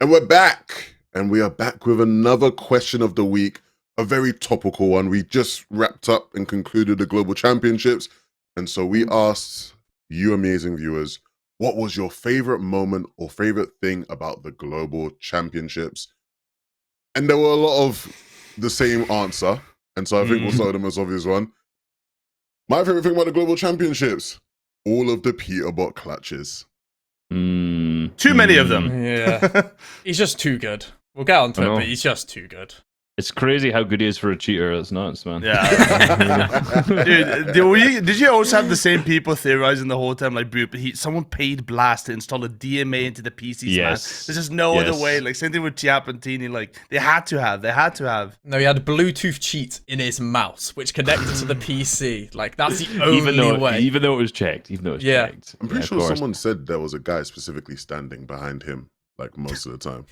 And we're back. And we are back with another question of the week. A very topical one. We just wrapped up and concluded the Global Championships. And so we asked you amazing viewers, what was your favorite moment or favorite thing about the Global Championships? And there were a lot of the same answer. And so I think we'll start with the most obvious one. My favorite thing about the Global Championships, all of the Peterbot clutches. Too many of them. Yeah. He's just too good. We'll get onto it, but he's just too good. It's crazy how good he is for a cheater. It's nuts, man. Yeah. Dude, did you always have the same people theorizing the whole time? Like, someone paid Blast to install a DMA into the PCs, man. There's just no other way. Like, same thing with Chap and Tini. Like, they had to have. No, he had a Bluetooth cheat in his mouse, which connected to the PC. Like, that's the only way. Even though it was checked. Checked. I'm pretty sure someone said there was a guy specifically standing behind him, like, most of the time.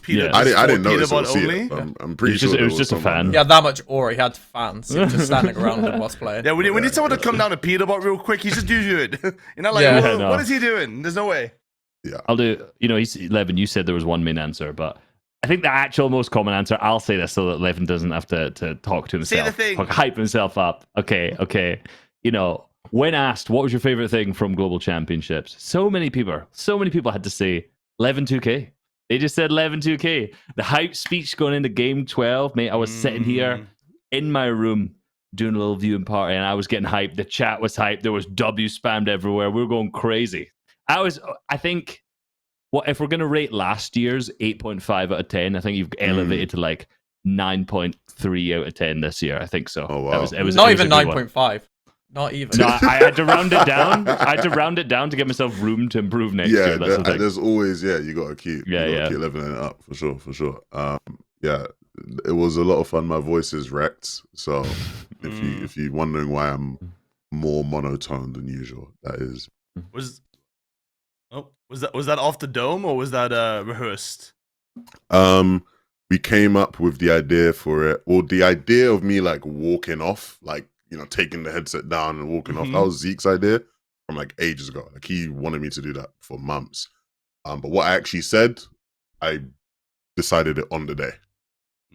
I didn't notice it was only? I'm pretty sure it was just a fan. He had that much aura. He had fans. He was just standing around him whilst playing. Yeah, we need someone to come down to Peterbot real quick. He's just doing it. You're not like, what is he doing? There's no way. Yeah. I'll do, Levin, you said there was one main answer, but I think the actual most common answer, I'll say this so that Levin doesn't have to talk to himself. Say the thing. Hype himself up. Okay. When asked, what was your favorite thing from Global Championships? So many people had to say 11-2K. They just said 11-2K. The hype speech going into game 12, mate. I was sitting here in my room doing a little viewing party, and I was getting hyped. The chat was hyped. There was W spammed everywhere. We were going crazy. I think, if we're going to rate last year's 8.5 out of 10, I think you've elevated to like 9.3 out of 10 this year. I think so. Oh, wow. It was not even 9.5. Not even. No, I had to round it down. I had to round it down to give myself room to improve next year. That's there's always, you got to keep keep leveling it up, for sure. It was a lot of fun. My voice is wrecked, so if you're wondering why I'm more monotone than usual, that is. Was that off the dome or was that rehearsed? We came up with the idea for it. Well, the idea of me like walking off, like, taking the headset down and walking off. That was Zeke's idea from like ages ago. Like, he wanted me to do that for months. But what I actually said, I decided it on the day.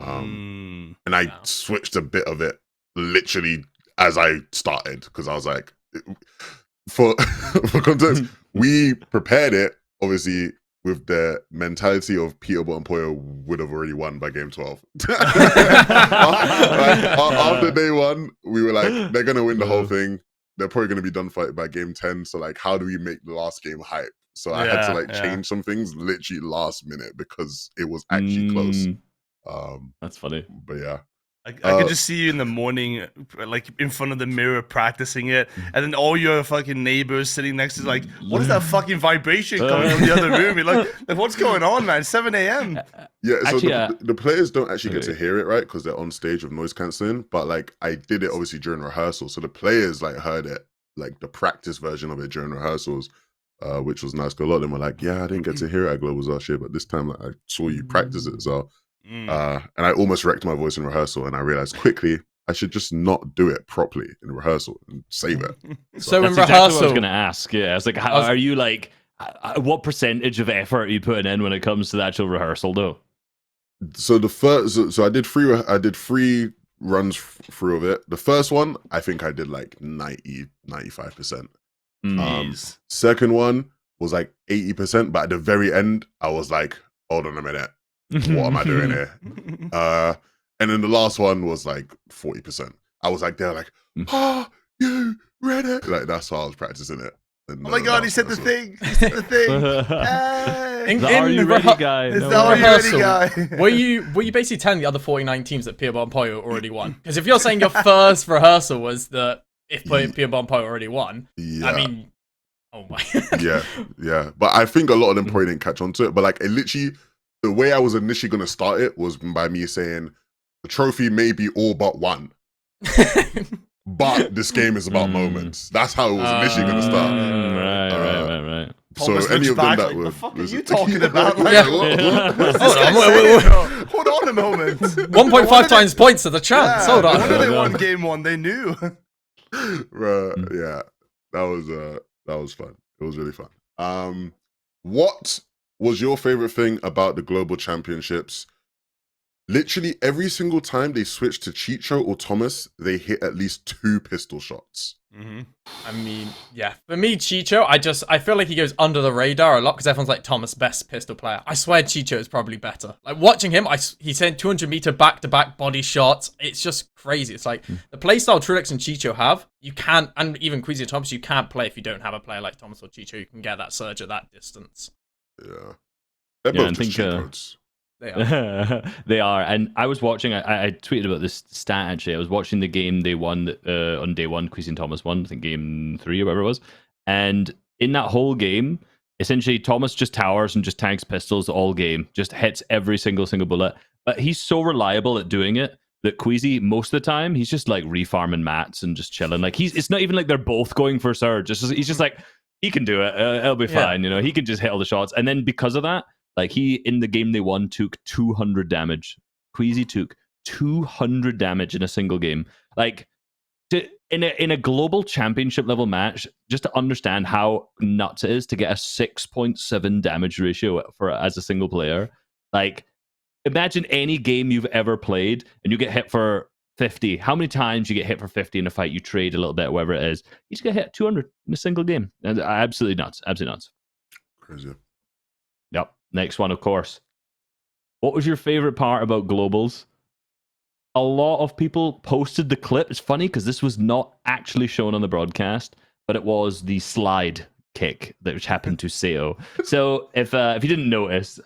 And I switched a bit of it literally as I started, because I was like, for context, we prepared it obviously with the mentality of Peterbot and POLLO would have already won by game 12. After day one, we were like, they're going to win the whole thing. They're probably going to be done fight by game 10. So, like, how do we make the last game hype? So I had to, change some things literally last minute because it was actually close. That's funny. But yeah. I could just see you in the morning, like in front of the mirror practicing it, and then all your fucking neighbors sitting next to like, what is that fucking vibration coming from the other room? You're like, what's going on, man? 7 a.m. Yeah, so actually, the players don't actually get to hear it, right? Because they're on stage with noise cancelling. But like, I did it obviously during rehearsal, so the players like heard it, like the practice version of it during rehearsals, which was nice. Because a lot of them were like, yeah, I didn't get to hear it at Globals last year, but this time like, I saw you practice it, so. And I almost wrecked my voice in rehearsal, and I realized quickly I should just not do it properly in rehearsal and save it. So in rehearsal, exactly I was going to ask. Yeah, I was like, are you like, what percentage of effort are you putting in when it comes to the actual rehearsal, though? So I did three runs through of it. The first one, I think I did like 95%. Second one was like 80%, but at the very end, I was like, hold on a minute. What am I doing here? And then the last one was like 40%. I was like, they're like, you read it? Like, that's how I was practicing it. And, oh my god, he said the thing. He said the thing. Are you ready, guy? Are you ready, guy? Were you basically telling the other 49 teams that Peterbot and POLLO already won? Because if you're saying your first rehearsal was that if Peterbot and POLLO already won, I mean, oh my. yeah. But I think a lot of them probably didn't catch on to it. But like, it literally, the way I was initially going to start it was by me saying, the trophy may be all but one. But this game is about moments. That's how it was initially going to start. Right. So any of them that were... What the fuck are you talking about? Hold on a moment. 1.5 times points to the chance. Hold on. When they won game one, they knew. Yeah. That was fun. It was really fun. What was your favorite thing about the global championships? Literally every single time they switched to Chicho or Thomas, they hit at least 2 pistol shots. I mean, yeah. For me, Chicho, I feel like he goes under the radar a lot because everyone's like Thomas, best pistol player. I swear Chicho is probably better. Like watching him, he sent 200-meter back-to-back body shots. It's just crazy. It's like the playstyle Trulex and Chicho have, you can't, and even Queasy and Thomas, you can't play if you don't have a player like Thomas or Chicho. You can get that surge at that distance. Yeah. They're both just cheat codes. They are. They are. And I was watching, I tweeted about this stat actually. I was watching the game they won on day one, Queasy and Thomas won, I think game 3 or whatever it was. And in that whole game, essentially Thomas just towers and just tanks pistols all game, just hits every single bullet. But he's so reliable at doing it that Queasy, most of the time, he's just like refarming mats and just chilling. Like it's not even like they're both going for surge. He's just like, he can do it. It'll be fine. You know, he can just hit all the shots. And then because of that, like he, in the game they won, took 200 damage. Queasy took 200 damage in a single game. Like, in a global championship level match, just to understand how nuts it is to get a 6.7 damage ratio as a single player. Like, imagine any game you've ever played and you get hit for 50. How many times you get hit for 50 in a fight? You trade a little bit, whatever it is. You just get hit 200 in a single game. And absolutely nuts. Absolutely nuts. Crazy. Yep. Next one, of course. What was your favorite part about globals? A lot of people posted the clip. It's funny because this was not actually shown on the broadcast, but it was the slide kick that happened to Seto. So if you didn't notice,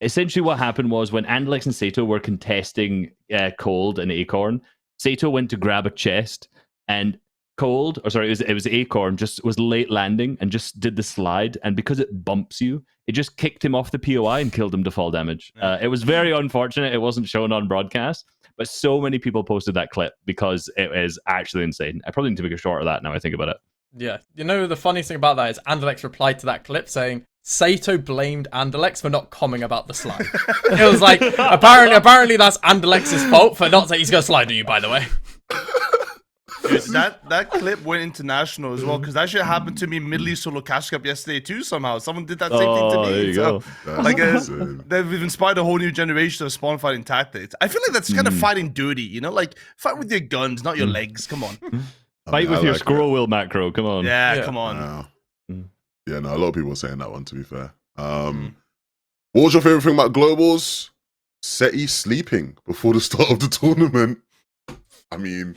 essentially what happened was when Andalex and Seto were contesting Cold and Acorn, Seto went to grab a chest and it was Acorn, just was late landing and just did the slide, and because it bumps you, it just kicked him off the POI and killed him to fall damage. It was very unfortunate it wasn't shown on broadcast, but so many people posted that clip because it is actually insane. I probably need to make a short of that now I think about it. Yeah, you know the funniest thing about that is Andalex replied to that clip saying Seto blamed Andalex for not commenting about the slide. It was like, apparently that's Andalex's fault for not saying he's going to slide on you, by the way. Dude, that clip went international as well, because that shit happened to me Middle East Solo Cash Cup yesterday too somehow. Someone did that same thing to me. There you go. Like, they've inspired a whole new generation of spawn fighting tactics. I feel like that's kind of fighting dirty, you know? Like, fight with your guns, not your legs. Come on. Fight with your scroll wheel macro. Come on. Yeah, come on. Yeah, no, a lot of people were saying that one, to be fair. What was your favorite thing about globals? Setty sleeping before the start of the tournament. I mean,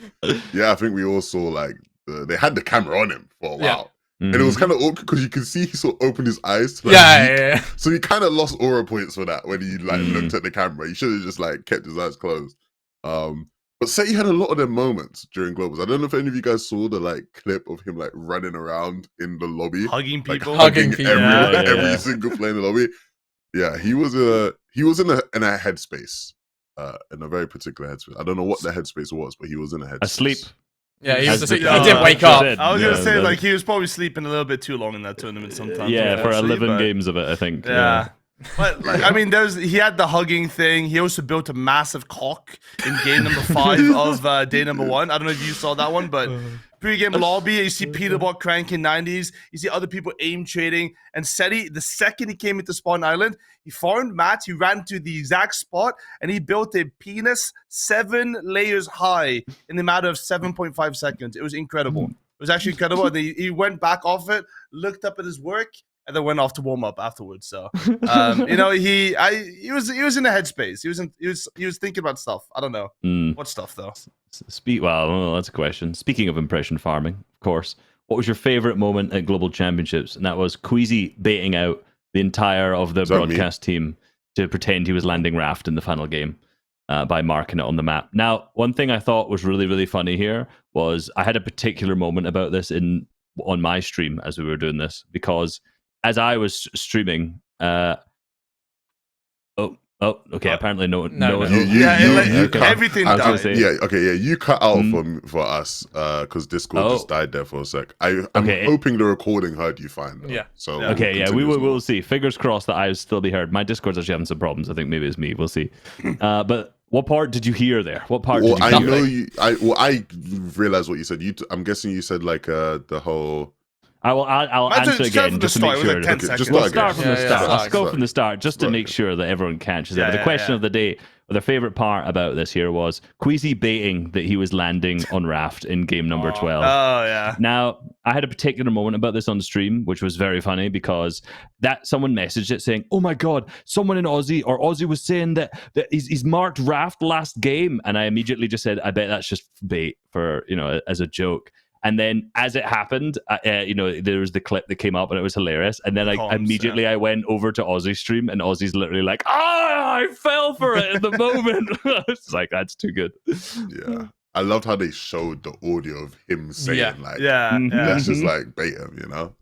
yeah, I think we all saw, like, they had the camera on him for a while. And it was kind of awkward because you could see he sort of opened his eyes to, like, yeah. So he kind of lost aura points for that when he, like, looked at the camera. He should have just, like, kept his eyes closed. But Setty had a lot of them moments during globals. I don't know if any of you guys saw the, like, clip of him, like, running around in the lobby, hugging people, like, hugging every single player in the lobby. Yeah, he was in a headspace. In a very particular headspace. I don't know what the headspace was, but he was in a headspace. Asleep. Yeah, he was asleep. He didn't wake up. I was going to say, like, he was probably sleeping a little bit too long in that tournament sometimes. Yeah, for 11 games of it, I think. Yeah. But, like, I mean, he had the hugging thing. He also built a massive cock in game number 5 of day number 1. I don't know if you saw that one, but pre-game lobby, you see Peterbot cranking 90s. You see other people aim trading. And Setty, the second he came into Spawn Island, he farmed mats, he ran to the exact spot, and he built a penis 7 layers high in the matter of 7.5 seconds. It was incredible. It was actually incredible. And he went back off it, looked up at his work, and then went off to warm up afterwards. So, you know, he was in a headspace. He was thinking about stuff. I don't know what stuff though. Well, that's a question. Speaking of impression farming, of course, what was your favorite moment at Global Championships? And that was Queasy baiting out the entire of the broadcast team to pretend he was landing Raft in the final game by marking it on the map. Now, one thing I thought was really, really funny here was I had a particular moment about this on my stream as we were doing this, because as I was streaming, okay. Apparently, no. Everything died. You cut out for us because Discord just died there for a sec. I'm hoping the recording heard you fine. Though. Yeah. So we'll see. Fingers crossed that I will still be heard. My Discord's actually having some problems. I think maybe it's me. We'll see. But what part did you hear there? What part did you hear? I realized what you said. I'm guessing you said like the whole. I'll answer again just to make sure. Like 10 seconds. We'll Start from the start. Let's go from the start just to Start. make sure that everyone catches it. But the question of the day, the favorite part about this here was Queasy baiting that he was landing on Raft in game number 12. Oh, yeah. Now, I had a particular moment about this on stream, which was very funny because someone messaged it saying, "Oh my God, someone in Aussie was saying that he's marked Raft last game." And I immediately just said, "I bet that's just bait for, as a joke." And then as it happened, there was the clip that came up and it was hilarious. And then I went over to Aussie's stream and Aussie's literally like, I fell for it in the moment. It's like, that's too good. Yeah. I loved how they showed the audio of him saying let's just like bait him,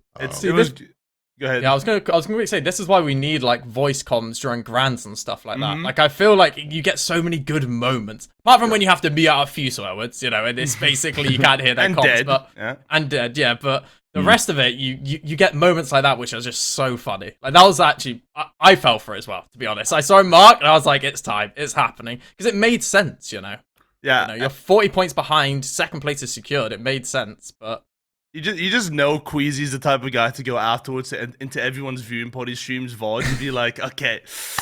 Go ahead. Yeah, I was gonna say this is why we need like voice comms during grands and stuff like that. Like I feel like you get so many good moments. Apart from when you have to mute out a few swear words, and it's basically you can't hear their comms. But the rest of it, you get moments like that which are just so funny. Like that was actually I fell for it as well, to be honest. I saw him mark and I was like, it's time, it's happening. Because it made sense, Yeah. You're 40 points behind, second place is secured. It made sense, but You just know Queasy's the type of guy to go afterwards into everyone's viewing party streams VOD and be like, okay,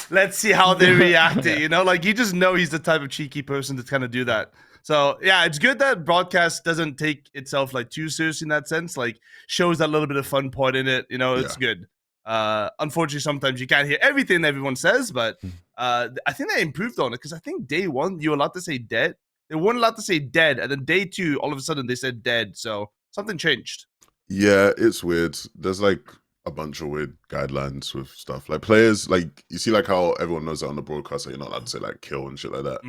let's see how they react. Like you just know he's the type of cheeky person to kind of do that. So yeah, it's good that broadcast doesn't take itself like too seriously in that sense. Like shows that little bit of fun part in it. It's good. Unfortunately, sometimes you can't hear everything everyone says, but I think they improved on it because I think day 1 you were allowed to say dead. They weren't allowed to say dead, and then day 2, all of a sudden they said dead. So something changed. Yeah, it's weird. There's like a bunch of weird guidelines with stuff. Like players, like you see like how everyone knows that on the broadcast that you're not allowed to say like kill and shit like that.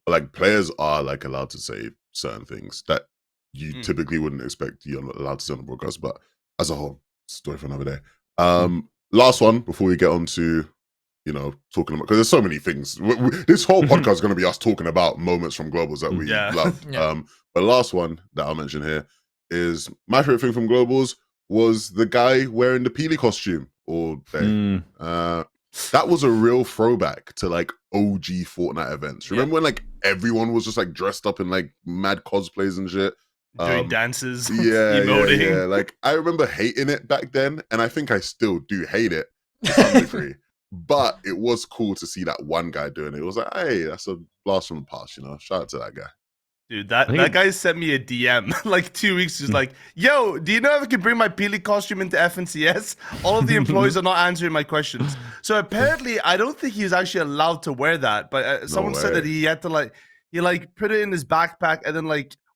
But like players are like allowed to say certain things that you typically wouldn't expect you're not allowed to say on the broadcast. But as a whole, story for another day. Last one before we get on to talking about, because there's so many things. This whole podcast is going to be us talking about moments from Globals that we love. But the last one that I'll mention here is my favorite thing from Globals was the guy wearing the Peely costume all day. That was a real throwback to like OG Fortnite events. Remember when like everyone was just like dressed up in like mad cosplays and shit? Doing dances, emoting. Yeah. Like I remember hating it back then, and I think I still do hate it to some degree. But it was cool to see that one guy doing it. It was like, hey, that's a blast from the past, Shout out to that guy. Dude, that guy sent me a DM like 2 weeks. He's like, yo, do you know if I can bring my Peely costume into FNCS? All of the employees are not answering my questions. So apparently, I don't think he was actually allowed to wear that. But someone said that he had to he put it in his backpack and then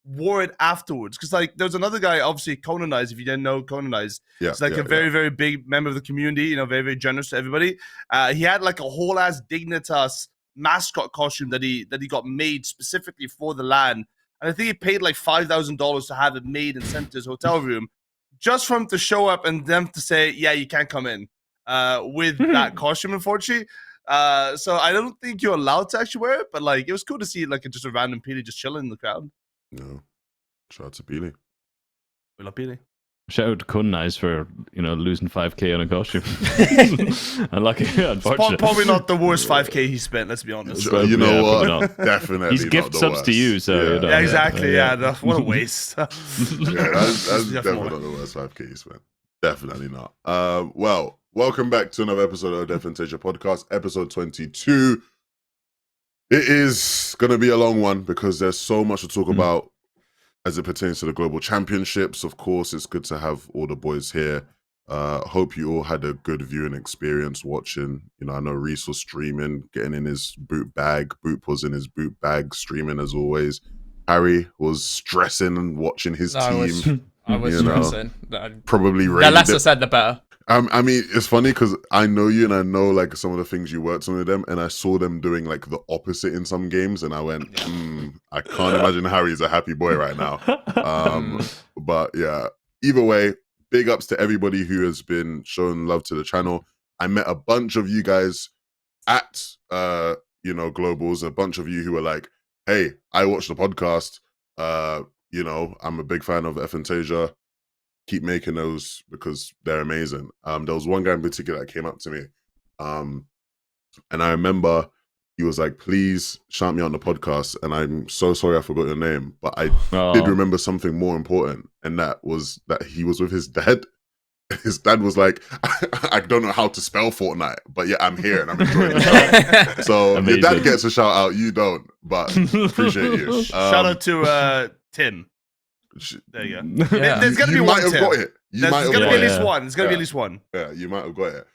wore it afterwards. Because there was another guy, obviously Conanize, if you didn't know Conanize. He's a very, very big member of the community, very, very generous to everybody. He had a whole ass Dignitas mascot costume that he got made specifically for the LAN, and I think he paid $5,000 to have it made and sent to his hotel room, just for him to show up and them to say, yeah, you can't come in with that costume, unfortunately. So I don't think you're allowed to actually wear it, but it was cool to see just a random Peely just chilling in the crowd. No, shout out to Peely. We love Peely. Shout out to Kunnize for losing 5k on a costume. Unlucky, unfortunately. Probably not the worst 5k he spent. Let's be honest. You know what? Definitely. He's gift subs to you, so yeah, exactly. Yeah, what a waste. That's definitely not the worst 5k he spent. Definitely not. Well, welcome back to another episode of the FNtasia podcast, episode 22. It is going to be a long one because there's so much to talk about as it pertains to the global championships. Of course, it's good to have all the boys here. Hope you all had a good viewing experience watching. I know Reese was streaming, getting in his boot bag. Boot was in his boot bag, streaming as always. Harry was stressing and watching his team. I was stressing. Probably the less I said, the better. I mean, it's funny because I know you and I know some of the things you worked on with them, and I saw them doing the opposite in some games, and I went, I can't imagine Harry's a happy boy right now. But yeah, either way, big ups to everybody who has been showing love to the channel. I met a bunch of you guys at Globals, a bunch of you who were like, hey, I watched the podcast. I'm a big fan of FNtasia. Keep making those because they're amazing. There was one guy in particular that came up to me, and I remember he was like, please shout me on the podcast, and I'm so sorry I forgot your name, but I did remember something more important, and that was that he was with his dad. his dad was like, I don't know how to spell Fortnite, but yeah, I'm here and I'm enjoying it. So Amazing. your dad gets a shout out, you don't, but appreciate you. Shout out to Tim. There you go. Yeah. There's gonna be you one might have Tim. got it. There's might have gonna got be it. at least one. There's gonna be at least one. Yeah, you might have got it.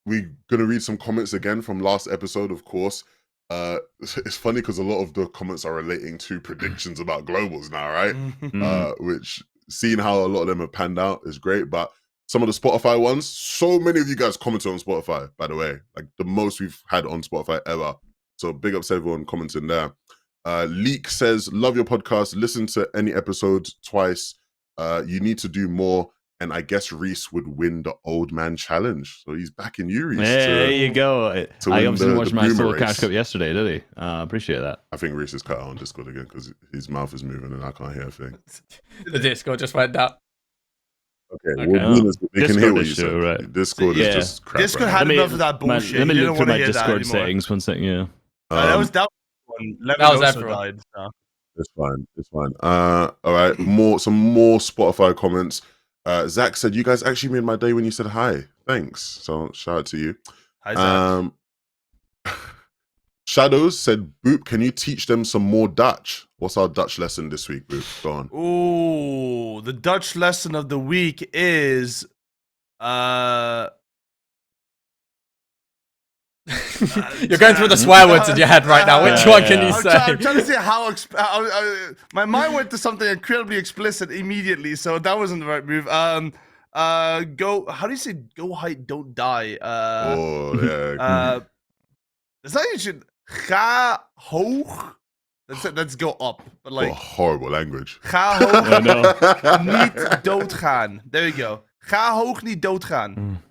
We're gonna read some comments again from last episode, of course. It's funny because a lot of the comments are relating to predictions about globals now, right? Which, seeing how a lot of them have panned out, is great. But some of the Spotify ones, so many of you guys commented on Spotify, by the way, like the most we've had on Spotify ever. So big ups to everyone commenting there. Leak says, love your podcast. Listen to any episode twice. You need to do more. And I guess Reese would win the old man challenge. So he's backing you, Reese. There you go. I obviously watched my solo race. cash cup yesterday, did he? Appreciate that. I think Reese is cut out on Discord again because his mouth is moving and I can't hear a thing. The Discord just went down. Okay. Well, they can hear what you said. Right. Discord is just crap. Discord had enough of that bullshit. Let me You look didn't through want to my hear that Discord anymore. settings. 1 second, yeah. That was one. That was also everyone. died. So. It's fine. It's fine. All right. Some more Spotify comments. Zach said, you guys actually made my day when you said hi. Thanks. So shout out to you. Hi, Zach. Shadows said, Boop, can you teach them some more Dutch? What's our Dutch lesson this week, Boop? Go on. Ooh, the Dutch lesson of the week is You're going through the swear words in your head right now. Which one can you say? I'm trying to see how my mind went to something incredibly explicit immediately, so that wasn't the right move. Go. How do you say go height, don't die? Yeah. That's how you should. Ga hoog. Let's go up. But like horrible language. Ga hoog niet doodgaan. There you go. Ga hoog niet doodgaan.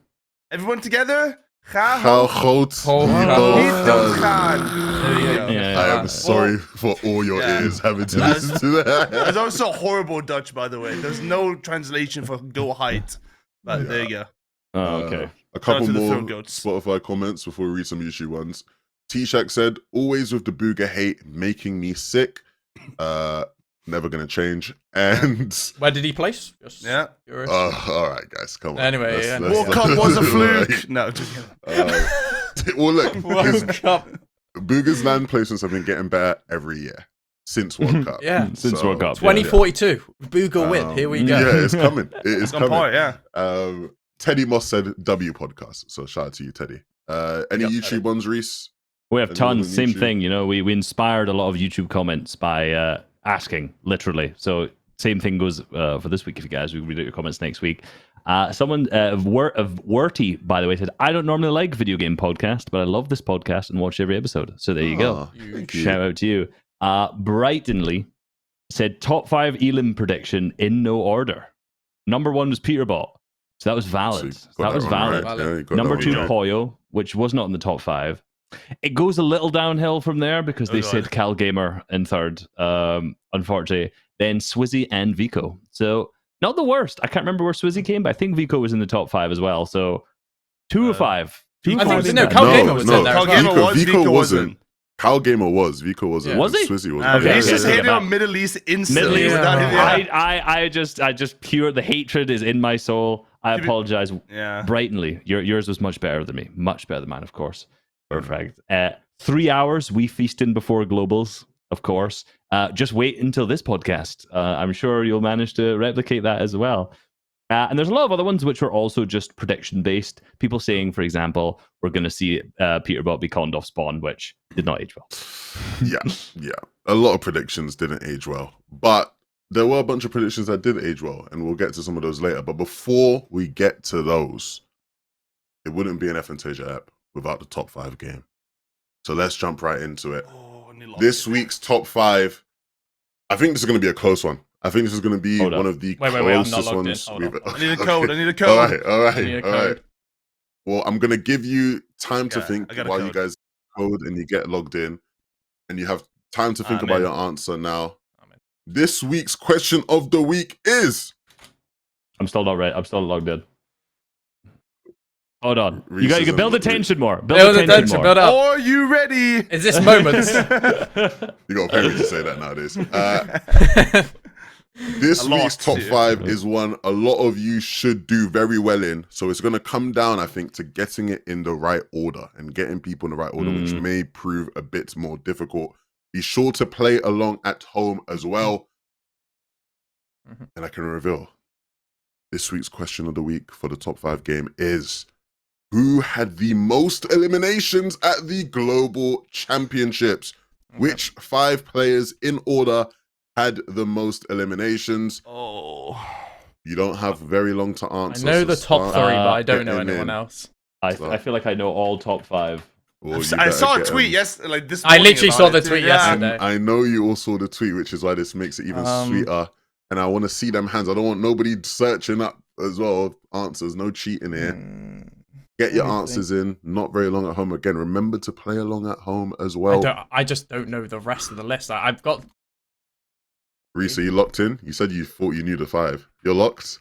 Everyone together. Ga groot niet doodgaan. There you go. Yeah. I am sorry for all your ears having to listen to that. It's also horrible Dutch, by the way. There's no translation for go height. But there you go. Oh, okay. A couple to the more throat goats. Spotify comments before we read some YouTube ones. T-Shack said, always with the Bugha hate, making me sick. Never gonna change. And Where did he place? Just Yeah. curious. all right, guys, come on. Anyway, yeah. World Cup was a fluke. No, just kidding. Well, look, World Cup. Bugha's land placements have been getting better every year since World Cup. Yeah. Since World Cup. 2042. Bugha win. Here we go. Yeah, it's coming. It is on coming. point, yeah. Teddy Moss said W podcast. So shout out to you, Teddy. Any YouTube ones, Reese? We have Anyone tons. on Same YouTube? thing. You know, we inspired a lot of YouTube comments by asking, literally. So same thing goes for this week. If you guys, we read out your comments next week. Someone of Worty, by the way, said, I don't normally like video game podcast, but I love this podcast and watch every episode. So there you go. Thank you. Shout out to you. Brightonly said top 5 Elim prediction in no order. Number 1 was Peterbot. So that was valid. So you got That was one valid. right. Yeah, you got Number that 2, one right. POLLO, which was not in the top 5. It goes a little downhill from there because they said Cal Gamer in 3rd, unfortunately. Then Swizzy and Vico. So not the worst. I can't remember where Swizzy came, but I think Vico was in the top 5 as well. So 2 of 5. I think Cal Gamer was in there. Cal as well. Gamer was, Vico wasn't. Cal Gamer was. Vico wasn't. Yeah. Was he? Swizzy wasn't. He's just okay. hating on Middle East instantly. Middle East. without even- I just pure the hatred is in my soul. I apologize. Yeah. Brightonly, yours was much better than me. Much better than mine, of course. Perfect. 3 hours we feasting before globals, of course. Just wait until this podcast. I'm sure you'll manage to replicate that as well. And there's a lot of other ones which were also just prediction based. People saying, for example, we're going to see Peterbot be conned off spawn, which did not age well. Yeah. A lot of predictions didn't age well, but there were a bunch of predictions that did age well, and we'll get to some of those later. But before we get to those, it wouldn't be an FNtasia app without the top 5 game. So let's jump right into it. This week's top 5, I think this is going to be a close one. I think this is going to be one of the Wait, I'm not closest logged in. ones. Hold on. I need a code. I need a code. All I need a right. code. Well, I'm going to give you time to Okay, think I got a while you code. guys code and you get logged in. And you have time to think I'm about in. your answer now. I'm in. This week's question of the week is... I'm still not right. I'm still logged in. Hold on. Reese You got is to build a- attention more. Build attention, build up. Are you ready? Is this moments? You got to pay me to say that nowadays. This A lot, week's top yeah. 5 is one a lot of you should do very well in. So it's going to come down, I think, to getting it in the right order and getting people in the right order, which may prove a bit more difficult. Be sure to play along at home as well. And I can reveal this week's question of the week for the top 5 game is: who had the most eliminations at the Global Championships? Which 5 players in order had the most eliminations? Oh. You don't have very long to I answer. know so the top 3, but I don't know getting anyone in. else. I feel like I know all top 5. Well, you I better saw a get tweet 'em. yesterday, like this I morning literally about saw the it, too. tweet Yeah. yesterday. I know you all saw the tweet, which is why this makes it even sweeter. And I want to see them hands. I don't want nobody searching up as well answers. No cheating here. Get your answers in. Not very long at home. Again, remember to play along at home as well. I just don't know the rest of the list. I've got. Reese, are you locked in? You said you thought you knew the 5. You're locked?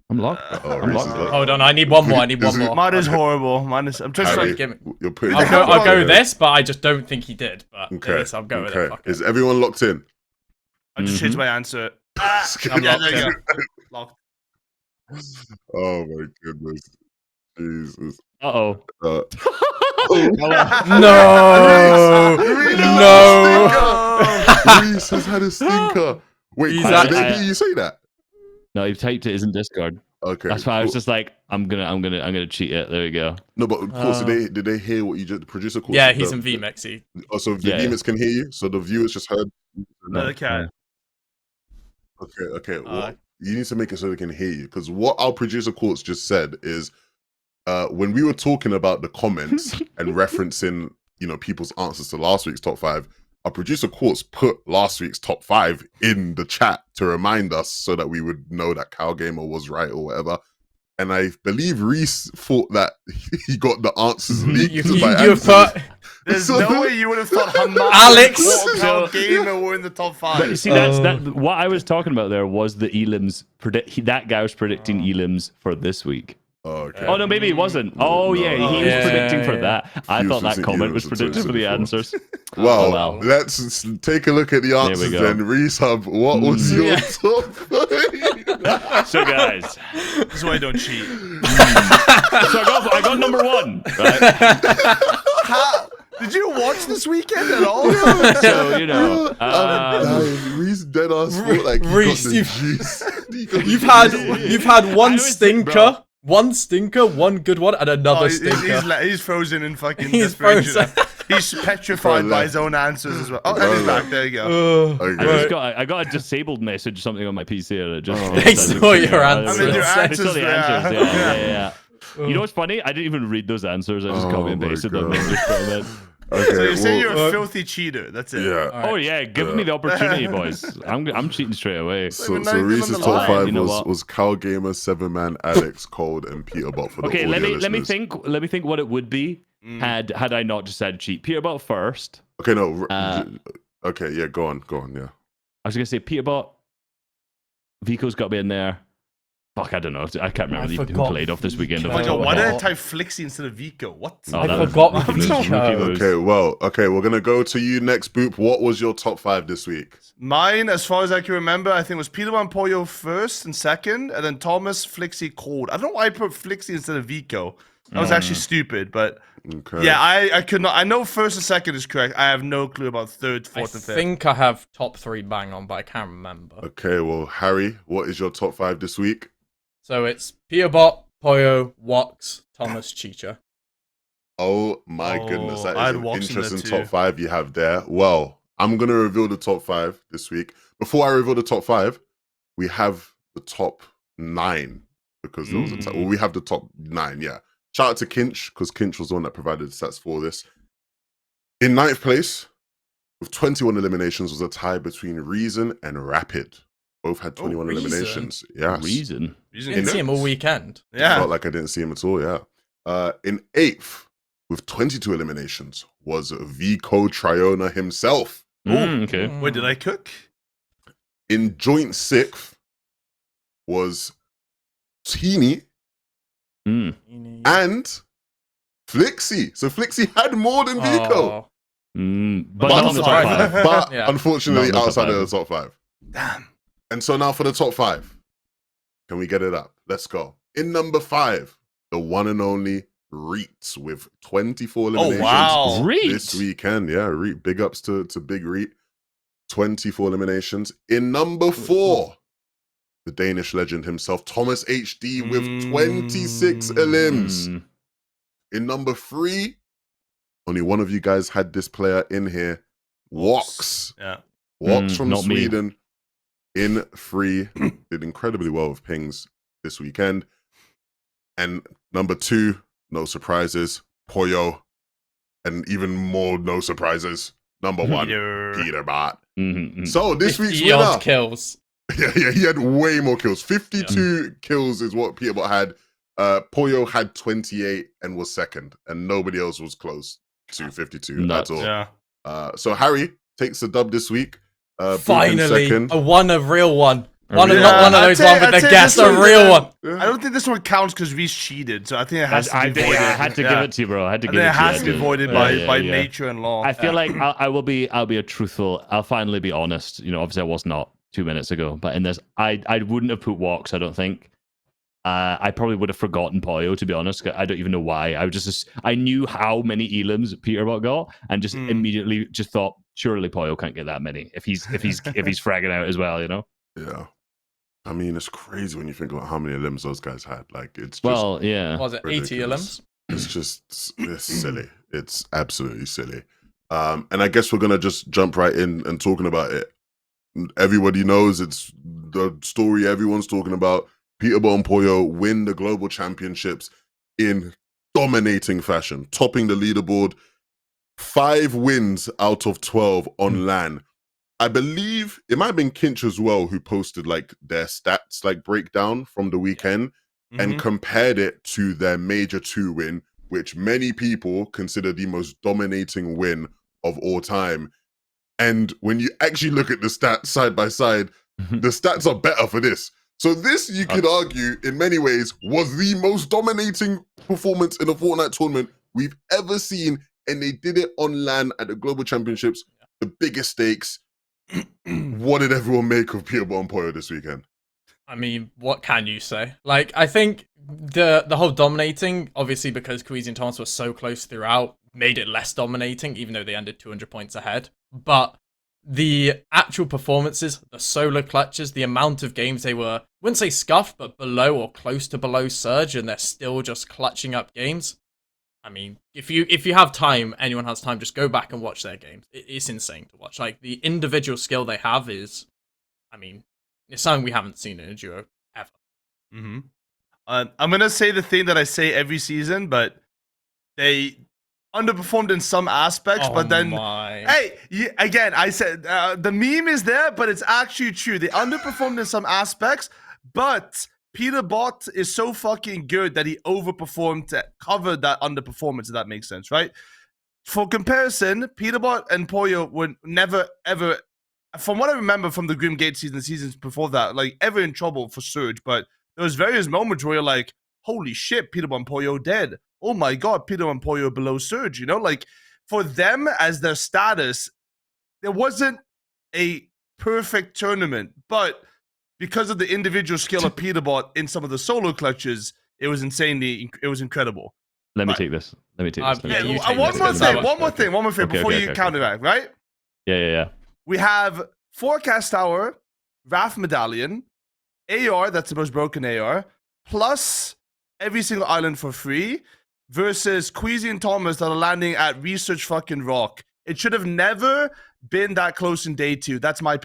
I'm locked. Oh, I'm Reese is locked. locked. Hold on, I need one more. I need one more. Mine is horrible. I'm just Harry, trying to give it. You're putting I'll go with this, but I just don't think he did. But Okay. this, I'll go with it. Fuck it. Is everyone locked in? I just changed my answer. I'm Yeah, locked there you in. go. Locked. Oh my goodness. Jesus. Uh-oh. No, no. Reese has had a stinker. Wait, He's did actually- they hear you say that? No, you've typed it as in Discord. Okay. That's why I was cool. just like, I'm gonna cheat it. There we go. No, but of course, did they hear what you just producer called? Yeah, he's in VMixy. Oh, so the Yeah, VMix can hear you, so the viewers just heard. No, they can't. Okay. Well, you need to make it so they can hear you, because what our producer Quartz just said is, when we were talking about the comments and referencing, people's answers to last week's top 5, our producer Quartz put last week's top 5 in the chat to remind us so that we would know that Cow Gamer was right or whatever. And I believe Reese thought that he got the answers leaked by You answers. thought There's no way you would have thought Hamas Alex! and Cow Gamer were in the top 5. But you see, that what I was talking about there was the elims. That guy was predicting elims for this week. Okay. Oh no, maybe he wasn't. Oh No. yeah, he was Yeah, predicting for yeah. that. I He was thought that predicting comment was elims for predicting for the 2024. answers. Well, well. let's take a look at the answers go. then. Reese Hub, what was your top 5? So guys, This is why I don't cheat. so I got number 1. Right? Did you watch this weekend at all? So Reese dead ass thought like he Reese, got the juice. He got you've the juice. had one was thinking, stinker, one good one, and another stinker. He's frozen in fucking He's desperation. frozen. He's petrified by his own answers as well. Oh, and he's back. There you go. Okay. I got a disabled message something on my PC and it just They saw your answers. I mean, your They saw answers, the yeah. answers. Yeah. You know what's funny? I didn't even read those answers. I just copy and my pasted them. God. And just put them in. Okay, So you say well, you're a filthy cheater. That's it. yeah. Oh yeah, give me the opportunity, boys. I'm cheating straight away. So not even Reese's on the top line. 5 You know was what? was Cow Gamer, 7-Man, Alex, Cold, and Peterbot for the Okay, audio let me listeners. think what it would be had I not just said cheat. Peterbot first. Okay, no. Uh, okay, yeah, go on, yeah. I was gonna say Peterbot. Vico's got to be in there. Fuck, I don't know. I can't remember who forgot played off this weekend. Vico. Oh my god, why did I Oh. type Flixie instead of Vico? What? Oh, I that was forgot rookie Vico. moves, rookie moves. Okay, we're gonna go to you next, Boop. What was your top 5 this week? Mine, as far as I can remember, I think was Peterbot and Pollo first and second, and then Thomas, Flixie, Cold. I don't know why I put Flixie instead of Vico. That was actually stupid, but Okay. yeah, I could not. I know first and second is correct. I have no clue about third, I fourth, and fifth. think I have top 3 bang on, but I can't remember. Okay, well, Harry, what is your top 5 this week? So it's Peterbot, Pollo, Wox, Thomas, Chicha. Oh my goodness, that I is had an Wox in there interesting too. top 5 you have there. Well, I'm gonna reveal the top 5 this week. Before I reveal the top 5, we have the top 9 because there was well, we have the top 9. Yeah, shout out to Kinch because Kinch was the one that provided the stats for this. In 9th place with 21 eliminations was a tie between Reason and Rapid. Both had 21 Reason? eliminations. Yes. Reason. Didn't see him all weekend. Yeah. Felt like I didn't see him at all, yeah. In 8th, with 22 eliminations, was Vico Triona himself. Okay. Wait, did I cook? In joint 6th was Tini Mm. and Flixie. So Flixie had more than Vico. Oh. But Not not in the top top five. 5. But Yeah. unfortunately, Not in the top outside 5. of the top 5. Damn. And so now for the top 5. Can we get it up? Let's go. In number 5, the one and only Reese with 24 eliminations. Oh, wow. This weekend. Yeah, Reese. Big ups to Big Reese. 24 eliminations. In number 4, the Danish legend himself, ThomasHD with 26 elims. In number 3, only one of you guys had this player in here, Wox. Yeah. Wox from not me. Sweden in 3. Did incredibly well with pings this weekend. And number 2, no surprises, Poyo. And even more no surprises, number 1, Peterbot. So this week's winner, kills. yeah, he had way more kills. 52 kills is what Peterbot had. Poyo had 28 and was second, and nobody else was close to 52 at all. Yeah. So Harry takes the dub this week. Finally, second. a real one. Not one of those ones with the guest, a real one. I don't think this one counts because Reese cheated, so I think it has to be voided. I had to give it to you, bro. I had to give it to you. It has to be voided by nature and law. I feel like I'll be a truthful. I'll finally be honest. You know, obviously I was not 2 minutes ago, but in this, I wouldn't have put Wox. I don't think. I probably would have forgotten Poyo, to be honest. I don't even know why. I knew how many elims Peterbot got, and just immediately just thought, surely Poyo can't get that many if he's fragging out as well. You know? Yeah. I mean, it's crazy when you think about how many elims those guys had. Like, it's just Was it 80 ridiculous. elims? It's silly. It's absolutely silly. And I guess we're gonna just jump right in and talking about it. Everybody knows it's the story everyone's talking about. Peterbot and Poyo win the global championships in dominating fashion, topping the leaderboard. 5 wins out of 12 on LAN. I believe it might have been Kinch as well who posted like their stats like breakdown from the weekend and compared it to their Major 2 win, which many people consider the most dominating win of all time. And when you actually look at the stats side by side, the stats are better for this. So this, you could argue, in many ways, was the most dominating performance in a Fortnite tournament we've ever seen, and they did it on LAN at the Global Championships, the biggest stakes. What did everyone make of Peterbot and Poyo this weekend? I mean, what can you say? Like, I think the whole dominating, obviously because Queasy and Thomas were so close throughout, made it less dominating, even though they ended 200 points ahead. But the actual performances, the solo clutches, the amount of games they were, I wouldn't say scuffed, but below or close to below Surge, and they're still just clutching up games. I mean, if you have time, anyone has time, just go back and watch their games. It's insane to watch. Like, the individual skill they have is, I mean, it's something we haven't seen in a duo ever. I'm going to say the thing that I say every season, but they underperformed in some aspects, but then, again, I said, the meme is there, but it's actually true. They underperformed in some aspects, but Peterbot is so fucking good that he overperformed to cover that underperformance, if that makes sense, right? For comparison, Peterbot and Poyo were never, ever, from what I remember from the Grim Gate season, the seasons before that, like, ever in trouble for Surge, but there was various moments where you're like, holy shit, Peterbot and Poyo dead. Oh my god, Peterbot and Poyo below Surge, you know? Like, for them, as their status, there wasn't a perfect tournament, but because of the individual skill of Peterbot in some of the solo clutches, it was incredible. Let me take this. One more thing before you counteract, right? Yeah. We have Forecast Tower, Wrath Medallion, AR, that's the most broken AR, plus every single island for free, versus Queasy and Thomas that are landing at Research fucking Rock. It should have never been that close in day 2. That's my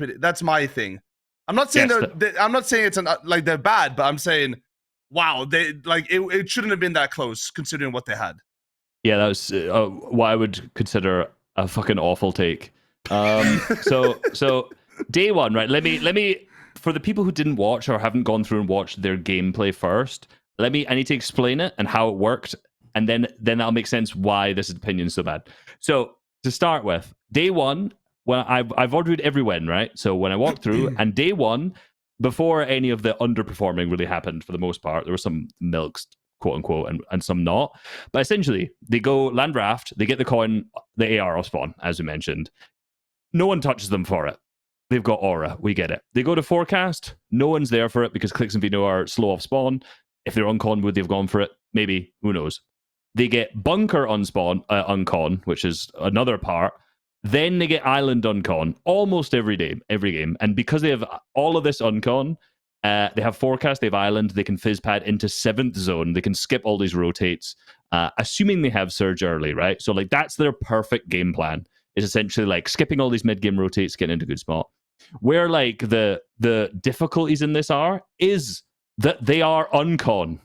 thing. I'm not saying I'm not saying it's like they're bad, but I'm saying, wow, they like it shouldn't have been that close considering what they had. Yeah, that was what I would consider a fucking awful take. So day 1, right? Let me for the people who didn't watch or haven't gone through and watched their gameplay first, I need to explain it and how it worked, and then that'll make sense why this opinion is so bad. So to start with, day 1. Well, I've ordered every win, right? So when I walked through, and day 1, before any of the underperforming really happened, for the most part, there were some milks, quote unquote, and some not. But essentially, they go land raft, they get the coin, the AR off spawn, as we mentioned. No one touches them for it. they've got aura. We get it. They go to forecast. No one's there for it because Clix and Veno are slow off spawn. If they're on con, would they've gone for it? Maybe. Who knows? They get bunker on spawn, on con, which is another part. Then they get island on con almost every game. And because they have all of this on con, they have forecast, they have island, they can fizz pad into 7th zone. They can skip all these rotates, assuming they have surge early, right? So like that's their perfect game plan. Is essentially like skipping all these mid-game rotates, getting into a good spot. Where like the difficulties in this is that they are uncon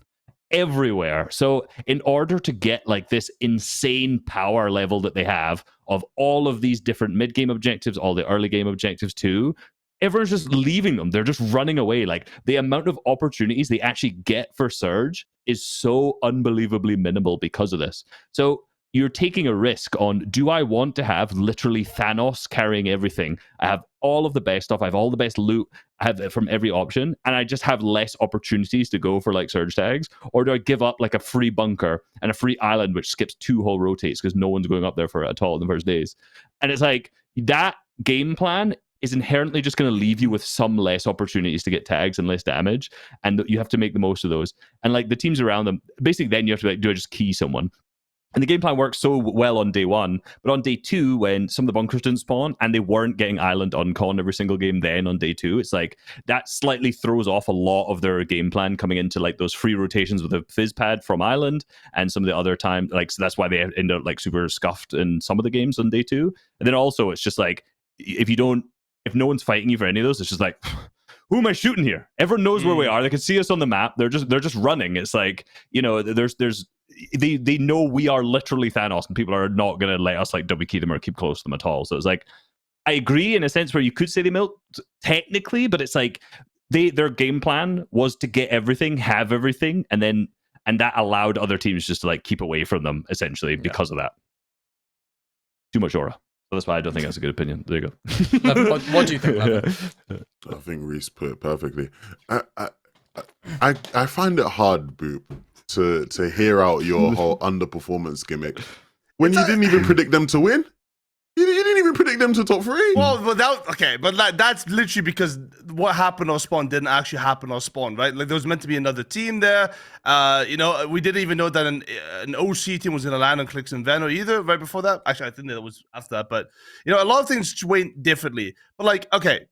everywhere. So in order to get like this insane power level that they have of all of these different mid-game objectives, all the early game objectives too, everyone's just leaving them. They're just running away. Like the amount of opportunities they actually get for surge is so unbelievably minimal because of this. So you're taking a risk on, do I want to have literally Thanos carrying everything? I have all of the best stuff. I have all the best loot. I have it from every option. And I just have less opportunities to go for like surge tags. Or do I give up like a free bunker and a free island, which skips 2 whole rotates because no one's going up there for it at all in the first days? And it's like that game plan is inherently just going to leave you with some less opportunities to get tags and less damage. And you have to make the most of those. And like the teams around them, basically then you have to like, do I just key someone? And the game plan works so well on day 1, but on day 2, when some of the bunkers didn't spawn and they weren't getting island on con every single game, then on day 2, it's like that slightly throws off a lot of their game plan coming into like those free rotations with a fizz pad from island and some of the other time, like so that's why they end up like super scuffed in some of the games on day 2. And then also it's just like if no one's fighting you for any of those, it's just like, who am I shooting here? Everyone knows where we are. They can see us on the map. They're just running. It's like, you know, they know we are literally Thanos, and people are not going to let us like double key them or keep close to them at all. So it's like, I agree in a sense where you could say they milked technically, but it's like their game plan was to get everything, have everything, and that allowed other teams just to like keep away from them essentially because of that. Too much aura. So that's why I don't think that's a good opinion. There you go. What do you think, Levin? I think Reese put it perfectly. I find it hard, Boop, to hear out your whole underperformance gimmick when you didn't even predict them to win. You didn't even predict them to top 3. Well, but that's literally because what happened on spawn didn't actually happen on spawn, right? Like there was meant to be another team there. You know, we didn't even know that an OC team was going to land on Clix and Veno either. Right before that, actually, I think that was after that. But you know, a lot of things went differently. But like, okay,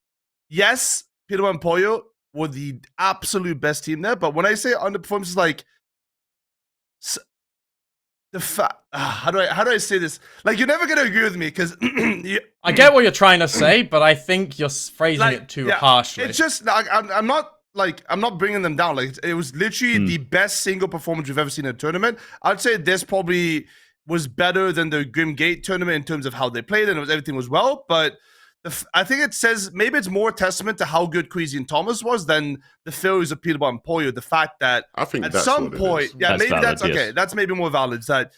yes, Peterbot and POLLO were the absolute best team there. But when I say underperformance, it's like how do I say this? Like, you're never gonna agree with me because I get what you're trying to say, but I think you're phrasing it too harshly. It's just I'm not bringing them down. Like it was literally the best single performance we've ever seen in a tournament. I'd say this probably was better than the Grim Gate tournament in terms of how they played and everything was well, but. I think it says maybe it's more testament to how good Queasy and Thomas was than the failures of Peterbot and POLLO. The fact that I think at that's some point, that's maybe valid, that's okay. yes. That's maybe more valid. That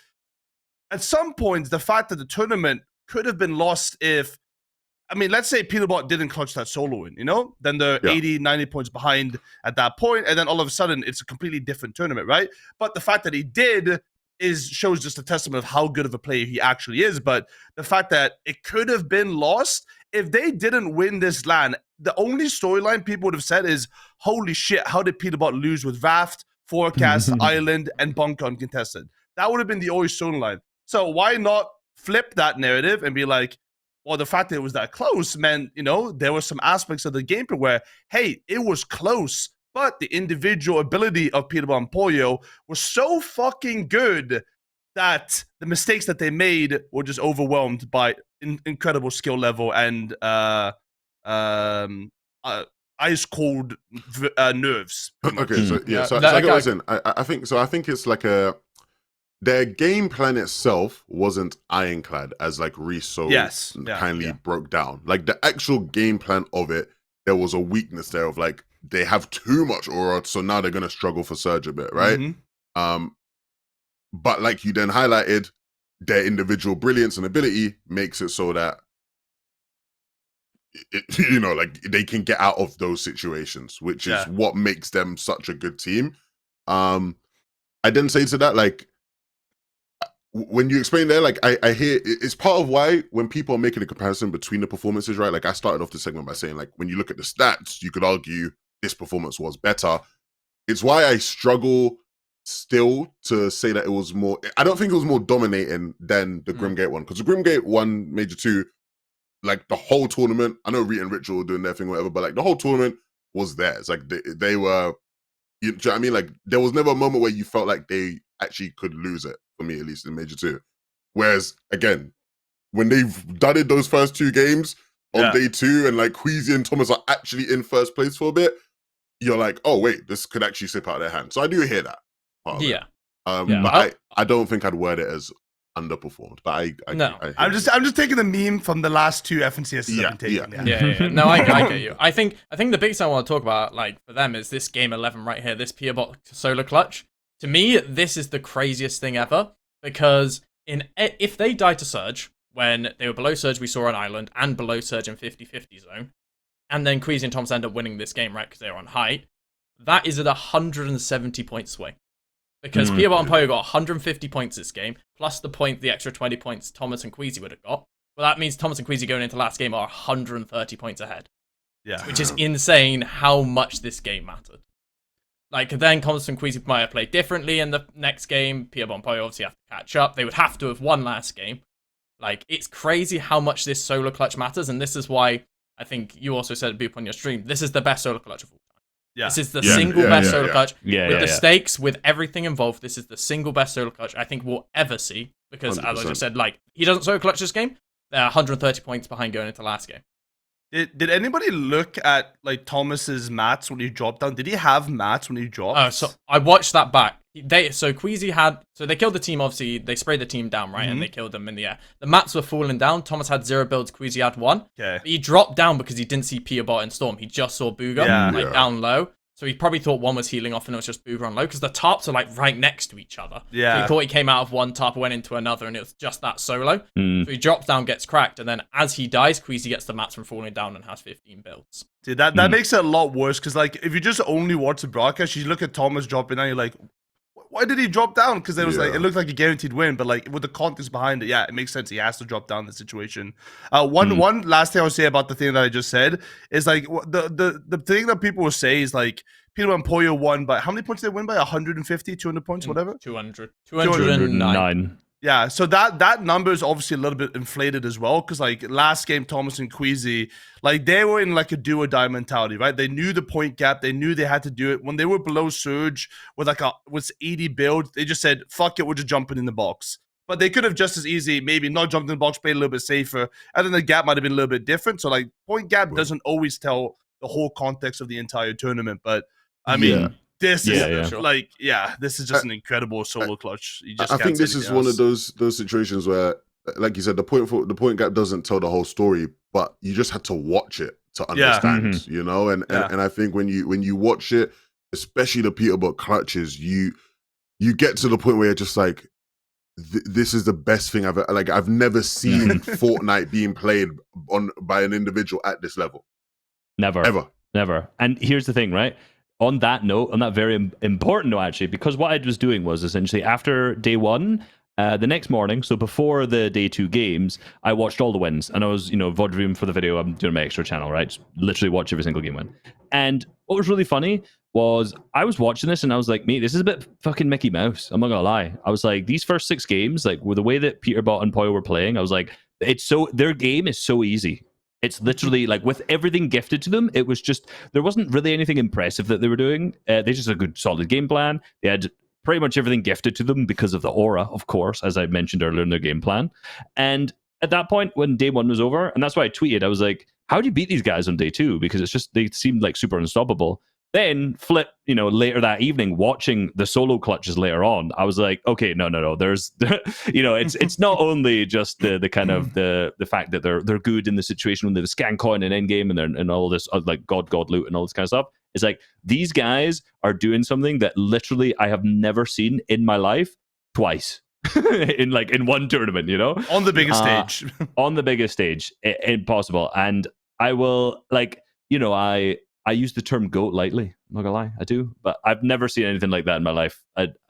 at some point, the fact that the tournament could have been lost if, I mean, let's say Peterbot didn't clutch that solo win, you know? Then they're 80, 90 points behind at that point, and then all of a sudden, it's a completely different tournament, right? But the fact that he did shows just a testament of how good of a player he actually is. But the fact that it could have been lost if they didn't win this LAN, the only storyline people would have said is, holy shit, how did Peterbot lose with Raft, Forecast, Island, and Bunker uncontested? That would have been the only storyline. So why not flip that narrative and be like, well, the fact that it was that close meant, you know, there were some aspects of the gameplay where, hey, it was close, but the individual ability of Peterbot and POLLO was so fucking good that the mistakes that they made were just overwhelmed by incredible skill level and ice cold nerves. Okay, so yeah, so I get what you're saying. I think it's like their game plan itself wasn't ironclad as like Reese so kindly broke down. Like the actual game plan of it, there was a weakness there of like they have too much aura, so now they're gonna struggle for surge a bit, right? Mm-hmm. But like you then highlighted, their individual brilliance and ability makes it so that you know, like they can get out of those situations, which is what makes them such a good team. I didn't say to that, like when you explain there, like I hear it's part of why when people are making a comparison between the performances, right? Like I started off the segment by saying, like, when you look at the stats, you could argue this performance was better. It's why I struggle still to say that it was more. I don't think it was more dominating than the Grimgate one, because the Grimgate one, Major 2, like the whole tournament. I know Reet and Ritual were doing their thing, whatever, but like the whole tournament was theirs. Like they were. You know what I mean? Like there was never a moment where you felt like they actually could lose it, for me at least in Major 2. Whereas again, when they've done it those first 2 games on day 2 and like Queasy and Thomas are actually in first place for a bit, you're like, oh wait, this could actually slip out of their hands. So I do hear that part of it. But I don't think I'd word it as underperformed. But I'm just taking the meme from the last 2 FNCSs I've been taking. Yeah. No, I get you. I think the biggest thing I want to talk about, like, for them is this game 11 right here, this Peterbot solo clutch. To me, this is the craziest thing ever, because if they die to Surge, when they were below Surge, we saw an island, and below Surge in 50-50 zone, and then Queasy and Thomas end up winning this game, right, because they're on height, that is at 170 point swing. Because Peterbot and POLLO got 150 points this game, plus the extra 20 points Thomas and Queasy would have got. Well, that means Thomas and Queasy going into last game are 130 points ahead. Yeah. Which is insane how much this game mattered. Like, then Thomas and Queasy might have played differently in the next game. Peterbot and POLLO obviously have to catch up. They would have to have won last game. Like, it's crazy how much this solo clutch matters, and this is why I think you also said, Boop, on your stream, this is the best solo clutch of all time. Yeah. This is the single best solo clutch. With the stakes, with everything involved, this is the single best solo clutch I think we'll ever see. Because, 100%. As I just said, like, he doesn't solo clutch this game, they're 130 points behind going into last game. Did anybody look at, like, Thomas's mats when he dropped down? Did he have mats when he dropped? Oh, so I watched that back. Queasy they killed the team, obviously, they sprayed the team down, right? And they killed them in the air. The mats were falling down. Thomas had 0 builds, Queasy had 1. Okay. But he dropped down because he didn't see Peterbot and Storm. He just saw Bugha, down low. So he probably thought one was healing off and it was just Bugha on low, because the tarps are like right next to each other. Yeah. So he thought he came out of one tarp, went into another, and it was just that solo. So he drops down, gets cracked, and then as he dies, Queasy gets the mats from falling down and has 15 builds. Dude, that makes it a lot worse, because like if you just only watch the broadcast, you look at Thomas dropping down, you're like, why did he drop down? Because it was like, it looked like a guaranteed win, but like with the context behind it, it makes sense. He has to drop down in the situation. One last thing I'll say about the thing that I just said is like the thing that people will say is like Peterbot and POLLO won by how many points did they win by? 150, 200 points, whatever. 209. Yeah, so that number is obviously a little bit inflated as well, because like last game, Thomas and Queasy, like they were in like a do or die mentality, right? They knew the point gap, they knew they had to do it. When they were below Surge with like with 80 build, they just said, "Fuck it, we're just jumping in the box." But they could have just as easy maybe not jumped in the box, played a little bit safer, and then the gap might have been a little bit different. So like point gap doesn't always tell the whole context of the entire tournament, but I mean. This is this is just an incredible solo clutch. I think this is one of those situations where, like you said, the point gap doesn't tell the whole story, but you just had to watch it to understand, you know. And I think when you watch it, especially the Peterbot clutches, you get to the point where you're just like, this is the best thing I've never seen Fortnite being played by an individual at this level. Never. And here's the thing, right? On that note, on that very important note, actually, because what I was doing was essentially after day 1, the next morning, so before the day 2 games, I watched all the wins, and I was, VOD for the video. I'm doing my extra channel, right? Just literally watch every single game win. And what was really funny was I was watching this, and I was like, mate, this is a bit fucking Mickey Mouse. I'm not gonna lie. I was like, these first 6 games, like with the way that Peterbot and POLLO were playing, I was like, their game is so easy. It's literally like with everything gifted to them, it was just, there wasn't really anything impressive that they were doing. They just had a good, solid game plan. They had pretty much everything gifted to them because of the aura, of course, as I mentioned earlier in their game plan. And at that point, when day 1 was over, and that's why I tweeted, I was like, how do you beat these guys on day 2? Because it's just, they seemed like super unstoppable. Then flip, later that evening, watching the solo clutches later on, I was like, okay, no. There's, it's not only just the kind of the fact that they're good in the situation when they have a scan coin and endgame and all this like god loot and all this kind of stuff. It's like these guys are doing something that literally I have never seen in my life twice in one tournament. On the biggest stage, on the biggest stage, impossible. And I will I use the term GOAT lightly. I'm not gonna lie, I do. But I've never seen anything like that in my life.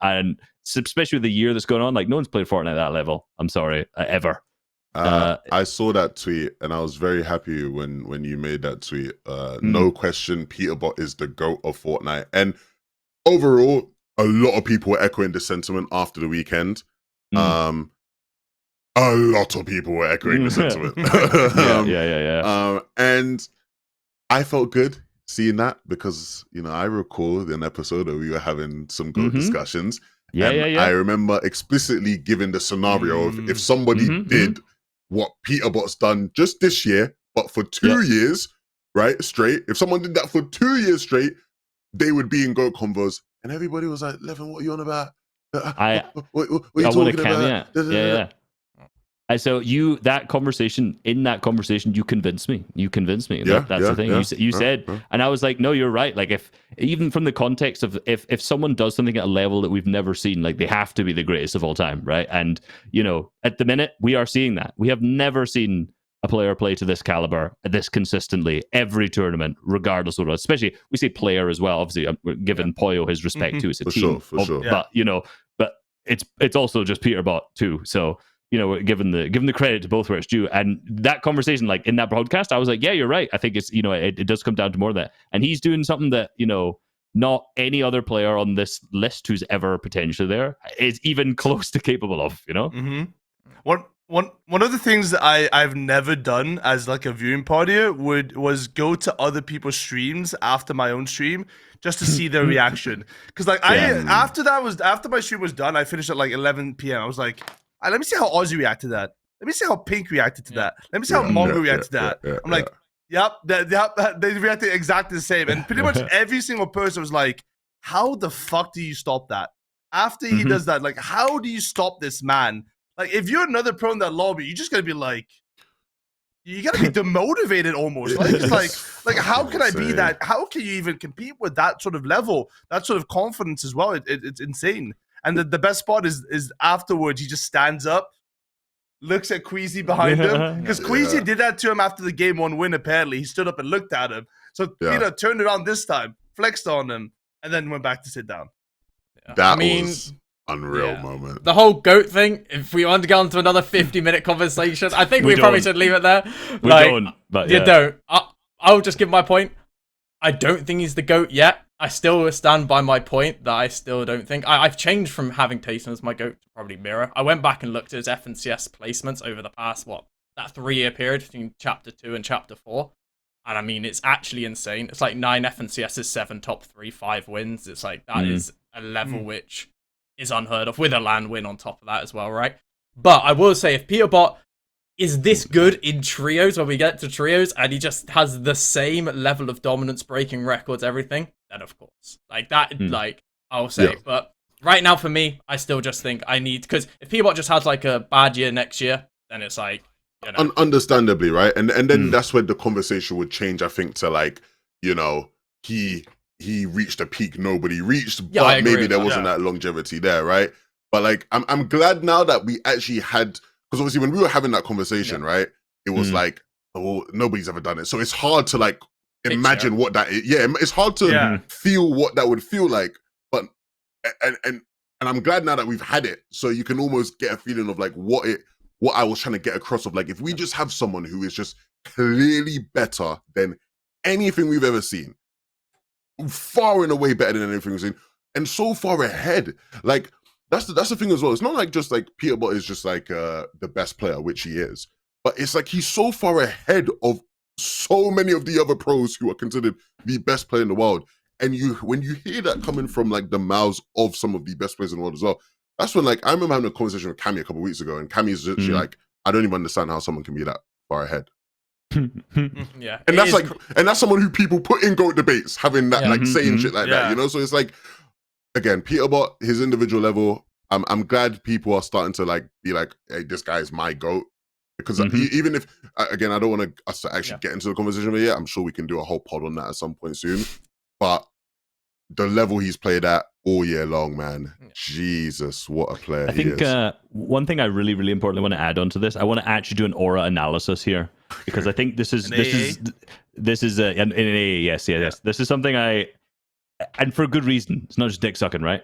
And especially with the year that's going on, like no one's played Fortnite at that level. I'm sorry, ever. I saw that tweet and I was very happy when you made that tweet. No question, Peterbot is the GOAT of Fortnite. And overall, a lot of people were echoing the sentiment after the weekend. A lot of people were echoing the sentiment. Yeah. And I felt good seeing that because, I recall an episode where we were having some GOAT discussions. I remember explicitly giving the scenario of if somebody did what Peterbot's done just this year, but for 2 years, right, straight, if someone did that for 2 years straight, they would be in GOAT convos. And everybody was like, Levin, what are you on about? What are you talking about? Yeah. So in that conversation, you convinced me. That's the thing. You said, and I was like, no, you're right. Like even from the context of if someone does something at a level that we've never seen, like they have to be the greatest of all time, right? And at the minute we are seeing that. We have never seen a player play to this caliber, this consistently, every tournament, regardless of what. Especially we say player as well. Obviously, we're giving POLLO his respect too. It's a team, for sure. But it's also just Peterbot too. So. Given the credit to both where it's due, and that conversation, like in that broadcast, I was like, yeah, you're right. I think it's it does come down to more of that, and he's doing something that not any other player on this list who's ever potentially there is even close to capable of. One of the things that I've never done as like a viewing party was go to other people's streams after my own stream just to see their reaction, because after my stream was done, I finished at like 11 p.m. I was like, let me see how Ozzy reacted to that. Let me see how Pink reacted to that. Let me see how Mongraal reacted to that. I'm like, yep, they reacted exactly the same. And pretty much every single person was like, how the fuck do you stop that? After he does that, like, how do you stop this man? Like, if you're another pro in that lobby, you're just going to be like, you got to be demotivated almost. Like, it's like how can I be that? How can you even compete with that sort of level, that sort of confidence as well? It's insane. And the best spot is afterwards, he just stands up, looks at Queasy behind him. Because Queasy did that to him after the game 1 win, apparently. He stood up and looked at him. So Peter turned around this time, flexed on him, and then went back to sit down. That was unreal moment. The whole GOAT thing, if we want to go on to another 50-minute conversation, I think we probably should leave it there. We don't, but you don't. I'll just give my point. I don't think he's the GOAT yet. I still stand by my point that I still don't think. I've changed from having Tayson as my GOAT to probably Mirror. I went back and looked at his FNCS placements over the past, that 3-year period between Chapter 2 and Chapter 4. And I mean, it's actually insane. It's like 9 FNCSs, 7 top 3, 5 wins. It's like, that is a level which is unheard of, with a LAN win on top of that as well, right? But I will say, if Peterbot is this good in trios, when we get to trios, and he just has the same level of dominance, breaking records, everything, then of course. Like that, I'll say. But right now for me, I still just think I need, because if Peterbot just has like a bad year next year, then it's like, understandably, right? And then that's when the conversation would change, I think, to like, he reached a peak nobody reached, but maybe there wasn't that longevity there, right? But like, I'm glad now that we actually had, because obviously when we were having that conversation, right, it was like, oh, nobody's ever done it. So it's hard to like imagine what that is. Yeah, it's hard to feel what that would feel like. But and I'm glad now that we've had it, so you can almost get a feeling of like what I was trying to get across of, like, if we just have someone who is just clearly better than anything we've ever seen, far and away better than anything we've seen, and so far ahead, like. That's the thing as well. It's not like just like Peterbot is just like the best player, which he is, but it's like he's so far ahead of so many of the other pros who are considered the best player in the world. And when you hear that coming from like the mouths of some of the best players in the world as well, that's when, like, I remember having a conversation with Cami a couple of weeks ago, and Cami's literally like, I don't even understand how someone can be that far ahead. Yeah, and that's someone who people put in GOAT debates, having that like saying shit like that, So it's like, again, Peterbot, his individual level, I'm glad people are starting to like be like, hey, this guy is my GOAT. Because even if, again, I don't want us to actually get into the conversation with it yet. I'm sure we can do a whole pod on that at some point soon. But the level he's played at all year long, man, Jesus, what a player he is. I think one thing I really, really importantly want to add on to this, I want to actually do an aura analysis here, because I think this is an AA, yes. This is something and for good reason. It's not just dick sucking, right?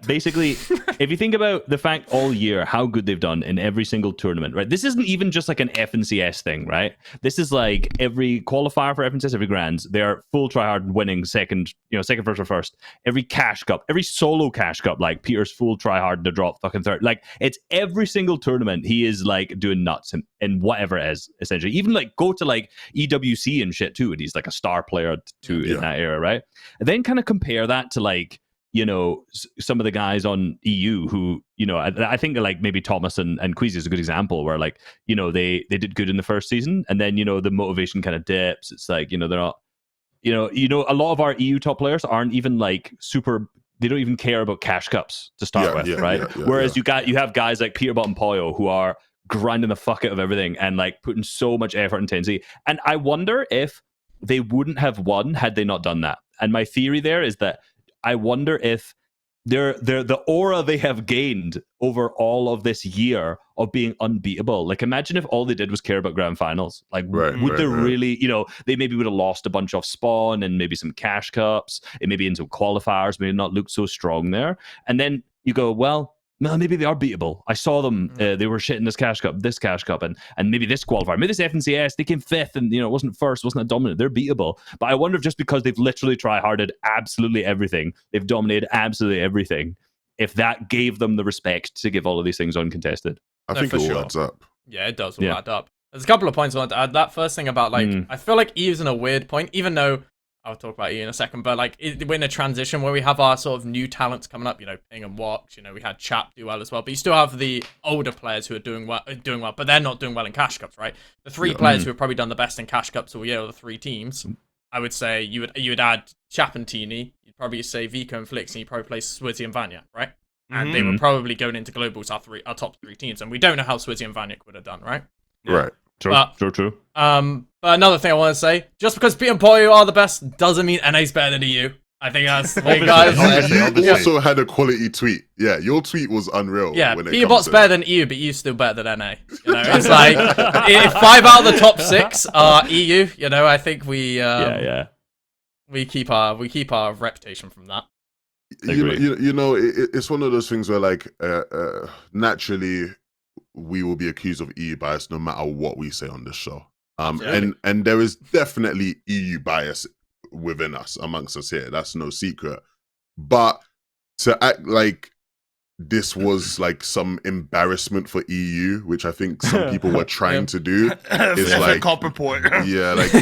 Basically, if you think about the fact all year how good they've done in every single tournament, right? This isn't even just like an FNCS thing, right? This is like every qualifier for FNCS, every grands, they're full tryhard winning second, first or first. Every cash cup, every solo cash cup, like Peter's full tryhard to drop fucking third. Like it's every single tournament he is like doing nuts and whatever it is, essentially. Even like go to like EWC and shit too, and he's like a star player too in that era, right? And then kind of compare that to like, some of the guys on EU who, I think like maybe Thomas and Queasy is a good example where like, they did good in the first season and then, the motivation kind of dips. It's like, they're not, a lot of our EU top players aren't even like super, they don't even care about cash cups to start with, right? Whereas you have guys like Peterbot and POLLO who are grinding the fuck out of everything and like putting so much effort and intensity. And I wonder if they wouldn't have won had they not done that. And my theory there is that I wonder if the aura they have gained over all of this year of being unbeatable. Like imagine if all they did was care about grand finals. Like would they really, they maybe would have lost a bunch off spawn and maybe some cash cups and maybe into qualifiers, maybe not look so strong there. And then you go, well, maybe they are beatable. I saw them. They were shit in this cash cup, and maybe this qualifier, maybe this FNCS, they came fifth, and it wasn't first, wasn't a dominant. They're beatable. But I wonder if just because they've literally try-harded absolutely everything, they've dominated absolutely everything, if that gave them the respect to give all of these things uncontested. I think it all adds up. Yeah, it does all add up. There's a couple of points I want to add. That first thing about like, I feel like Eve's in a weird point, even though I'll talk about you in a second, but like we're in a transition where we have our sort of new talents coming up, Ping and Wox, we had Chap do well as well, but you still have the older players who are doing well, but they're not doing well in cash cups, right? The three players who have probably done the best in cash cups all year, or the three teams, I would say you would add Chap and Tini, you'd probably say Vico and Flix, and you'd probably play Swizzy and Vanya, right? And they were probably going into globals our top three teams, and we don't know how Swizzy and Vanya would have done, right? Right. True. But another thing I want to say, just because Pete and POLLO are the best doesn't mean NA's better than EU. I think that's guys. You also had a quality tweet. Yeah, your tweet was unreal. Yeah, Peterbot's better than EU, but EU's still better than NA. It's like if 5 out of the top 6 are EU. I think we we keep our reputation from that. It's one of those things where like naturally we will be accused of EU bias no matter what we say on this show. And there is definitely EU bias within us, amongst us here. That's no secret. But to act like this was like some embarrassment for EU, which I think some people were trying to do, is like a copper point. Yeah, like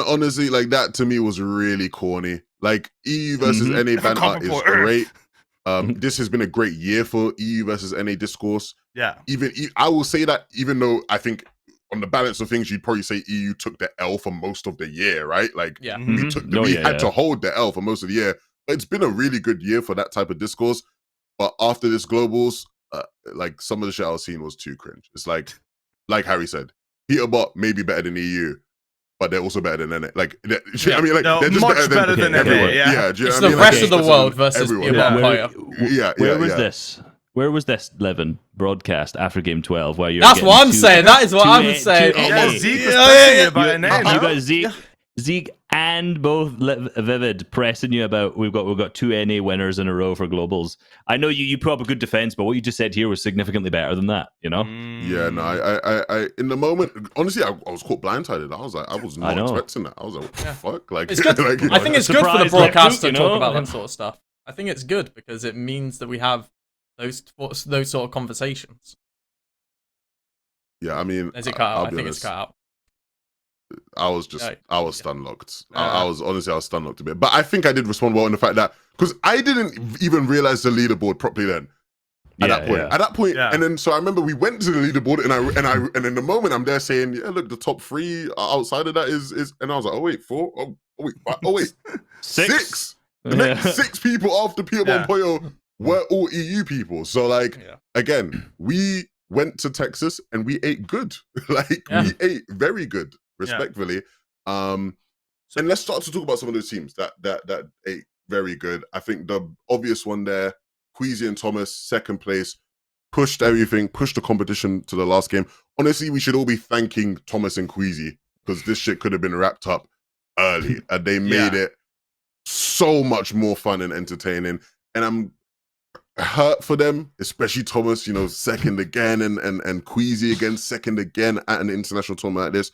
honestly, like that to me was really corny. Like EU versus NA banter is great. This has been a great year for EU versus NA discourse. Yeah. I will say that, even though I think on the balance of things, you'd probably say EU took the L for most of the year, right? Like we had to hold the L for most of the year. But it's been a really good year for that type of discourse. But after this globals, like some of the shit I was seeing was too cringe. It's like Harry said, Peterbot may be better than EU, but they're also better than NA. Like, I mean, like they're just much better than everyone. NA. Yeah, it's the rest of the world versus Peterbot. Where was this? Where was this, Levin, broadcast after game 12? Where you're That's what I'm saying. That is what I'm saying. Zeke was pressing you about NA. You got Zeke and both Vivid pressing you about we've got 2 NA winners in a row for globals. I know you put up a good defense, but what you just said here was significantly better than that. Yeah, no, I in the moment, honestly, I was caught blindsided. I was like, I was not expecting that. I was like, what the fuck? Like, it's good. like, I think it's good for the broadcast to talk about that sort of stuff. I think it's good because it means that we have those sort of conversations. Yeah, I mean, is it cut out? I think it's cut out. I was stun locked. I was stun locked a bit, but I think I did respond well in the fact that because I didn't even realize the leaderboard properly then. At that point, and then so I remember we went to the leaderboard and in the moment I'm there saying, yeah, look, the top 3 outside of that is, and I was like, oh wait, 4, oh wait, 6. The next 6 people after Peterbot and POLLO were all EU people. So like again, we went to Texas and we ate good. We ate very good. Respectfully, and let's start to talk about some of those teams that ate very good. I think the obvious one there, Queasy and Thomas, second place, pushed everything, pushed the competition to the last game. Honestly, we should all be thanking Thomas and Queasy because this shit could have been wrapped up early, and they made it so much more fun and entertaining. And I'm hurt for them, especially Thomas, second again, and Queasy again, second again at an international tournament like this.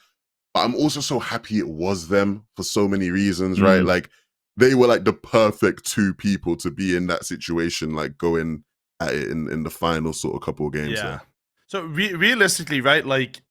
But I'm also so happy it was them for so many reasons, right? Like, they were like the perfect two people to be in that situation, like going at it in the final sort of couple of games. Yeah. There. So realistically, right? Like,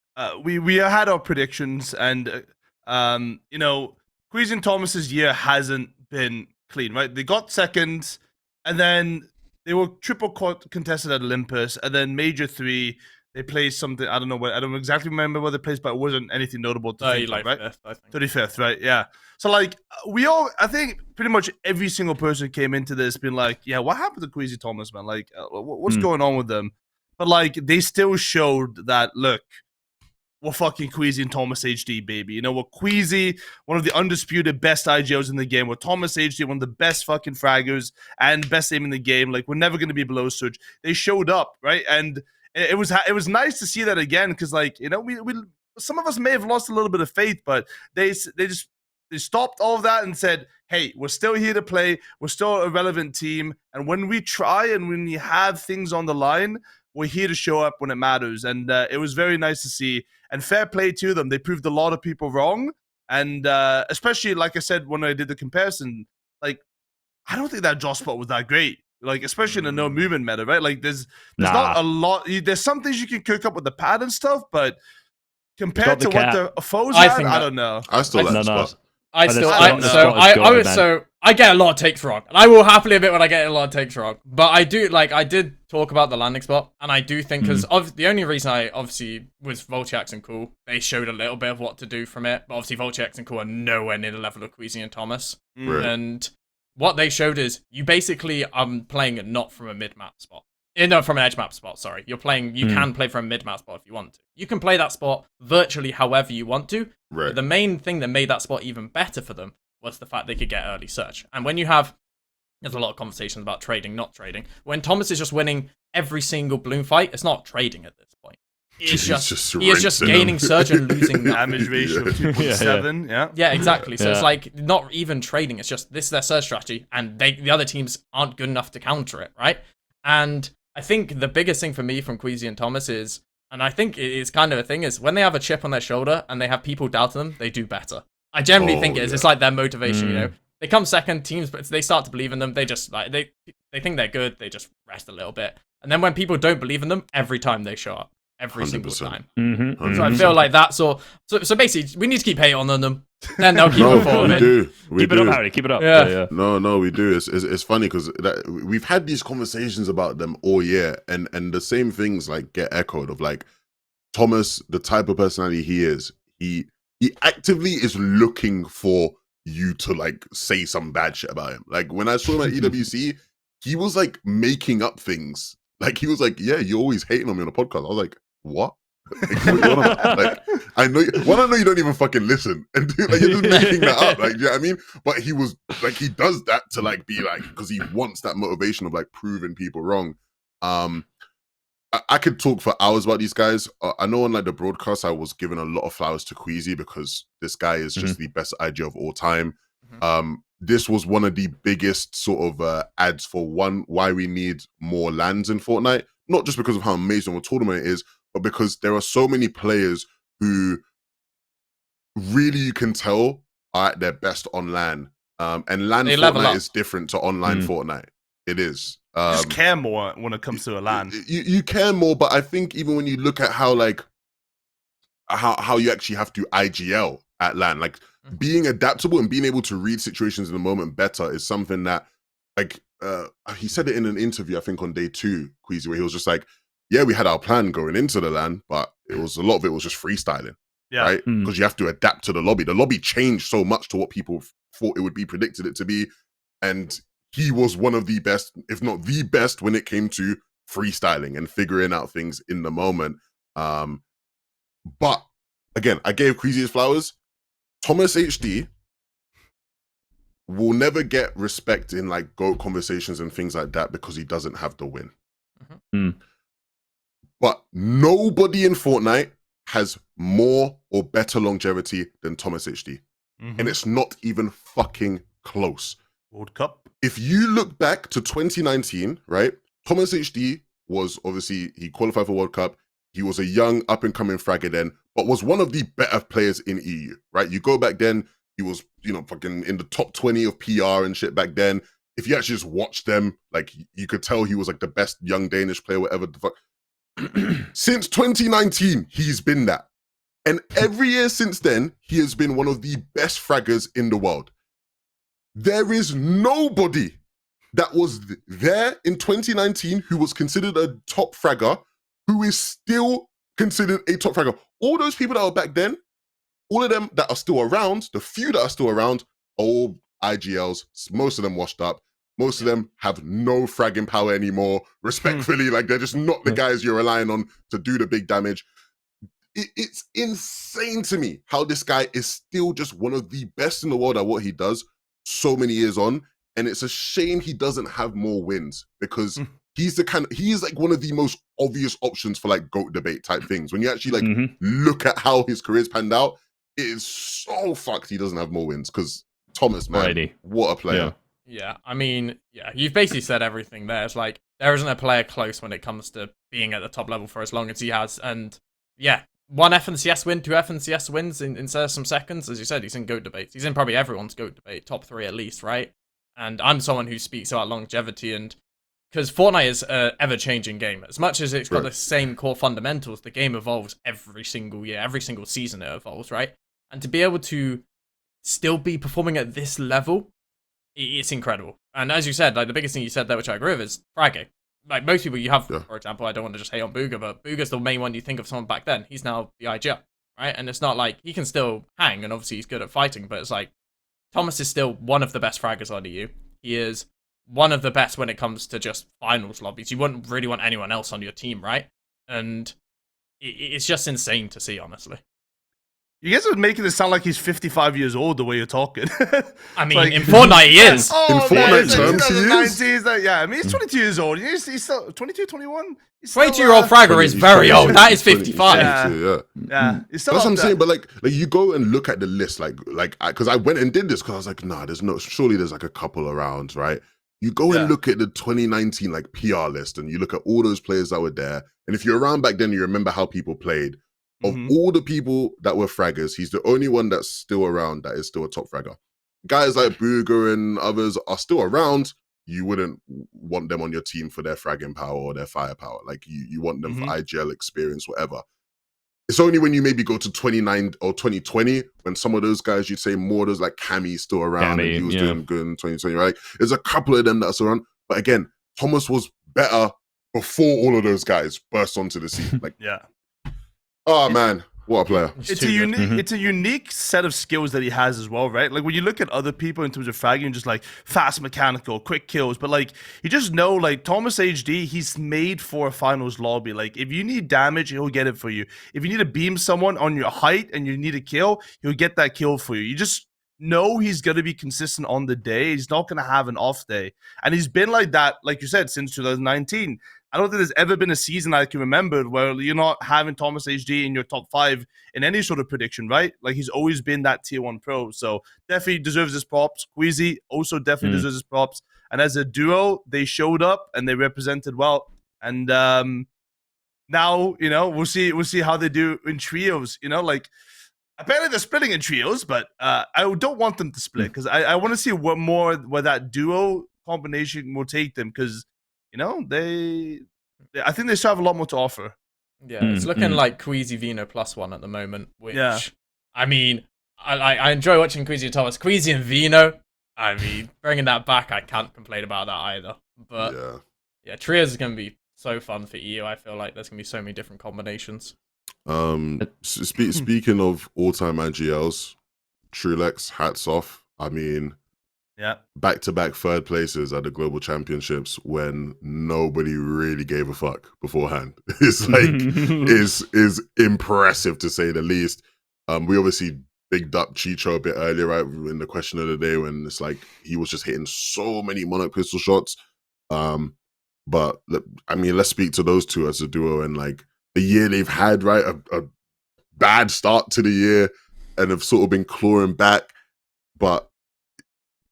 we had our predictions, and Queasy and Thomas's year hasn't been clean, right? They got second, and then they were triple contested at Olympus, and then Major 3. They placed something, I don't exactly remember where they placed, but it wasn't anything notable to think of, right? 5th, I think. 35th, right? Yeah. So, like, I think pretty much every single person came into this being like, yeah, what happened to Queasy Thomas, man? Like, what's going on with them? But, like, they still showed that, look, we're fucking Queasy and ThomasHD, baby. We're Queasy, one of the undisputed best IGOs in the game. We're ThomasHD, one of the best fucking fraggers and best aim in the game. Like, we're never going to be below Surge. They showed up, right? And it was nice to see that again, because, like, we some of us may have lost a little bit of faith, but they stopped all of that and said, hey, we're still here to play. We're still a relevant team. And when we try and when we have things on the line, we're here to show up when it matters. And it was very nice to see. And fair play to them. They proved a lot of people wrong. And especially, like I said, when I did the comparison, like, I don't think that draw spot was that great. Like, especially in a no movement meta, right? Like, there's not a lot. There's some things you can cook up with the pad and stuff, but compared to what the foes had, I don't know. I still like the spot. I get a lot of takes wrong, and I will happily admit when I get a lot of takes wrong. But I did talk about the landing spot, and I do think because the only reason I obviously was Voltiax and Cool, they showed a little bit of what to do from it, but obviously Voltiax and Cool are nowhere near the level of Queasy and Thomas, and what they showed is you basically playing not from a mid map spot. No, from an edge map spot, sorry. You can play from a mid map spot if you want to. You can play that spot virtually however you want to. Right. But the main thing that made that spot even better for them was the fact they could get early search. And when there's a lot of conversations about trading, not trading. When Thomas is just winning every single bloom fight, it's not trading at this point. He is just gaining search and losing damage ratio of 2.7. Yeah, exactly. So it's like not even trading. It's just this is their search strategy, and the other teams aren't good enough to counter it, right? And I think the biggest thing for me from Queasy and Thomas is, and I think it's kind of a thing, is when they have a chip on their shoulder and they have people doubting them, they do better. I generally think it is. It's like their motivation, They come second, teams, but they start to believe in them. They just like they think they're good. They just rest a little bit, and then when people don't believe in them, every time they show up, every 100%. Single time. So I feel like that's all. So basically, we need to keep hating on them. Then they'll keep performing. Keep it up, Harry. Keep it up. Yeah. No, we do. It's funny because we've had these conversations about them all year, and the same things like get echoed of like Thomas, the type of personality he is. He actively is looking for you to like say some bad shit about him. Like when I saw him at EWC, he was like making up things. Like he was like, "Yeah, you're always hating on me on the podcast." I was like, "What?" Like I know you don't even fucking listen, and dude, like you're just making that up. Like, you know what I mean? But he was like, he does that to like be like, because he wants that motivation of like proving people wrong. I could talk for hours about these guys. I know on like the broadcast, I was giving a lot of flowers to Queasy because this guy is just the best IG of all time. This was one of the biggest sort of ads for why we need more lands in Fortnite. Not just because of how amazing a tournament it is, but because there are so many players who really you can tell are at their best on LAN. And LAN Fortnite is different to online Fortnite. It is. Just care more when it comes to a LAN. You care more, but I think even when you look at how like how you actually have to IGL at LAN, like being adaptable and being able to read situations in the moment better is something that like he said it in an interview, I think on day 2, Queasy, where he was just like, yeah, we had our plan going into the LAN, but it was a lot of it was just freestyling. Yeah. Right? Because you have to adapt to the lobby. The lobby changed so much to what people thought it would be, predicted it to be. And he was one of the best, if not the best, when it came to freestyling and figuring out things in the moment. But again, I gave Queasy his flowers. ThomasHD will never get respect in like GOAT conversations and things like that because he doesn't have the win. But nobody in Fortnite has more or better longevity than ThomasHD. And it's not even fucking close. World Cup. If you look back to 2019, right? ThomasHD was obviously, he qualified for World Cup. He was a young up-and-coming fragger then, but was one of the better players in EU, right? You go back then, he was, fucking in the top 20 of PR and shit back then. If you actually just watch them, like, you could tell he was like the best young Danish player, whatever the fuck. Since 2019, he's been that. And every year since then, he has been one of the best fraggers in the world. There is nobody that was there in 2019 who was considered a top fragger who is still considered a top fragger. All those people that were back then, all of them that are still around, the few that are still around, all IGLs, most of them washed up. Most of them have no fragging power anymore, respectfully. Like, they're just not the guys you're relying on to do the big damage. It's insane to me how this guy is still just one of the best in the world at what he does so many years on. And it's a shame he doesn't have more wins, because he's like one of the most obvious options for like GOAT debate type things. When you actually like look at how his career's panned out, it is so fucked he doesn't have more wins, because Thomas, man, what a player. Yeah, I mean, yeah, you've basically said everything there. It's like, there isn't a player close when it comes to being at the top level for as long as he has. And yeah, 1 FNCS win, 2 FNCS wins instead of some seconds. As you said, he's in GOAT debates. He's in probably everyone's GOAT debate, top 3 at least, right? And I'm someone who speaks about longevity, and because Fortnite is an ever-changing game. As much as it's got the same core fundamentals, the game evolves every single year, every single season it evolves, right? And to be able to still be performing at this level, it's incredible. And as you said, like, the biggest thing you said there, which I agree with, is fragging. Like, most people you have, for example, I don't want to just hate on Bugha, but Bugha's the main one you think of someone back then. He's now the IGL, right? And it's not like, he can still hang, and obviously he's good at fighting, but it's like, Thomas is still one of the best fraggers on EU. He is one of the best when it comes to just finals lobbies. You wouldn't really want anyone else on your team, right? And it's just insane to see, honestly. You guys are making it sound like he's 55 years old the way you're talking. I mean, like, in Fortnite he is. In Fortnite terms, he is. Yeah, I mean, he's 22 years old. He's still 22, 21? 22-year-old fragger is very old. That is 55. Yeah. That's what I'm saying. But like you go and look at the list, like, because I went and did this because I was like, nah, surely there's like a couple around, right? You go and look at the 2019 like PR list, and you look at all those players that were there. And if you're around back then, you remember how people played. Of all the people that were fraggers, he's the only one that's still around that is still a top fragger. Guys like Bugha and others are still around. You wouldn't want them on your team for their fragging power or their firepower. Like, you want them for IGL experience, whatever. It's only when you maybe go to 29 or 2020 when some of those guys, you'd say more, those like Cami's still around, and he was doing good in 2020, right? There's a couple of them that's around. But again, Thomas was better before all of those guys burst onto the scene. Like, oh man, what a player. It's a unique set of skills that he has as well, right? Like, when you look at other people in terms of fragging, just like fast mechanical, quick kills, but like, you just know, like, ThomasHD, he's made for a finals lobby. Like, if you need damage, he'll get it for you. If you need to beam someone on your height and you need a kill, he'll get that kill for you. You just know he's going to be consistent on the day. He's not going to have an off day. And he's been like that, like you said, since 2019. I don't think there's ever been a season I can remember where you're not having ThomasHD in your top 5 in any sort of prediction, right? Like, he's always been that tier 1 pro. So definitely deserves his props. Queasy also definitely deserves his props. And as a duo, they showed up and they represented well. And now, we'll see how they do in trios. Like, apparently they're splitting in trios, but I don't want them to split, because I want to see where that duo combination will take them, because I think they still have a lot more to offer. Yeah, it's looking like Queasy Veno +1 at the moment, which, I mean, I enjoy watching Queasy and Thomas. Queasy and Veno, I mean, bringing that back, I can't complain about that either. But, yeah, trios is going to be so fun for EU. I feel like there's going to be so many different combinations. Speaking of all-time IGLs, Trulex, hats off. I mean, back-to-back third places at the Global Championships when nobody really gave a fuck beforehand. It's like is impressive to say the least. We obviously bigged up Chicho a bit earlier, right, in the question of the day, when it's like he was just hitting so many monarch pistol shots. But I mean, let's speak to those two as a duo, and like the year they've had, right, a bad start to the year, and have sort of been clawing back, but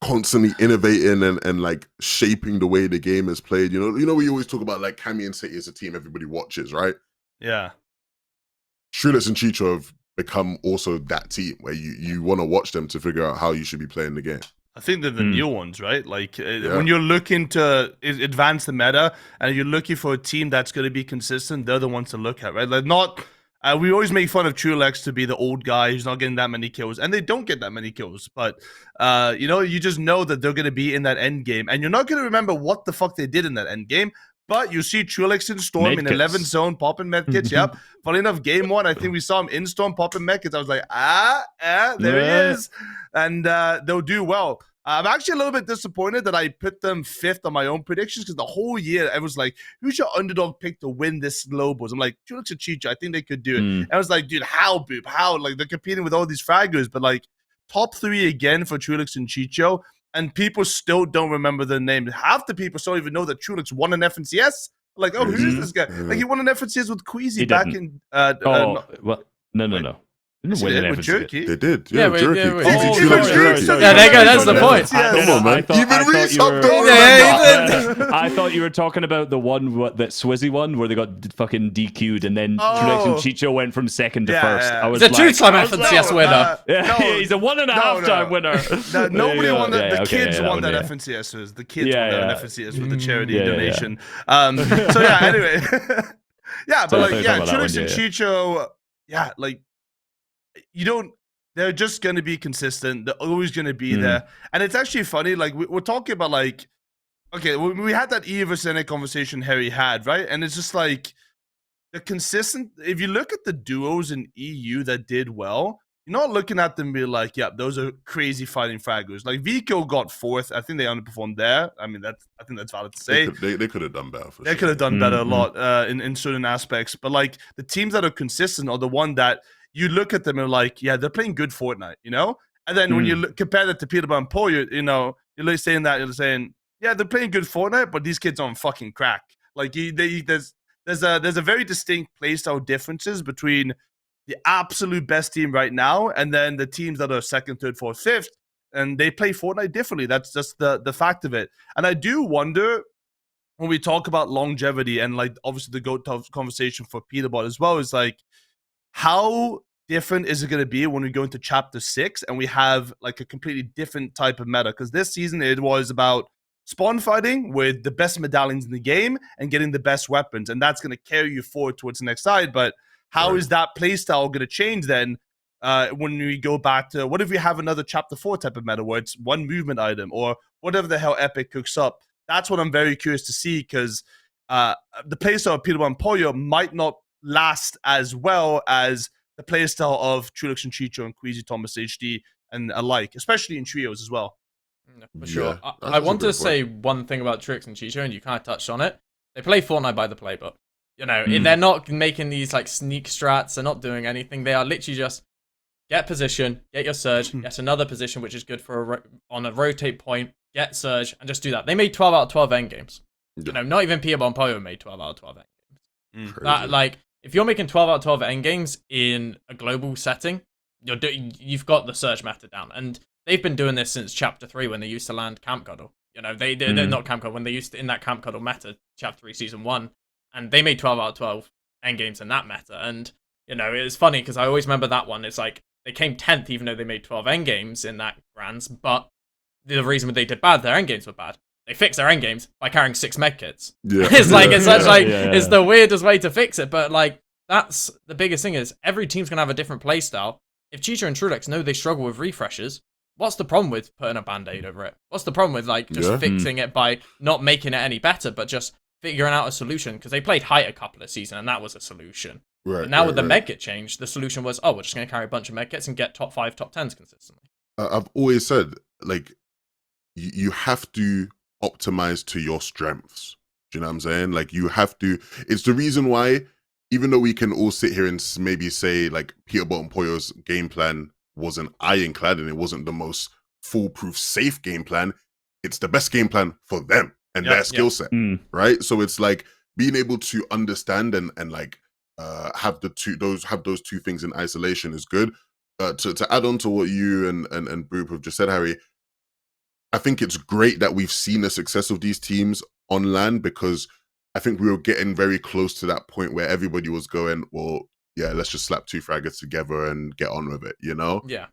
constantly innovating and like shaping the way the game is played. You know, we always talk about like Cami and Setty as a team everybody watches, right? Yeah. Trulex and Chico have become also that team where you want to watch them to figure out how you should be playing the game. I think they're the new ones, right? Like when you're looking to advance the meta and you're looking for a team that's going to be consistent, they're the ones to look at, right? Like not. We always make fun of Trulex to be the old guy who's not getting that many kills, and they don't get that many kills. But you know, you just know that they're going to be in that end game, and you're not going to remember what the fuck they did in that end game. But you see Trulex in Storm in 11th zone popping medkits. Yep. Funny enough, game 1, I think we saw him in Storm popping medkits. I was like, there he is, and they'll do well. I'm actually a little bit disappointed that I put them 5th on my own predictions because the whole year I was like, who's your underdog pick to win this globals? I'm like, Trulex and Chico, I think they could do it. And I was like, dude, how, Boop? How? Like, they're competing with all these fraggers, but like, top 3 again for Trulex and Chico, and people still don't remember their name. Half the people don't even know that Trulex won an FNCS. Like, oh, who's this guy? Like, he won an FNCS with Queasy back in... well, no. With Jerky. They did. Yeah, Jerky. Yeah, there you go. That's the point. Come on, man. Even Reese up I thought you were talking about the one that Swizzy won where they got fucking DQ'd and then Trulex and Chico went from 2nd to 1st. I was a 2-time FNCS winner. He's a 1.5-time winner. Nobody won that. The kids won that FNCS. The kids won that FNCS with the charity donation. So yeah, anyway. But like, Trulex and Chico, like, they're just going to be consistent. They're always going to be there. And it's actually funny. Like, we're talking about, like, okay, we had that E versus NA conversation Harry had, right? And it's just like, the consistent, if you look at the duos in EU that did well, you're not looking at them and be like, yeah, those are crazy fighting fraggers. Like, Vico got 4th. I think they underperformed there. I mean, I think that's valid to say. They could have done better. They could have done better a lot in certain aspects. But, like, the teams that are consistent are the one that you look at them and like, yeah, they're playing good Fortnite, you know? And then when you compare that to Peterbot and POLLO, you know, you're saying that, you're saying, yeah, they're playing good Fortnite, but these kids aren't fucking crack. Like, there's a very distinct playstyle differences between the absolute best team right now and then the teams that are 2nd, 3rd, 4th, 5th, and they play Fortnite differently. That's just the fact of it. And I do wonder, when we talk about longevity and like obviously the GOAT conversation for Peterbot as well, is like, how different is it going to be when we go into chapter 6 and we have like a completely different type of meta? Because this season it was about spawn fighting with the best medallions in the game and getting the best weapons, and that's going to carry you forward towards the next side. But how is that playstyle going to change then when we go back to, what if we have another chapter 4 type of meta where it's one movement item or whatever the hell Epic cooks up? That's what I'm very curious to see, because the playstyle of Peterbot and POLLO might not last as well as the playstyle of Trulex and Chico and Queasy, ThomasHD and alike, especially in trios as well. For sure. I want to say one thing about Trulex and Chico, and you kind of touched on it. They play Fortnite by the playbook. You know, they're not making these like sneak strats. They're not doing anything. They are literally just get position, get your surge, get another position, which is good for on a rotate point, get surge, and just do that. They made 12 out of 12 end games. You know, not even Peterbot and POLLO made 12 out of 12 end games. That, like, if you're making 12 out of 12 end games in a global setting, you've got the surge meta down. And they've been doing this since chapter 3 when they used to land Camp Cuddle. You know, they're not Camp Cuddle, when they used to, in that Camp Cuddle meta, chapter 3, season 1. And they made 12 out of 12 end games in that meta. And, you know, it's funny because I always remember that one. It's like they came 10th even though they made 12 end games in that grands. But the reason they did bad, their end games were bad. They fixed their end games by carrying 6 medkits. Yeah. It's like, it's the weirdest way to fix it. But, like, that's the biggest thing is every team's going to have a different playstyle. If Chico and Trulex know they struggle with refreshes, what's the problem with putting a band-aid over it? What's the problem with, like, just fixing it by not making it any better, but just figuring out a solution? Because they played height a couple of seasons, and that was a solution. Right. But now with the medkit change, the solution was, we're just going to carry a bunch of medkits and get top 5, top 10s consistently. I've always said, like, you have to optimize to your strengths. Do you know what I'm saying? Like, you have to. It's the reason why, even though we can all sit here and maybe say, like, Peterbot and POLLO's game plan wasn't ironclad and it wasn't the most foolproof, safe game plan, it's the best game plan for them and their skill set, right? So it's like being able to understand and like have those two things in isolation is good. To add on to what you and Boop have just said, Harry, I think it's great that we've seen the success of these teams on LAN, because I think we were getting very close to that point where everybody was going, well, yeah, let's just slap 2 fraggers together and get on with it, you know? Yeah.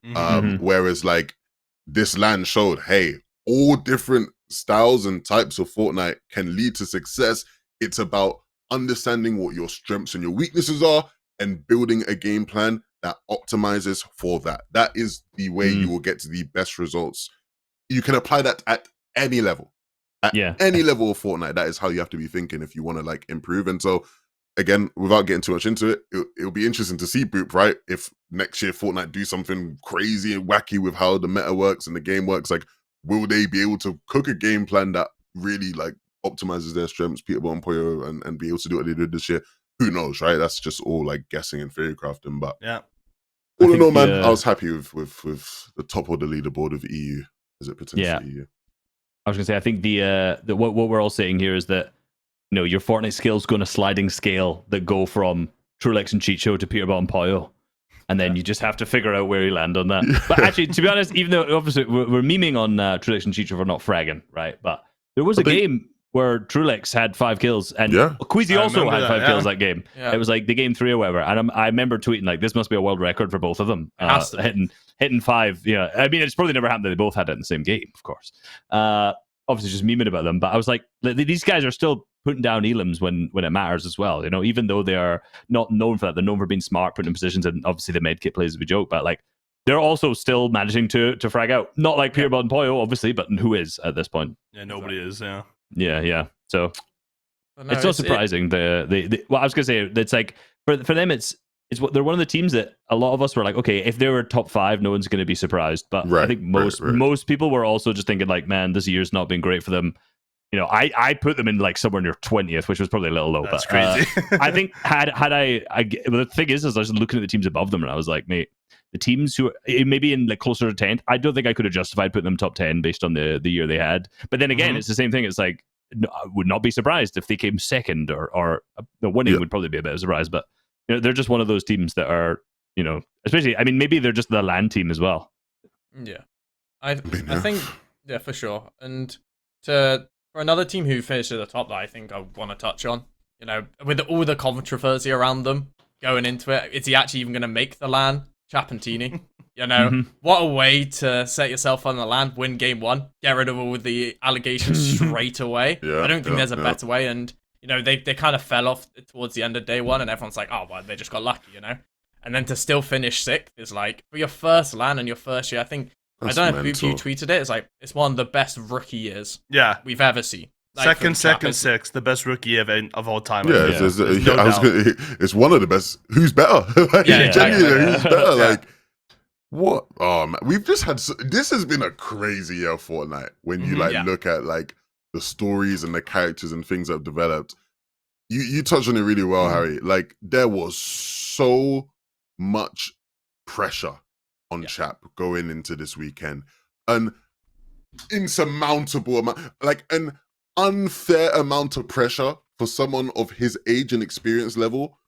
Whereas like this LAN showed, hey, all different styles and types of Fortnite can lead to success. It's about understanding what your strengths and your weaknesses are and building a game plan that optimizes for that. That is the way you will get to the best results. You can apply that at any level. At any level of Fortnite, that is how you have to be thinking if you want to like improve. And so, again, without getting too much into it, it'll be interesting to see, Boop, right? If next year Fortnite do something crazy and wacky with how the meta works and the game works, like, will they be able to cook a game plan that really like optimizes their strengths, Peterbot and POLLO, and be able to do what they did this year? Who knows, right? That's just all like guessing and theory crafting. But all in all, man, I was happy with the top of the leaderboard of EU as it pertains to EU. I was gonna say, I think the what we're all saying here is that, you know, your Fortnite skills go on a sliding scale that go from Trulex and Chico to Peterbot and POLLO. And then you just have to figure out where you land on that. But actually, to be honest, even though obviously we're memeing on Trulex and Chico for not fragging, right? But there was a game where Trulex had 5 kills, and Queasy also had 5 kills that game. Yeah. It was like the game 3 or whatever. And I remember tweeting like, this must be a world record for both of them. Hitting 5. Yeah, I mean, it's probably never happened that they both had it in the same game, of course. Obviously, just memeing about them. But I was like, these guys are still putting down elims when it matters as well. You know, even though they are not known for that, they're known for being smart, putting in positions, and obviously the med kit plays as a joke. But like, they're also still managing to frag out. Not like Peterbot and POLLO, obviously, but who is at this point? Yeah, nobody is. Yeah. Yeah. So it's not surprising. Well, I was gonna say, it's like for them, it's they're one of the teams that a lot of us were like, okay, if they were top 5, no one's going to be surprised. But I think most people were also just thinking like, man, this year's not been great for them. You know, I put them in like somewhere near 20th, which was probably a little low. That's crazy. I think had I the thing is I was looking at the teams above them, and I was like, mate, the teams who maybe in like closer to 10th, I don't think I could have justified putting them top 10 based on the year they had. But then again, it's the same thing. It's like, I would not be surprised if they came second, or the winning would probably be a bit of a surprise. But you know, they're just one of those teams that are, you know, especially, I mean, maybe they're just the LAN team as well. Yeah, I think, yeah, for sure. And for another team who finished at the top that I think I want to touch on, you know, with all the controversy around them going into it, is he actually even going to make the LAN? Chap and Tini. You know, what a way to set yourself on the LAN, win game 1, get rid of all the allegations straight away. I don't think there's a better way. And, you know, they kind of fell off towards the end of day 1, and everyone's like, oh, well, they just got lucky, you know? And then to still finish 6th is like, for your first LAN and your first year, I think, I don't know if you tweeted it, it's like, it's one of the best rookie years we've ever seen. Like, second, 6th, the best rookie event of all time. Yeah, it's one of the best. Who's better? Like, genuinely, who's better? Like, what? Oh man, we've just had. This has been a crazy year of Fortnite. When you look at like the stories and the characters and things that have developed. You touched on it really well, Harry. Like, there was so much pressure on Chap going into this weekend, an insurmountable amount, like an unfair amount of pressure for someone of his age and experience level,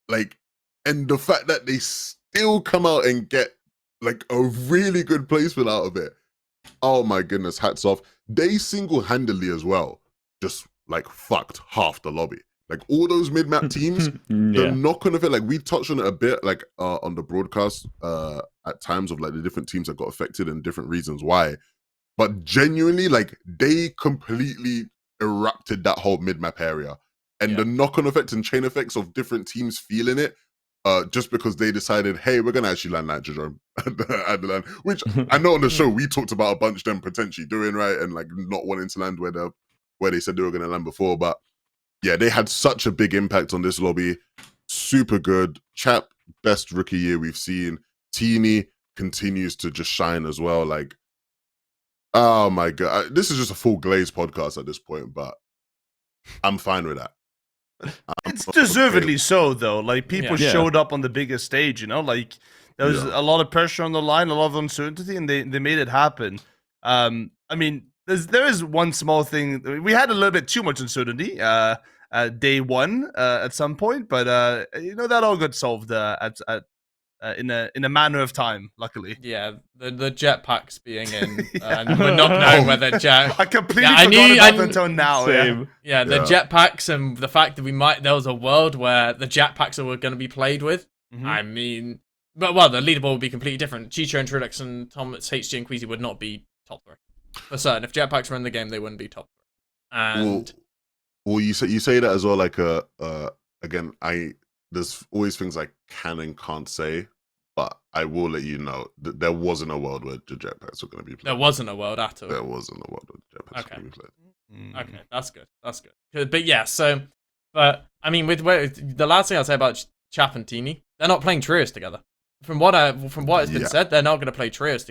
like, and the fact that they still come out and get like a really good placement out of it. Oh my goodness, hats off. They single-handedly as well just like fucked half the lobby. Like, all those mid-map teams, the knock-on of it, like, we touched on it a bit, like, on the broadcast at times of, like, the different teams that got affected and different reasons why. But genuinely, like, they completely erupted that whole mid-map area. And the knock-on effect and chain effects of different teams feeling it, just because they decided, hey, we're going to actually land Nitrogene at the land. Which I know on the show, we talked about a bunch of them potentially doing, right? And, like, not wanting to land where they said they were going to land before. But yeah, they had such a big impact on this lobby. Super good. Chap, best rookie year we've seen. Tini continues to just shine as well. Like, oh my God. This is just a full Glaze podcast at this point, but I'm fine with that. It's deservedly so, though. Like, people showed up on the biggest stage, you know? Like, there was a lot of pressure on the line, a lot of uncertainty, and they made it happen. I mean, there is one small thing. We had a little bit too much uncertainty day 1 at some point, but you know, that all got solved at in a manner of time. Luckily, yeah, the jetpacks being in and we're not knowing whether I completely forgot about them until now. Same. Yeah, the jetpacks and the fact that there was a world where the jetpacks were going to be played with. I mean, but the leaderboard would be completely different. Chicho and Trulex and ThomasHD and Queasy would not be top 3 for certain. If jetpacks were in the game, they wouldn't be top 3. And well, you say that as well. Like again, there's always things I can and can't say, but I will let you know that there wasn't a world where the jetpacks were going to be played. There wasn't a world at all. There wasn't a world where the jetpacks were going to be played. Okay, that's good. But yeah, so, but I mean, the last thing I'll say about Chap and Tini, they're not playing trios together. From what has been said, they're not going to play trios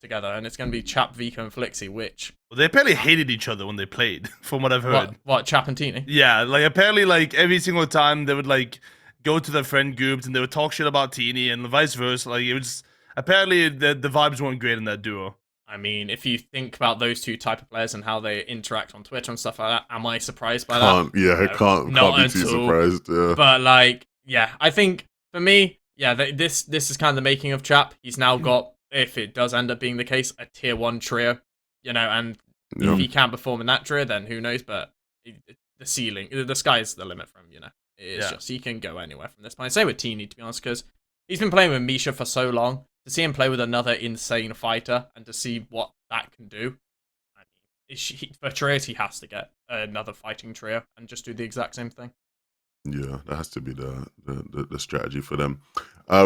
together, and it's going to be Chap, Vico, and Flixie, which... Well, they apparently hated each other when they played, from what I've heard. What, Chap and Tini? Yeah, like, apparently, like, every single time they would, like, go to their friend groups and they would talk shit about Tini and vice versa. Like, it was... Apparently, the vibes weren't great in that duo. I mean, if you think about those two type of players and how they interact on Twitter and stuff like that, am I surprised by that? Yeah, I can't be too surprised. Yeah. But, like, yeah, I think, for me... Yeah, this is kind of the making of Chap. He's now got, if it does end up being the case, a tier 1 trio, and if he can't perform in that trio, then who knows? But the ceiling, the sky's the limit for him. It's just he can go anywhere from this point. Same with Tini, to be honest, because he's been playing with Misha for so long. To see him play with another insane fighter and to see what that can do, I mean, for trios he has to get another fighting trio and just do the exact same thing. Yeah, that has to be the strategy for them.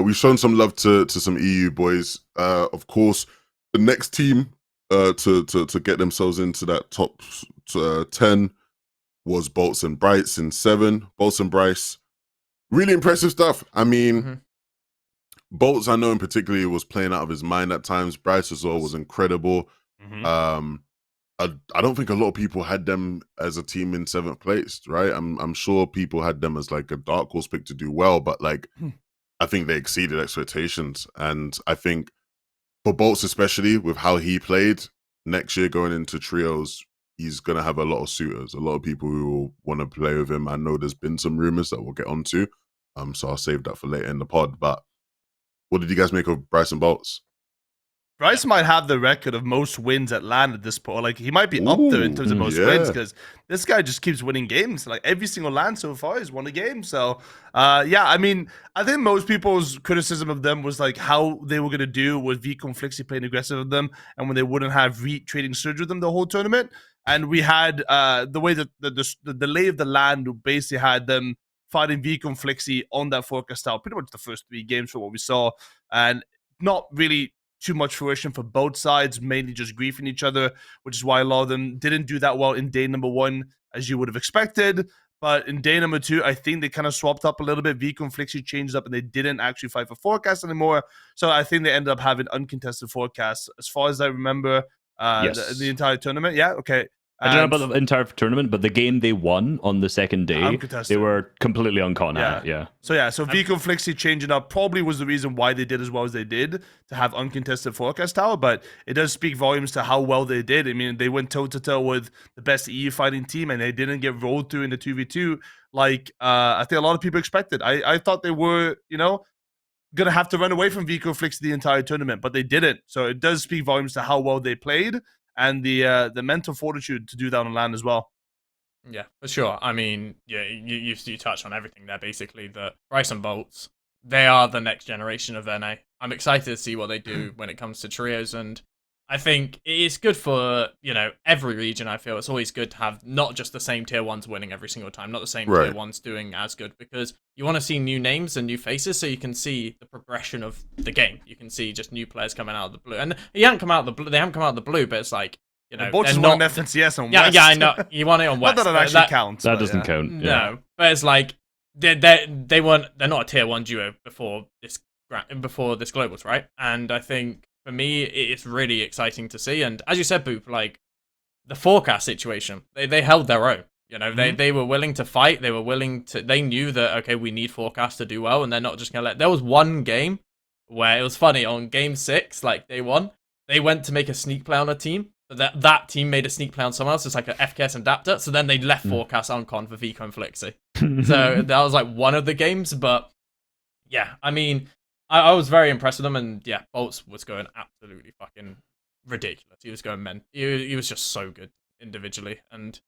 We've shown some love to some EU boys. Of course, the next team to get themselves into that top 10 was Bolts and Bryce in 7. Bolts and Bryce, really impressive stuff. I mean, Bolts, I know in particular, was playing out of his mind at times. Bryce as well was incredible. I don't think a lot of people had them as a team in 7th place, right? I'm sure people had them as like a dark horse pick to do well, but like I think they exceeded expectations. And I think for Bolts, especially with how he played, next year going into trios, he's gonna have a lot of suitors, a lot of people who will want to play with him. I know there's been some rumors that we'll get onto, so I'll save that for later in the pod. But what did you guys make of Bryce and Bolts? Bryce might have the record of most wins at LAN at this point. Like, he might be up there in terms of most wins, because this guy just keeps winning games. Like, every single LAN so far has won a game. So, yeah, I mean, I think most people's criticism of them was, like, how they were going to do with Vico and Flixie playing aggressive with them, and when they wouldn't have trading surge with them the whole tournament. And we had the way that the lay of the land basically had them fighting Vico and Flixie on that forecast style, pretty much the first 3 games from what we saw. And not really too much fruition for both sides, mainly just griefing each other, which is why a lot of them didn't do that well in day number 1, as you would have expected. But in day number 2, I think they kind of swapped up a little bit. Vico and Flixie changed up, and they didn't actually fight for forecast anymore. So I think they ended up having uncontested forecasts, as far as I remember, the entire tournament. Yeah, okay. I don't know about the entire tournament, but the game they won on the second day, they were completely uncaught at it. Yeah. So Vico and Flixie changing up probably was the reason why they did as well as they did, to have uncontested forecast tower. But it does speak volumes to how well they did. I mean, they went toe to toe with the best EU fighting team, and they didn't get rolled through in the 2v2 like I think a lot of people expected. I thought they were, gonna have to run away from Vico and Flixie the entire tournament, but they didn't. So it does speak volumes to how well they played, and the mental fortitude to do that on land as well. Yeah, for sure. I mean, yeah, you touched on everything there, basically. The Bryce and Bolts, they are the next generation of NA. I'm excited to see what they do when it comes to trios, and I think it's good for, every region. I feel it's always good to have not just the same tier 1s winning every single time, not the same tier 1s doing as good, because you want to see new names and new faces, so you can see the progression of the game. You can see just new players coming out of the blue, and they haven't come out of the blue, but it's like, Bolts is not FNCS on West. Yeah, I know. You want it on West. Not that it actually counts. That doesn't count. Yeah. No, but it's like they're not a tier 1 duo before this globals, right? And I think for me, it's really exciting to see. And as you said, Boop, like the forecast situation, they held their own. They were willing to fight. They knew that, okay, we need forecast to do well, and they're not just gonna there was one game where it was funny on game 6, like day 1, they went to make a sneak play on a team. But that team made a sneak play on someone else. It's like an FKS adapter. So then they left forecast on con for Vico and Flixie. So that was like one of the games. But yeah, I mean, I was very impressed with them, and yeah, Bolts was going absolutely fucking ridiculous. He was going he was just so good individually, and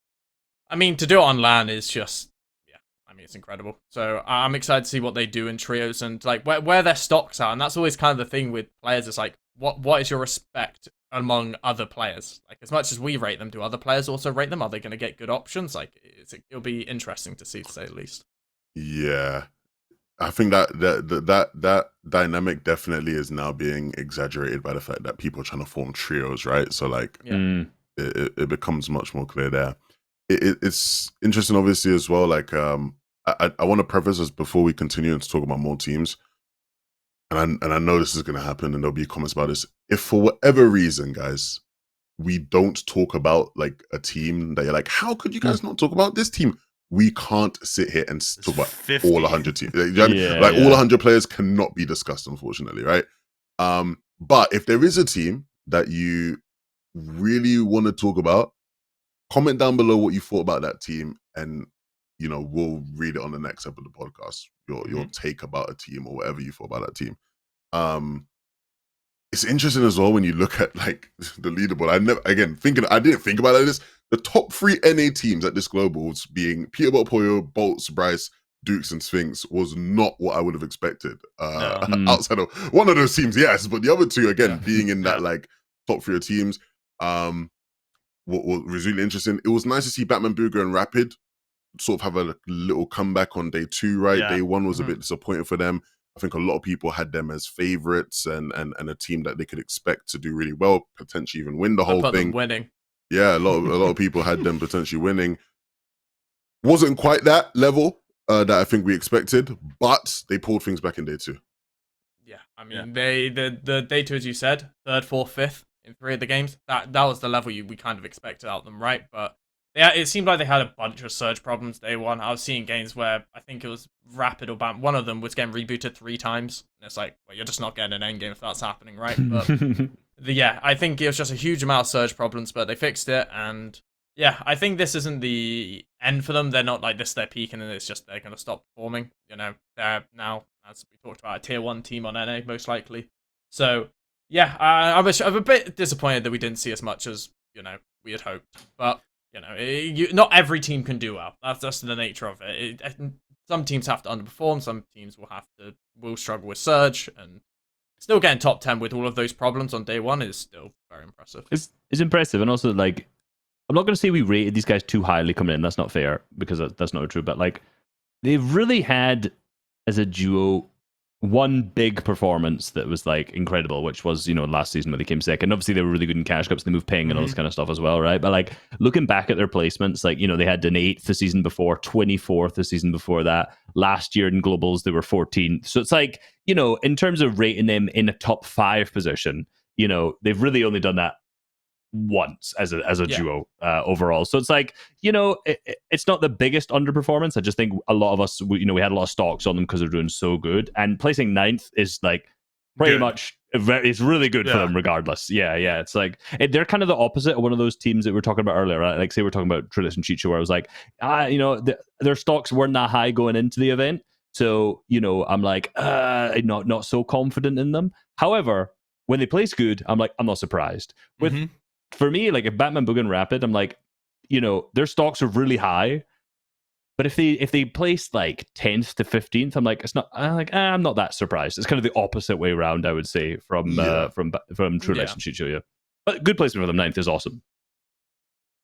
I mean, to do it on LAN is just, yeah, I mean, it's incredible. So I'm excited to see what they do in trios and like where their stocks are, and that's always kind of the thing with players. It's like, what is your respect among other players? Like, as much as we rate them, do other players also rate them? Are they going to get good options? Like, it'll be interesting to see, to say the least. Yeah. I think that dynamic definitely is now being exaggerated by the fact that people are trying to form trios, right? So like, it becomes much more clear there. It's interesting, obviously, as well. Like, I want to preface this before we continue to talk about more teams, and I know this is going to happen, and there'll be comments about this. If for whatever reason, guys, we don't talk about like a team that you're like, how could you guys not talk about this team? We can't sit here and talk about 50. all 100 teams. You know what I mean? Like all 100 players cannot be discussed, unfortunately, right? But if there is a team that you really want to talk about, comment down below what you thought about that team, and you know, we'll read it on the next episode of the podcast. Your take about a team or whatever you thought about that team. It's interesting as well when you look at like the leaderboard. I didn't think about it like this. The top 3 NA teams at this Globals being Peterbot, POLLO, Bolts, Bryce, Dukes, and Sphinx was not what I would have expected. Outside of one of those teams, yes, but the other 2 again being in that like top 3 teams. What was really interesting. It was nice to see Batman, Bugha, and Rapid sort of have a little comeback on day 2, right? Day 1 was a bit disappointing for them. I think a lot of people had them as favorites and a team that they could expect to do really well, potentially even win the whole thing. Winning. Yeah, a lot of people had them potentially winning. Wasn't quite that level that I think we expected, but they pulled things back in day 2. Yeah, I mean, the day 2, as you said, 3rd, 4th, 5th in 3 of the games. That was the level we kind of expected out of them, right? But yeah, it seemed like they had a bunch of surge problems day 1. I was seeing games where I think it was Rapid or Bam. One of them was getting rebooted 3 times. And it's like, well, you're just not getting an end game if that's happening, right? But yeah, I think it was just a huge amount of surge problems, but they fixed it. And yeah, I think this isn't the end for them. They're not like this, they're peaking, and it's just they're going to stop performing. You know, they're now, as we talked about, a tier 1 team on NA, most likely. So yeah, I'm a bit disappointed that we didn't see as much as, you know, we had hoped. But you know, not every team can do well. That's just the nature of it. Some teams have to underperform. Some teams will struggle with surge, and still getting top 10 with all of those problems on day 1 is still very impressive. It's impressive, and also like, I'm not going to say we rated these guys too highly coming in. That's not fair because that's not true. But like, they've really had as a duo one big performance that was like incredible, which was, you know, last season when they came second. Obviously they were really good in cash cups, they moved ping and all this kind of stuff as well, right? But like, looking back at their placements, like, you know, they had an 8th the season before, 24th the season before that. Last year in globals they were 14th. So it's like, you know, in terms of rating them in a top 5 position, you know, they've really only done that once as a duo overall. So it's like, you know, it's not the biggest underperformance. I just think a lot of us, we had a lot of stocks on them because they're doing so good, and placing 9th is like pretty much it's really good for them regardless. It's like they're kind of the opposite of one of those teams that we were talking about earlier, right? Like say we're talking about Trulex and Chico, where I was like, you know, their stocks weren't that high going into the event, so you know, I'm like not so confident in them. However, when they place good, I'm like, I'm not surprised. With for me, like if Batman, Bugha, and Rapid, I'm like, you know, their stocks are really high, but if they place like 10th to 15th, I'm like, I'm not that surprised. It's kind of the opposite way around, I would say, from Trulex and Chico. Yeah, but good placement for them. 9th is awesome.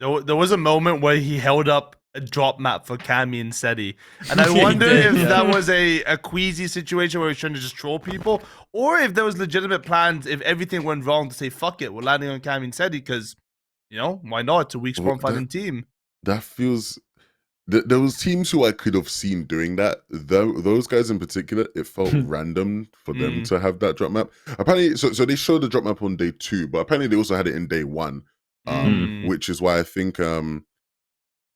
There was a moment where he held up a drop map for Cami and Setty, and I wonder if that was a Queasy situation where he's trying to just troll people, or if there was legitimate plans if everything went wrong to say, fuck it, we're landing on Cami and Setty because, you know, why not? It's a weak spawn fighting team. That feels... There was teams who I could have seen doing that. Those guys in particular, it felt random for them to have that drop map. Apparently, so they showed the drop map on day 2, but apparently they also had it in day 1, which is why I think...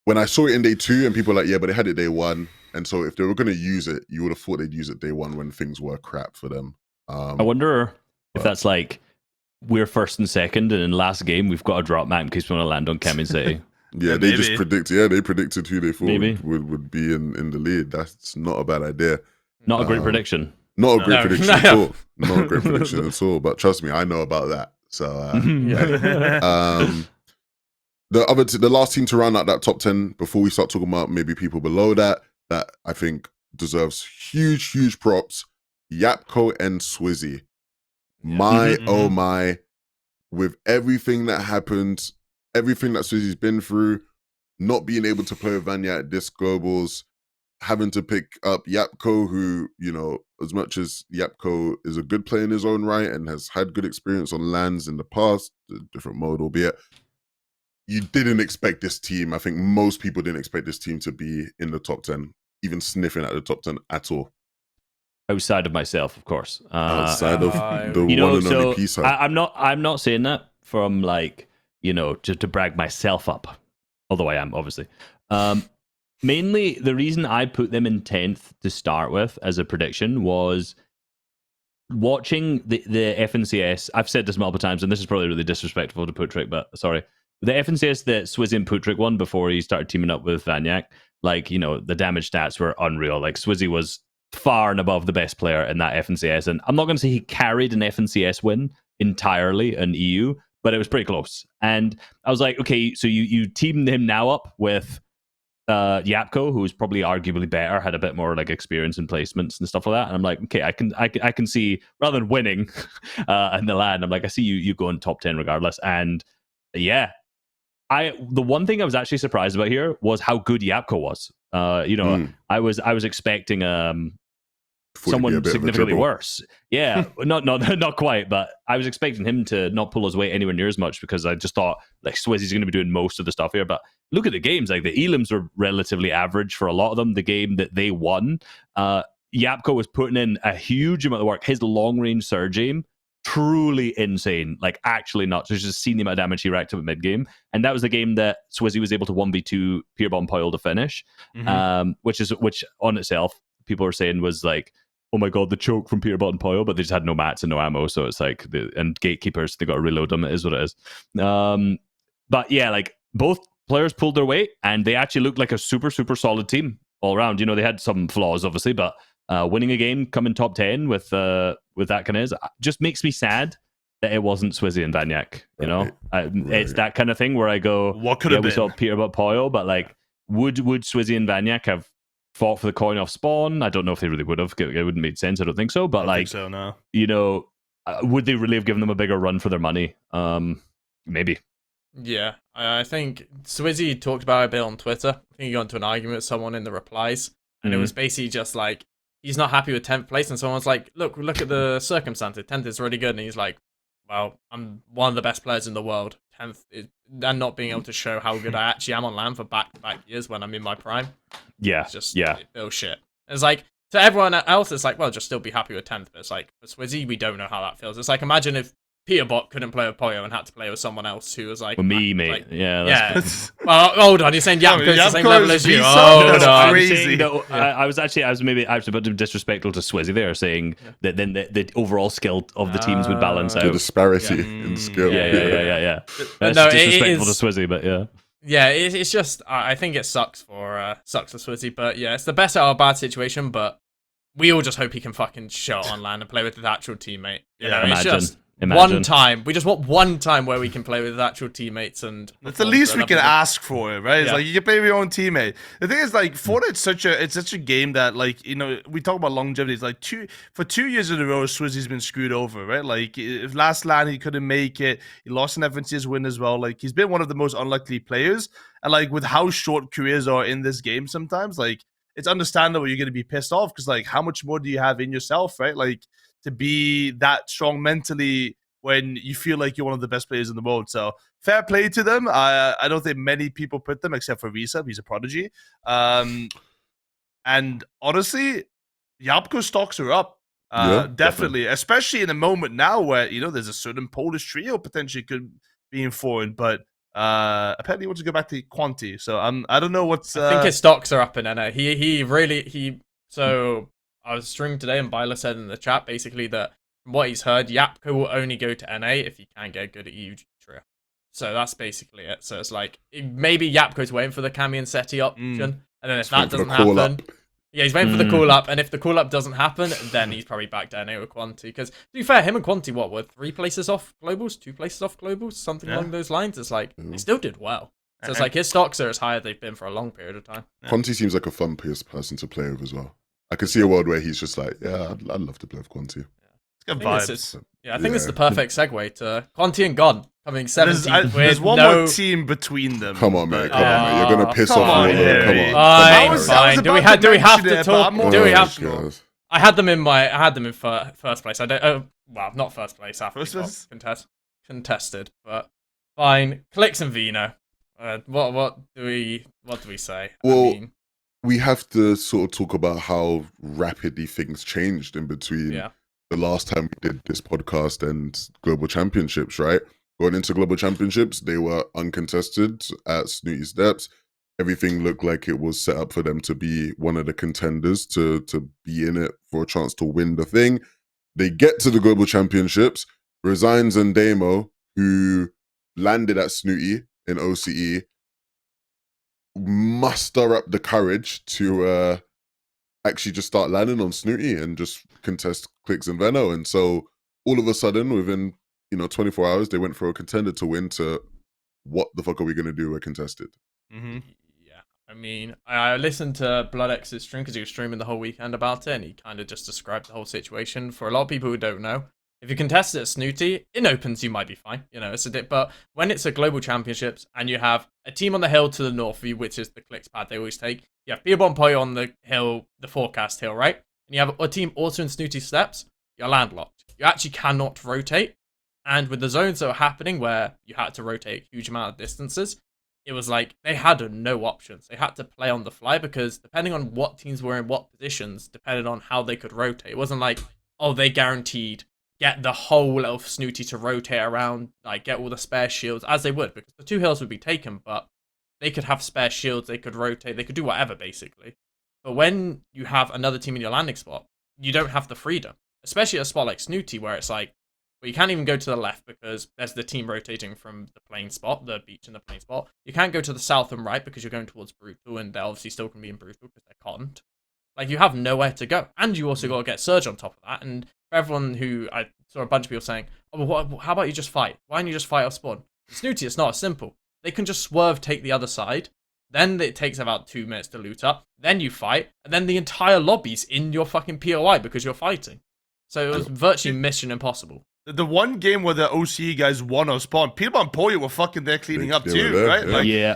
when I saw it in day 2 and people were like, yeah, but they had it day 1. And so if they were going to use it, you would have thought they'd use it day 1 when things were crap for them. I wonder if that's like, we're 1st and 2nd, and in last game, we've got a drop map in case we want to land on Cami and Setty. Yeah, they just predicted who they thought would be in the lead. That's not a bad idea. Not a great prediction. Not a great prediction No. at all. Not a great prediction at all. But trust me, I know about that. So, the last team to round out that top 10 before we start talking about maybe people below that I think deserves huge props. Yapko and Swizzy. Oh my, with everything that happened, everything that Swizzy's been through, not being able to play with Vanya at Disc Globals, having to pick up Yapko, who, you know, as much as Yapko is a good player in his own right and has had good experience on lands in the past, a different mode albeit, you didn't expect this team. I think most people didn't expect this team to be in the top 10, even sniffing at the top 10 at all. Outside of myself, of course. Outside of the one and only Peace Hub. I'm not saying that from like, you know, just to brag myself up. Although I am, obviously. Mainly, the reason I put them in 10th to start with as a prediction was watching the FNCS. I've said this multiple times, and this is probably really disrespectful to Putrick, but sorry. The FNCS that Swizzy and Putrick won before he started teaming up with Vanyak, like, you know, the damage stats were unreal. Like, Swizzy was far and above the best player in that FNCS, and I'm not going to say he carried an FNCS win entirely in EU, but it was pretty close. And I was like, okay, so you teamed him now up with Yapko, who's probably arguably better, had a bit more like experience in placements and stuff like that. And I'm like, okay, I can see, rather than winning in the land, I'm like, I see you going top 10 regardless. And yeah, the one thing I was actually surprised about here was how good Yapko was. I was expecting someone significantly worse. Yeah, not quite, but I was expecting him to not pull his weight anywhere near as much because I just thought like Swizzy's going to be doing most of the stuff here. But look at the games, like the elims were relatively average for a lot of them. The game that they won, Yapko was putting in a huge amount of work. His long range surge aim, truly insane, like actually nuts. There's just seen the amount of damage he racked up at mid game, and that was the game that Swizzy was able to 1v2 Peterbot and POLLO to finish, which on itself people are saying was like, oh my god, the choke from Peterbot and POLLO, but they just had no mats and no ammo, so it's like, and gatekeepers, they got to reload them. It is what it is. But yeah, like both players pulled their weight, and they actually looked like a super solid team all around. You know, they had some flaws obviously, but winning a game, coming top 10 with that kind of just makes me sad that it wasn't Swizzy and Vanyak. You know, it's that kind of thing where I go, what could have been? We saw Peterbot, POLLO, but like, would Swizzy and Vanyak have fought for the coin off spawn? I don't know if they really would have. It wouldn't make sense. I don't think so. But I think so, no. You know, would they really have given them a bigger run for their money? Maybe. Yeah, I think Swizzy talked about it a bit on Twitter. I think he got into an argument with someone in the replies, and it was basically just like, he's not happy with 10th place, and someone's like, look at the circumstances. 10th is really good, and he's like, well, I'm one of the best players in the world. 10th is, and not being able to show how good I actually am on land for back-to-back years when I'm in my prime. Yeah, it's just bullshit. It's like, to everyone else, it's like, well, just still be happy with 10th. But it's like, for Swizzy, we don't know how that feels. It's like, imagine if Peterbot couldn't play with POLLO and had to play with someone else who was like... With me, mate. Like, yeah. Well, hold on. You're saying Yapko's the same level as you. That's crazy. I was maybe a bit disrespectful to Swizzy there, saying that then the overall skill of the teams would balance out. The disparity in skill. Yeah. That's disrespectful to Swizzy, but yeah. Yeah, it's just, I think it sucks for Swizzy, but yeah, it's the best out of a bad situation, but we all just hope he can fucking show it on land and play with his actual teammate. You know, it's just... One time. We just want one time where we can play with actual teammates, and that's the least we can ask for it, right? It's like you can play with your own teammate. The thing is, like, Fortnite's such a game that, like, you know, we talk about longevity. It's like 2 years in a row, Swizzy's been screwed over, right? Like, if last land he couldn't make it, he lost an FNTasia's win as well. Like, he's been one of the most unlucky players, and like with how short careers are in this game, sometimes like it's understandable you're going to be pissed off because like how much more do you have in yourself, right? Like, to be that strong mentally when you feel like you're one of the best players in the world. So fair play to them. I don't think many people put them except for Reese. He's a prodigy. And honestly, Yapko stocks are up. Definitely. Especially in a moment now where, you know, there's a certain Polish trio potentially could be in forward, but apparently he wants to go back to Quanti. So I don't know what's... I think his stocks are up in NA. So... I was streaming today, and Byler said in the chat basically that from what he's heard, Yapko will only go to NA if he can't get good at EU Trio. So that's basically it. So it's like maybe Yapko's waiting for the Cami and Setty option, and then if that doesn't happen, Yeah, he's waiting for the call up, and if the call up doesn't happen, then he's probably back down here with Quanti. Because to be fair, him and Quanti, were 3 places off globals, 2 places off globals, something along those lines. It's like they still did well. So it's like his stocks are as high as they've been for a long period of time. Quanti seems like a fun person to play with as well. I can see a world where he's just like, yeah, I'd love to play with Quanti. It's good vibes. I think it's the perfect segue to Quanti and Gon coming 17th. There's one more team between them. Come on, man. Come on, man. You're gonna piss off all of them. Come on. Fine. Do we have to talk? Do we have to? I had them in first place. I don't. Well, not first place. After contested, but fine. Clix and Veno. What do we say? Well, we have to sort of talk about how rapidly things changed in between the last time we did this podcast and Global Championships, right? Going into Global Championships, they were uncontested at Snooty's Depths. Everything looked like it was set up for them to be one of the contenders to be in it for a chance to win the thing. They get to the Global Championships. Resigns and Damo, who landed at Snooty in OCE, muster up the courage to actually just start landing on Snooty and just contest Clix and Veno. And so all of a sudden, within 24 hours, they went for a contender to win to what the fuck are we going to do? We're contested. Yeah. I mean, I listened to BloodX's stream because he was streaming the whole weekend about it, and he kind of just described the whole situation. For a lot of people who don't know, if you contest it at Snooty, in opens you might be fine. It's a dip. But when it's a global championships and you have a team on the hill to the north of you, which is the Clix pad they always take, you have Peterbot and POLLO on the hill, the forecast hill, right? And you have a team also in Snooty steps, you're landlocked. You actually cannot rotate. And with the zones that were happening where you had to rotate a huge amount of distances, it was like they had no options. They had to play on the fly because depending on what teams were in what positions, depended on how they could rotate. It wasn't like, they guaranteed get the whole of Snooty to rotate around, like get all the spare shields, as they would, because the 2 hills would be taken, but they could have spare shields, they could rotate, they could do whatever, basically. But when you have another team in your landing spot, you don't have the freedom, especially at a spot like Snooty, where it's like, well, you can't even go to the left because there's the team rotating from the plane spot, the beach and the plane spot. You can't go to the south and right because you're going towards Brutal, and they're obviously still going to be in Brutal because they're cottoned. Like, you have nowhere to go. And you also got to get Surge on top of that. And for everyone who, I saw a bunch of people saying, how about you just fight? Why don't you just fight off spawn? Snooty, it's not as simple. They can just swerve, take the other side. Then it takes about 2 minutes to loot up. Then you fight. And then the entire lobby's in your fucking POI because you're fighting. So it was virtually mission impossible. The one game where the OCE guys won on spawn, Peterbot and POLLO were fucking there cleaning up too, right?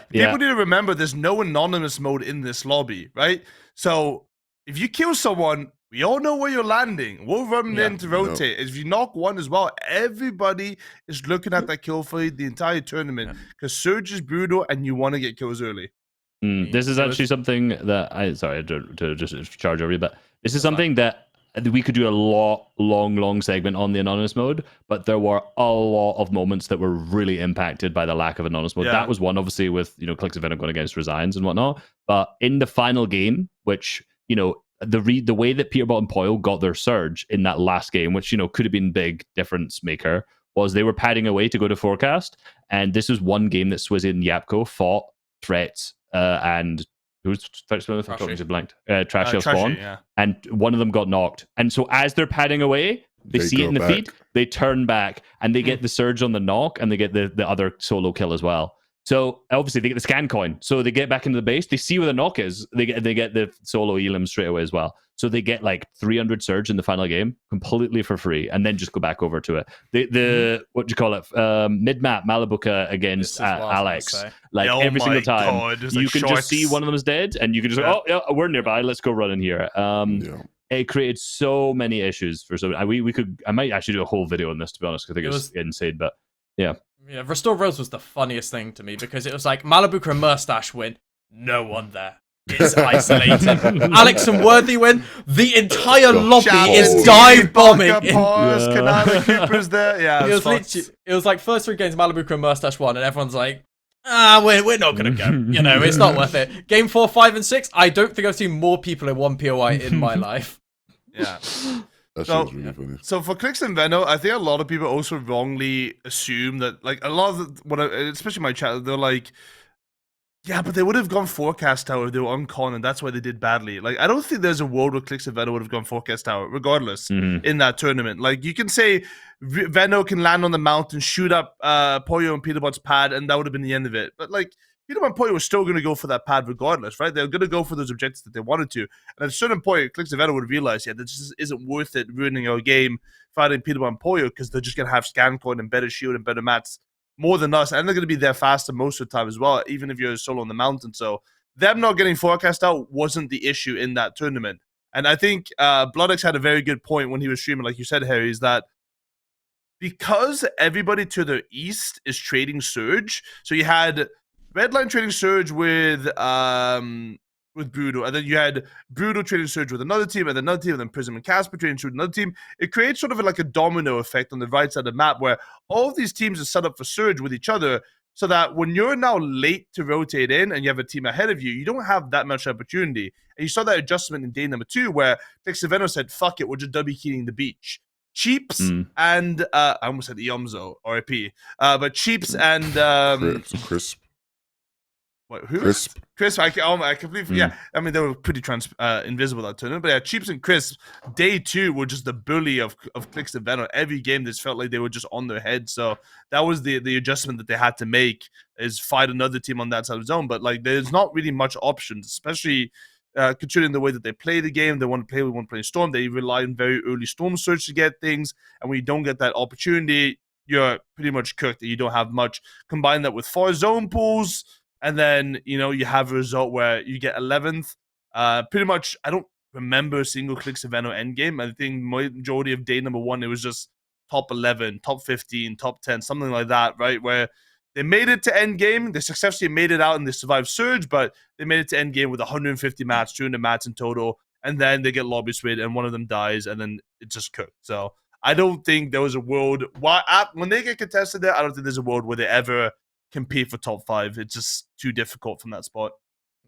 People need to remember there's no anonymous mode in this lobby, right? So if you kill someone, we all know where you're landing. We'll run in to rotate. If you knock one as well, everybody is looking at that kill feed the entire tournament because Surge is brutal and you want to get kills early. This is actually something that sorry to just charge over you, but this is something that we could do a long segment on the anonymous mode, but there were a lot of moments that were really impacted by the lack of anonymous mode. That was one, obviously, with Clix and Veno going against Resigns and whatnot. But in the final game, which the way that Peterbot and POLLO got their surge in that last game, which could have been big difference maker, was they were padding away to go to forecast, and this was one game that Swizzy and Yapko fought threats and. Who's first one? Blanked. Trashy spawn, and one of them got knocked. And so as they're padding away, they see it in the feed. They turn back and they get the surge on the knock, and they get the other solo kill as well. So obviously they get the scan coin. So they get back into the base. They see where the knock is. They get the solo elim straight away as well. So they get like 300 surge in the final game completely for free, and then just go back over to it. The what do you call it? Mid map Malibuca against Alex. Like every single time, you can just see one of them is dead, and you can just we're nearby. Let's go run in here. It created so many issues for so. I might actually do a whole video on this, to be honest. I think it's insane, but yeah. Yeah, Restore Rose was the funniest thing to me because it was like Malibuca and Merstach win, no one there. It's isolated. Alex and Worthy win, the entire lobby is dive bombing. Canada Cooper's there. Yeah, it was like first 3 games Malibuca and Merstach won, and everyone's like, we're not gonna go. It's not worth it. Game 4, 5, and 6, I don't think I've seen more people in one POI in my life. Yeah. That sounds really funny. So for Clix and Veno, I think a lot of people also wrongly assume that, like, a lot of especially my chat, they're like, Yeah, but they would have gone forecast tower if they were on con, and that's why they did badly. Like, I don't think there's a world where Clix and Veno would have gone forecast tower, regardless, in that tournament. Like, you can say Veno can land on the mountain, shoot up POLLO and Peterbot's pad, and that would have been the end of it. But, like, Peterbot and POLLO were still going to go for that pad regardless, right? They're going to go for those objectives that they wanted to. And at a certain point, Clix and Veno would have realized, yeah, this just isn't worth it ruining our game fighting Peterbot and POLLO because they're just going to have scan coin and better shield and better mats more than us, and they're going to be there faster most of the time as well, even if you're solo on the mountain. So them not getting forecast out wasn't the issue in that tournament. And I think Bloodex had a very good point when he was streaming, like you said, Harry, is that because everybody to the east is trading Surge, so you had Redline trading Surge with Brutal, and then you had Brutal trading Surge with another team, and another team, and then Prism and Casper trading Surge with another team. It creates sort of like a domino effect on the right side of the map where all of these teams are set up for Surge with each other, so that when you're now late to rotate in and you have a team ahead of you, you don't have that much opportunity. And you saw that adjustment in day number 2 where Clix and Veno said, fuck it, we're just W keying the beach. Cheaps and I almost said Iomzo, RIP. But Cheaps and Crisp. What, who? Crisp. I completely yeah. I mean, they were pretty invisible that tournament. But yeah, Cheaps and Crisp, day 2 were just the bully of Clix and Veno. Every game, this felt like they were just on their head. So that was the adjustment that they had to make, is fight another team on that side of the zone. But like, there's not really much options, especially considering the way that they play the game. They want to play with one playing Storm. They rely on very early Storm Surge to get things. And when you don't get that opportunity, you're pretty much cooked and you don't have much. Combine that with 4 zone pools, and then, you know, you have a result where you get 11th. Pretty much, I don't remember a single Clix and Veno endgame. I think majority of day number 1, it was just top 11, top 15, top 10, something like that, right? Where they made it to endgame. They successfully made it out and they survived Surge, but they made it to endgame with 150 mats, 200 mats in total. And then they get lobby swayed and one of them dies, and then it's just cooked. So I don't think there was a world, when they get contested there, I don't think there's a world where they ever compete for top 5. It's just too difficult from that spot.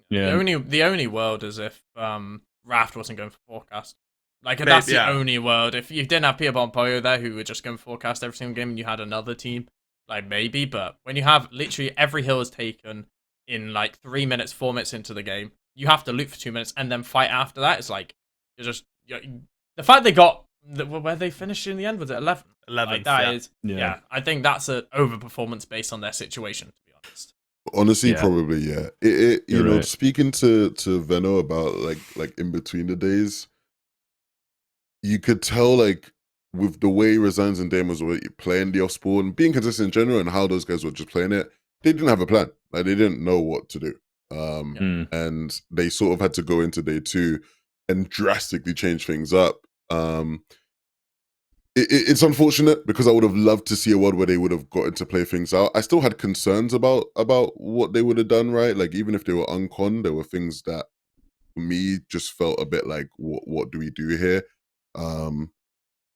Yeah. The only world is if Raft wasn't going for forecast. Like, that's the only world. If you didn't have Peterbot and POLLO there who were just going for forecast every single game, and you had another team, like, maybe. But when you have literally every hill is taken in like 3 minutes, 4 minutes into the game, you have to loot for 2 minutes and then fight after that. It's like, the fact they got where they finished in the end, was it 11th? 11th, like, I think that's an overperformance based on their situation, to be honest. Honestly, probably, yeah. You know, right. Speaking to Veno about like in between the days, you could tell, like, with the way Resigns and Damos were playing the off-spawn, being consistent in general, and how those guys were just playing it, they didn't have a plan. Like, they didn't know what to do. And they sort of had to go into day 2 and drastically change things up. It's unfortunate because I would have loved to see a world where they would have gotten to play things out. I still had concerns about what they would have done, right? Like, even if they were uncon, there were things that, for me, just felt a bit like, what do we do here?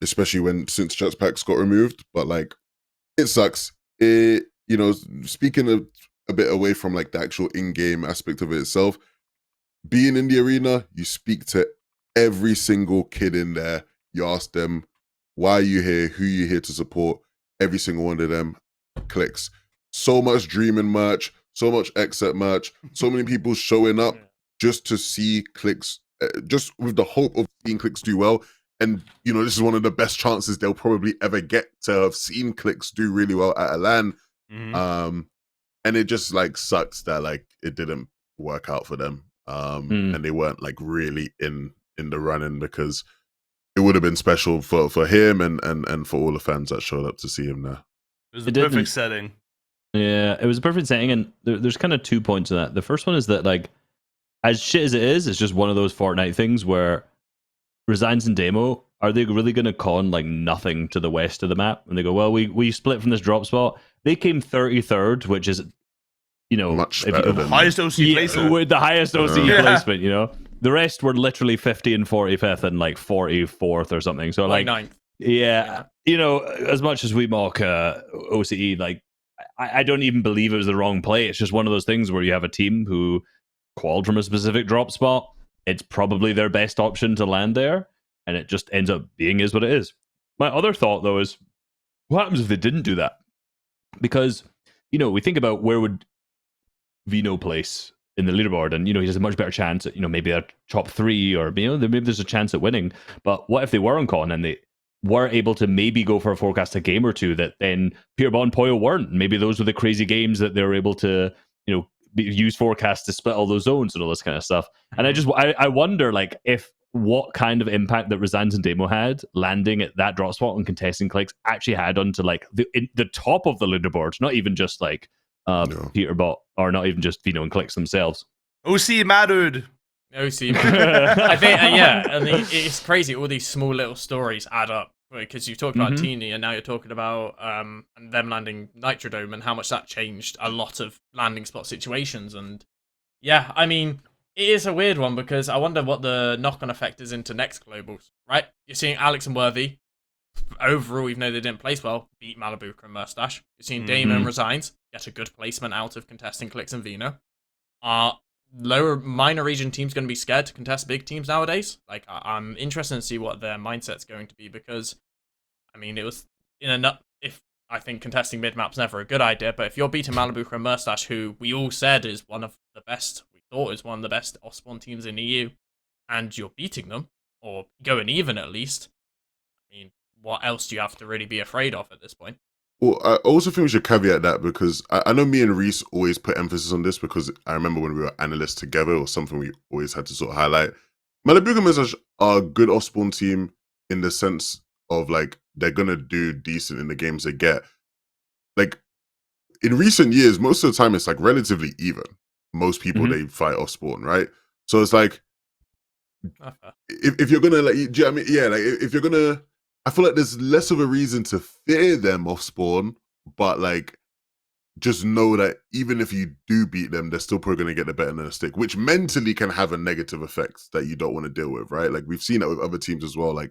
Especially since Jetpack's got removed. But, like, it sucks. You know, speaking a bit away from, like, the actual in-game aspect of it itself, being in the arena, you speak to every single kid in there. You ask them, why are you here? Who are you here to support? Every single one of them clicks. So much dreaming merch, so much exit merch, so many people showing up just to see Clix, just with the hope of seeing Clix do well. And, you know, this is one of the best chances they'll probably ever get to have seen Clix do really well at a LAN. And it just, like, sucks that, like, it didn't work out for them. And they weren't, like, really in the running, because it would have been special for him and for all the fans that showed up to see him there. It was the perfect setting. Yeah, it was a perfect setting, and there's kind of 2 points to that. The first one is that, like, as shit as it is, it's just one of those Fortnite things where Resigns and Demo, are they really going to con, like, nothing to the west of the map? And they go, well, we split from this drop spot. They came 33rd, which is, you know, much better than highest OC placement. With the highest OC placement, you know. The rest were literally 50 and 45th and like 44th or something. So, like, 9th. Yeah, you know, as much as we mock OCE, like, I don't even believe it was the wrong play. It's just one of those things where you have a team who qualified from a specific drop spot. It's probably their best option to land there, and it just ends up being is what it is. My other thought, though, is what happens if they didn't do that? Because, you know, we think about where would Veno place in the leaderboard, and he has a much better chance at maybe a top 3, or maybe there's a chance at winning. But what if they were on con and they were able to maybe go for a forecasted game or two that then Peterbot and POLLO weren't? Maybe those were the crazy games that they were able to use forecasts to split all those zones and all this kind of stuff. And I wonder if what kind of impact that Resigns and Demo had landing at that drop spot and contesting Clix actually had onto the top of the leaderboard, not even just Peterbot, or not even just Veno and Clix themselves. OC mattered. OC mattered. I think, I mean, it's crazy. All these small little stories add up, because you talked about Tini, and now you're talking about and them landing Nitrodome, and how much that changed a lot of landing spot situations. And yeah, I mean, it is a weird one, because I wonder what the knock-on effect is into next globals, right? You're seeing Alex and Worthy, overall, even though they didn't place well, beat Malibuca and Merstach. You're seeing Damon and Resigns get a good placement out of contesting Clix and Veno. Lower minor region teams going to be scared to contest big teams nowadays? I'm interested to see what their mindset's going to be, because, I mean, it was if I think contesting mid map's never a good idea, but if you're beating Malibuca and Merstach, who we all said is one of the best, we thought is one of the best Osborne teams in EU, and you're beating them, or going even at least, I mean, what else do you have to really be afraid of at this point? Well, I also think we should caveat that, because I know me and Reese always put emphasis on this, because I remember when we were analysts together, or something we always had to sort of highlight. Malibuca and Merstach are a good Osborne team in the sense of they're gonna do decent in the games they get. In recent years, most of the time it's relatively even. Most people they fight Osborne, right? So it's if you're gonna do you know what I mean? Yeah, if you're gonna, I feel there's less of a reason to fear them off spawn, but just know that even if you do beat them, they're still probably going to get the better than a stick, which mentally can have a negative effect that you don't want to deal with, right? We've seen that with other teams as well.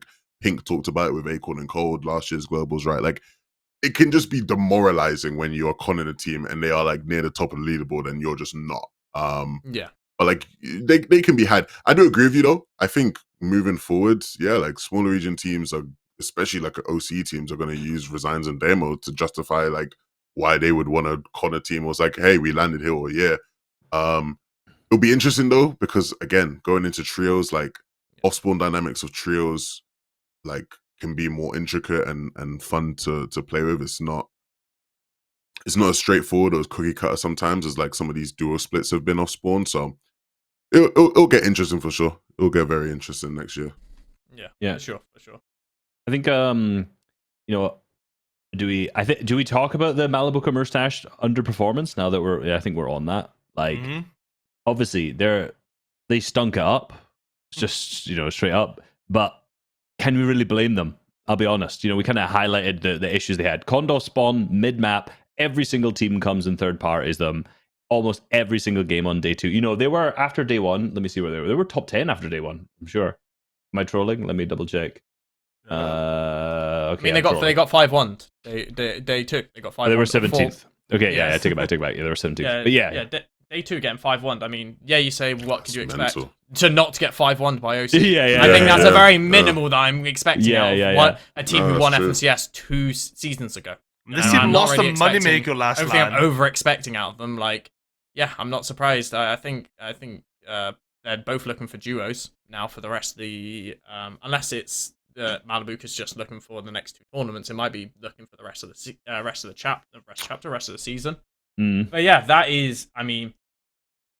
Pink talked about it with Acorn and Cold last year's Globals, right? It can just be demoralizing when you're conning a team and they are near the top of the leaderboard and you're just not. Yeah. But they can be had. I do agree with you though. I think moving forward, yeah, smaller region teams are, especially OC teams, are going to use Resigns and Demo to justify why they would want to con a team. Was hey, we landed here, or yeah. It'll be interesting though, because again, going into trios, Osborne dynamics of trios, can be more intricate and fun to play with. It's not as straightforward or as cookie cutter sometimes as some of these duo splits have been off spawn. So it'll get interesting for sure. It'll get very interesting next year. Yeah, for sure. I think do we talk about the Malibuca Merstach underperformance now that I think we're on that? Obviously they stunk it up, just straight up. But can we really blame them? I'll be honest. We kind of highlighted the issues they had. Condor spawn mid map. Every single team comes in third parties them. Almost every single game on day 2. They were after day 1. Let me see where they were. They were top 10 after day 1. I'm sure. Am I trolling? Let me double check. Okay. I mean, they got 5-1. Day 2. They got 5-1. They were 17th. Okay, yeah, take it back. Yeah, they were 17th. But yeah. Day 2 getting 5-1. I mean, yeah, you say, what could you expect? Mental. To not to get 5-1 by OC. Yeah. I think that's a very minimal that I'm expecting a team who won true. FNCS 2 seasons ago. This team lost the moneymaker last time. I think I'm over-expecting out of them. Yeah, I'm not surprised. I think they're both looking for duos now for the rest of the... unless it's Malibuca's just looking for the next 2 tournaments. It might be looking for the rest of the rest of the season. But yeah, that is, I mean,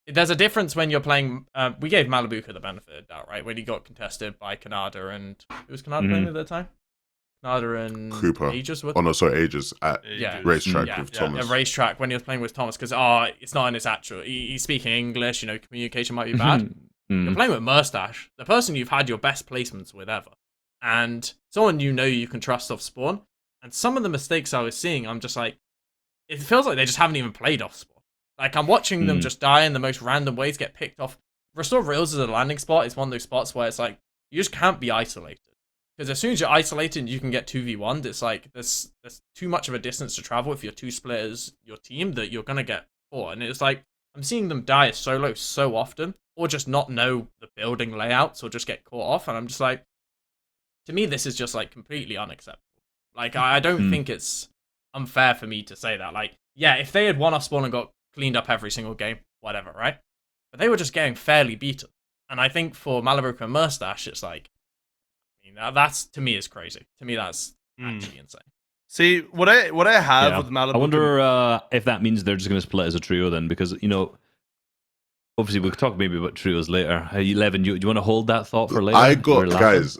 there's a difference when you're playing. We gave Malibuca the benefit of the doubt, right? When he got contested by Canada, and who was Canada playing at the time? Canada and Cooper. Aegis. Aegis at racetrack with Thomas. Yeah, racetrack when he was playing with Thomas, because it's not in his actual. He's speaking English. Communication might be bad. You're playing with Merstach, the person you've had your best placements with ever, and someone you can trust off spawn. And some of the mistakes I was seeing, I'm just it feels like they just haven't even played off spawn. I'm watching them just die in the most random ways, get picked off. Restore Rails as a landing spot is one of those spots where it's you just can't be isolated. Because as soon as you're isolated, you can get 2v1'd. It's there's too much of a distance to travel if you're 2 splitters, your team, that you're going to get caught. And it's I'm seeing them die solo so often, or just not know the building layouts, or just get caught off. And I'm just to me, this is just completely unacceptable. I don't think it's unfair for me to say that. Yeah, if they had won off spawn and got cleaned up every single game, whatever, right? But they were just getting fairly beaten. And I think for Malibuca and Merstach, it's like, that's, to me, is crazy. To me, that's actually insane. See, what I have with Malibuca... I wonder if that means they're just going to split as a trio then, because, obviously we'll talk maybe about trios later. 11, do you want to hold that thought for later? Guys,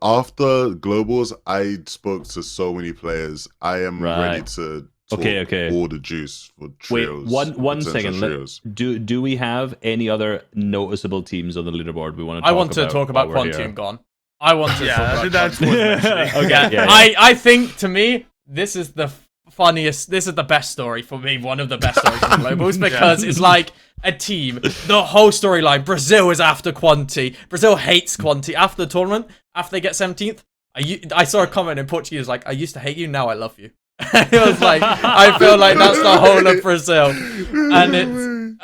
after Globals, I spoke to so many players. I am ready to talk all the juice for trios. Wait, one second. Do we have any other noticeable teams on the leaderboard we want to talk about? I want to talk about Quanti and Gon. I want to talk about Okay. I think, to me, this is the funniest, this is the best story for me, one of the best stories from Globals, because it's like a team, the whole storyline, Brazil is after Quanti, Brazil hates Quanti after the tournament, after they get 17th, I saw a comment in Portuguese like, I used to hate you, now I love you. It was like, I feel like that's the whole of Brazil, and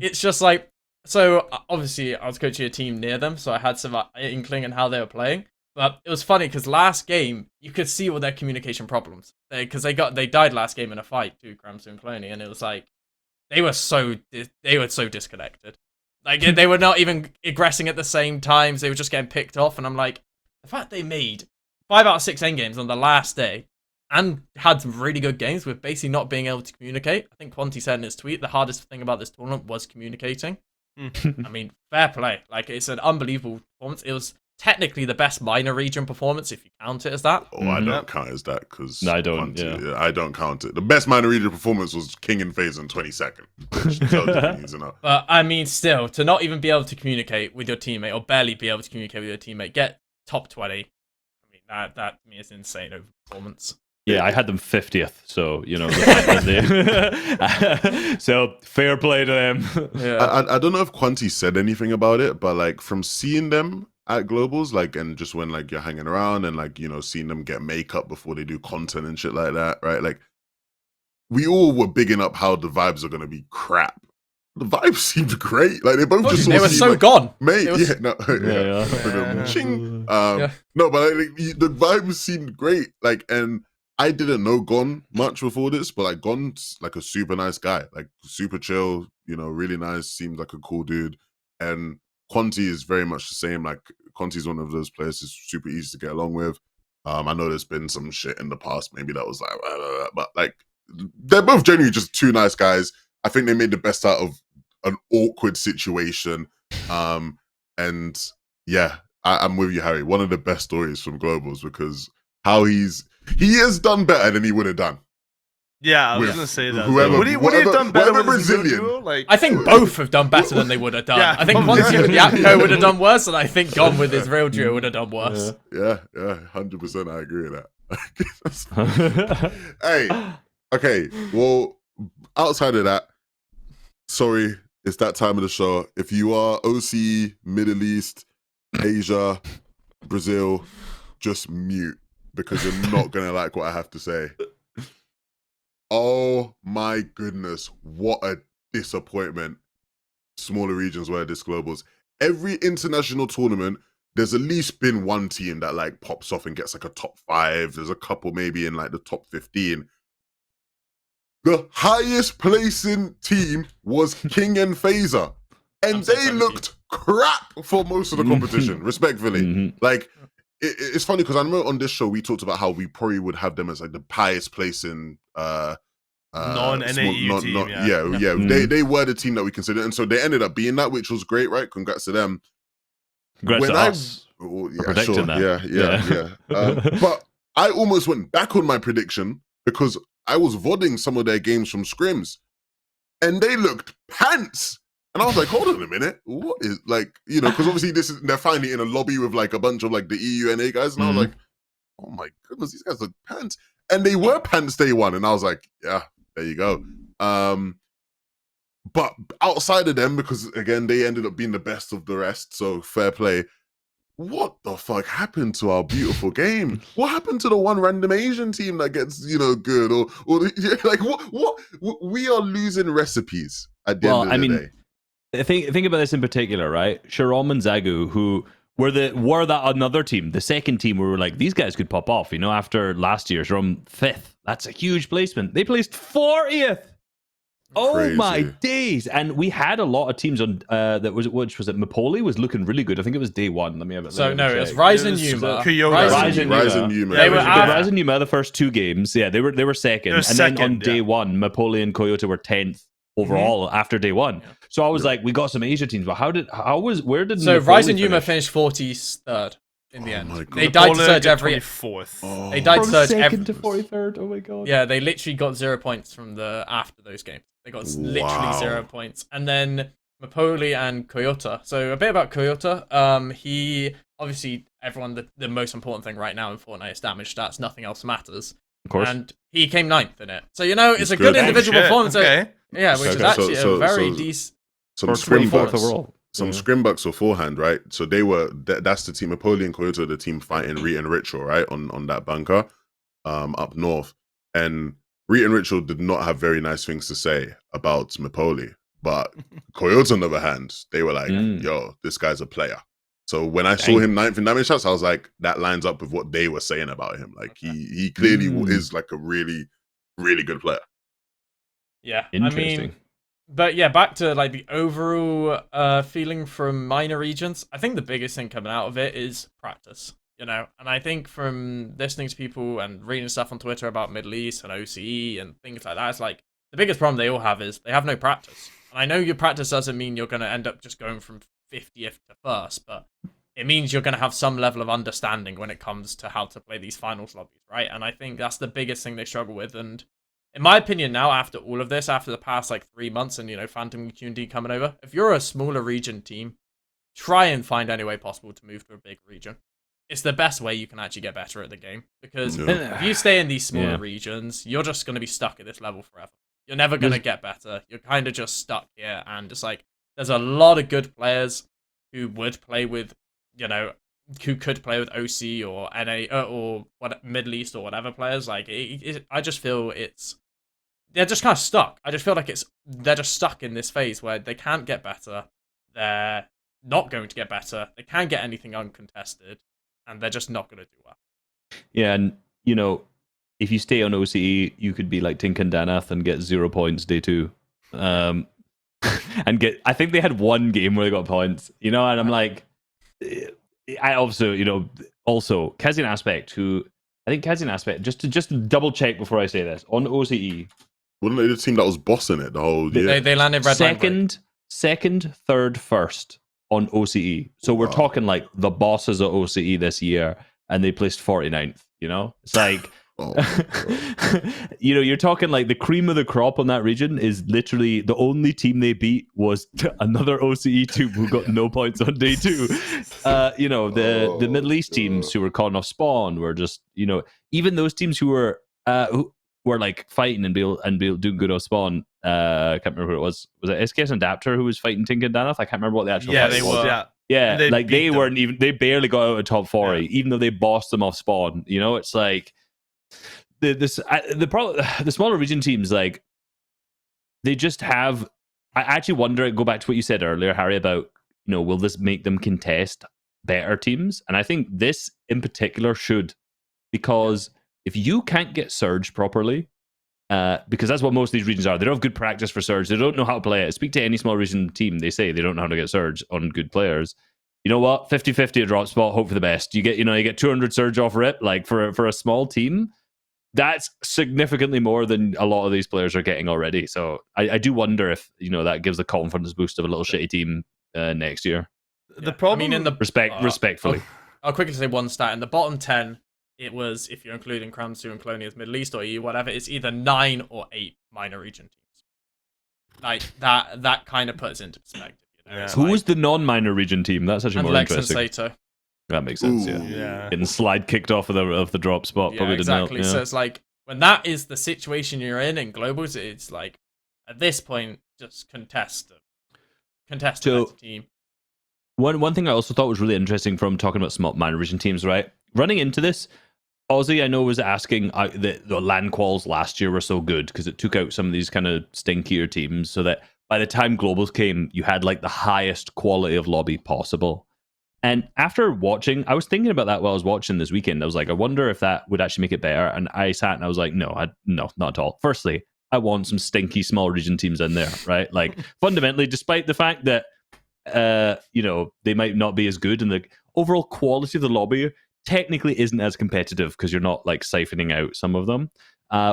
it's just like, so obviously I was coaching a team near them, so I had some inkling in how they were playing. But it was funny because last game you could see all their communication problems, because they died last game in a fight to Grams and Cloney, and it was like they were so disconnected. Like they were not even aggressing at the same times; they were just getting picked off. And I'm like, the fact they made 5 out of 6 end games on the last day and had some really good games with basically not being able to communicate. I think Quanti said in his tweet the hardest thing about this tournament was communicating. I mean, fair play. Like, it's an unbelievable performance. It was technically the best minor region performance, if you count it as that. Oh, I don't count it as that, because no, I don't. Quanti, I don't count it. The best minor region performance was King and FaZe in 22nd. But I mean, still, to not even be able to communicate with your teammate, or barely be able to communicate with your teammate, get top 20. I mean, that to me is insane over performance. Yeah, I had them 50th, so so fair play to them. Yeah. I don't know if Quanti said anything about it, but like from seeing them at Globals, like, and just when like you're hanging around and like, seeing them get makeup before they do content and shit like that, right? Like, we all were bigging up how the vibes are gonna be crap. The vibes seemed great. Like, they both they were so gone, mate. Was... No, but like, the vibes seemed great. Like, and I didn't know Gon much before this, but like Gon's like a super nice guy, like super chill, really nice, seems like a cool dude. And Quanti is very much the same. Like, Quanti's one of those players who's super easy to get along with. I know there's been some shit in the past, maybe that was like, but like, they're both genuinely just two nice guys. I think they made the best out of an awkward situation. And yeah, I'm with you, Harry. One of the best stories from Globals, because how he has done better than he would have done. Yeah, I was going to say that. Would he have done better with Brazilian? Like, I think both have done better than they would have done. I think Quanti with Yakko would have done worse, and I think Gon with his real duo would have done worse. Yeah, 100%. I agree with that. Hey, okay, well, outside of that, sorry, it's that time of the show. If you are OC, Middle East, Asia, Brazil, just mute, because you're not going to like what I have to say. Oh my goodness, what a disappointment smaller regions were this Globals. Every international tournament, there's at least been one team that like pops off and gets like a top 5. There's a couple maybe in like the top 15. The highest placing team was King and FaZe, and they looked crap for most of the competition, respectfully. Like, it's funny because I remember on this show we talked about how we probably would have them as like the highest placing non-NAU team. They were the team that we considered, and so they ended up being that, which was great, right? Congrats to them. Congrats to us. Predicting that. But I almost went back on my prediction because I was VODing some of their games from scrims, and they looked pants. And I was like, hold on a minute, what is, like, because obviously they're finally in a lobby with like a bunch of like the EU NA guys, and I was like, oh my goodness, these guys look pants. And they were pants day one, and I was like, yeah, there you go. But outside of them, because again, they ended up being the best of the rest, so fair play. What the fuck happened to our beautiful game? What happened to the one random Asian team that gets, good? Or like, what? We are losing recipes at the end of the day. Think about this in particular, right? Sharom and Zagu, who were that another team, the second team, where we were like, these guys could pop off, after last year. Sharom 5th. That's a huge placement. They placed 40th. Oh Crazy. my days! And we had a lot of teams on which was it? Mapoli was looking really good. I think it was day one. Let me have it. So no, it was It Ryzen was Yuma. Ryzen Yuma. They were Ryzen Yuma the first two games. Yeah, they were second. And then on day one, Mapoli and Koyota were 10th overall after day one. Yeah. So I was like, we got some Asia teams, but where did So Ryzen Yuma finished 43rd in the end. They died to surge every 4th. Oh. They died to surge every to 43rd. Oh my god. Yeah, they literally got 0 points from after those games. They got literally 0 points. And then Mapoli and Koyota. So a bit about Koyota. He obviously the most important thing right now in Fortnite is damage stats. Nothing else matters. Of course. And he came 9th in it. So it's a good individual performance. Okay. Yeah, which is actually a very decent. Some scrimbucks overall. Some scrimbucks beforehand, right? So they were that's the team. Mapoli and Koyota, the team fighting Reet and Ritual, right, on that bunker, up north. And Reet and Ritual did not have very nice things to say about Mapoli, but Koyota, on the other hand, they were like, "Yo, this guy's a player." So when I saw him 9th in damage shots, I was like, that lines up with what they were saying about him. Like he clearly is like a really, really good player. Yeah, interesting. I mean, but yeah, back to like the overall feeling from minor regions. I think the biggest thing coming out of it is practice, and I think from listening to people and reading stuff on Twitter about Middle East and OCE and things like that, it's like the biggest problem they all have is they have no practice. And I know your practice doesn't mean you're going to end up just going from 50th to 1st, but it means you're going to have some level of understanding when it comes to how to play these finals lobbies, right? And I think that's the biggest thing they struggle with. And in my opinion now, after all of this, after the past 3 months and, Phantom Q&D coming over, if you're a smaller region team, try and find any way possible to move to a big region. It's the best way you can actually get better at the game. Because if you stay in these smaller regions, you're just going to be stuck at this level forever. You're never going to get better. You're kind of just stuck here. And it's like, there's a lot of good players who would play with, who could play with OC or NA or Middle East or whatever players. Like, I just feel they're just kind of stuck. I just feel like they're just stuck in this phase where they can't get better. They're not going to get better. They can't get anything uncontested, and they're just not going to do well. Yeah, and if you stay on OCE, you could be like Tinkandanath and get 0 points day 2. And I think they had one game where they got points, and I'm like, I also, also Kazian Aspect, who I think Kazian Aspect, just to double check before I say this, on OCE, wasn't they the team that was bossing it the whole year? They landed red second, third, first on OCE. So we're talking like the bosses of OCE this year, and they placed 49th. It's like. You're talking like the cream of the crop on that region is literally the only team they beat was another OCE team who got no points on day 2. The Middle East teams who were calling off spawn were just, even those teams who were like fighting and doing good off spawn. I can't remember who it was. Was it SKS and Adapter who was fighting Tinkandanath? I can't remember what the actual fight they was. were. Yeah, they barely got out of top 40, even though they bossed them off spawn. It's like the smaller region teams, like, they just have. I actually wonder. Go back to what you said earlier, Harry, about will this make them contest better teams? And I think this in particular should, because if you can't get Surge properly, because that's what most of these regions are. They don't have good practice for Surge. They don't know how to play it. Speak to any small region team, they say they don't know how to get Surge on good players. You know what? 50-50 a drop spot, hope for the best. You get 200 Surge off rip, like for a small team. That's significantly more than a lot of these players are getting already. So I do wonder if that gives the confidence boost of a little shitty team next year. The problem, respectfully, I'll quickly say one stat. In the bottom 10, it was, if you're including Kramsu and Colonia's Middle East or EU, whatever, it's either 9 or 8 minor region teams. Like that kind of puts into perspective. Who was the non-minor region team? That's actually more Lex interesting. And Sato. That makes sense. Yeah. Getting slide kicked off of the drop spot. Probably exactly. Didn't help. So it's like, when that is the situation you're in globals, it's like, at this point, just contest the team. One thing I also thought was really interesting from talking about small minor region teams, right? Running into this, Aussie, I know, was asking the LAN quals last year were so good because it took out some of these kind of stinkier teams, so that by the time globals came, you had like the highest quality of lobby possible. And after watching, I was thinking about that while I was watching this weekend. I was like, I wonder if that would actually make it better. And I sat and I was like, no, not at all. Firstly, I want some stinky small region teams in there, right? Like fundamentally, despite the fact that they might not be as good and the overall quality of the lobby technically isn't as competitive because you're not like siphoning out some of them.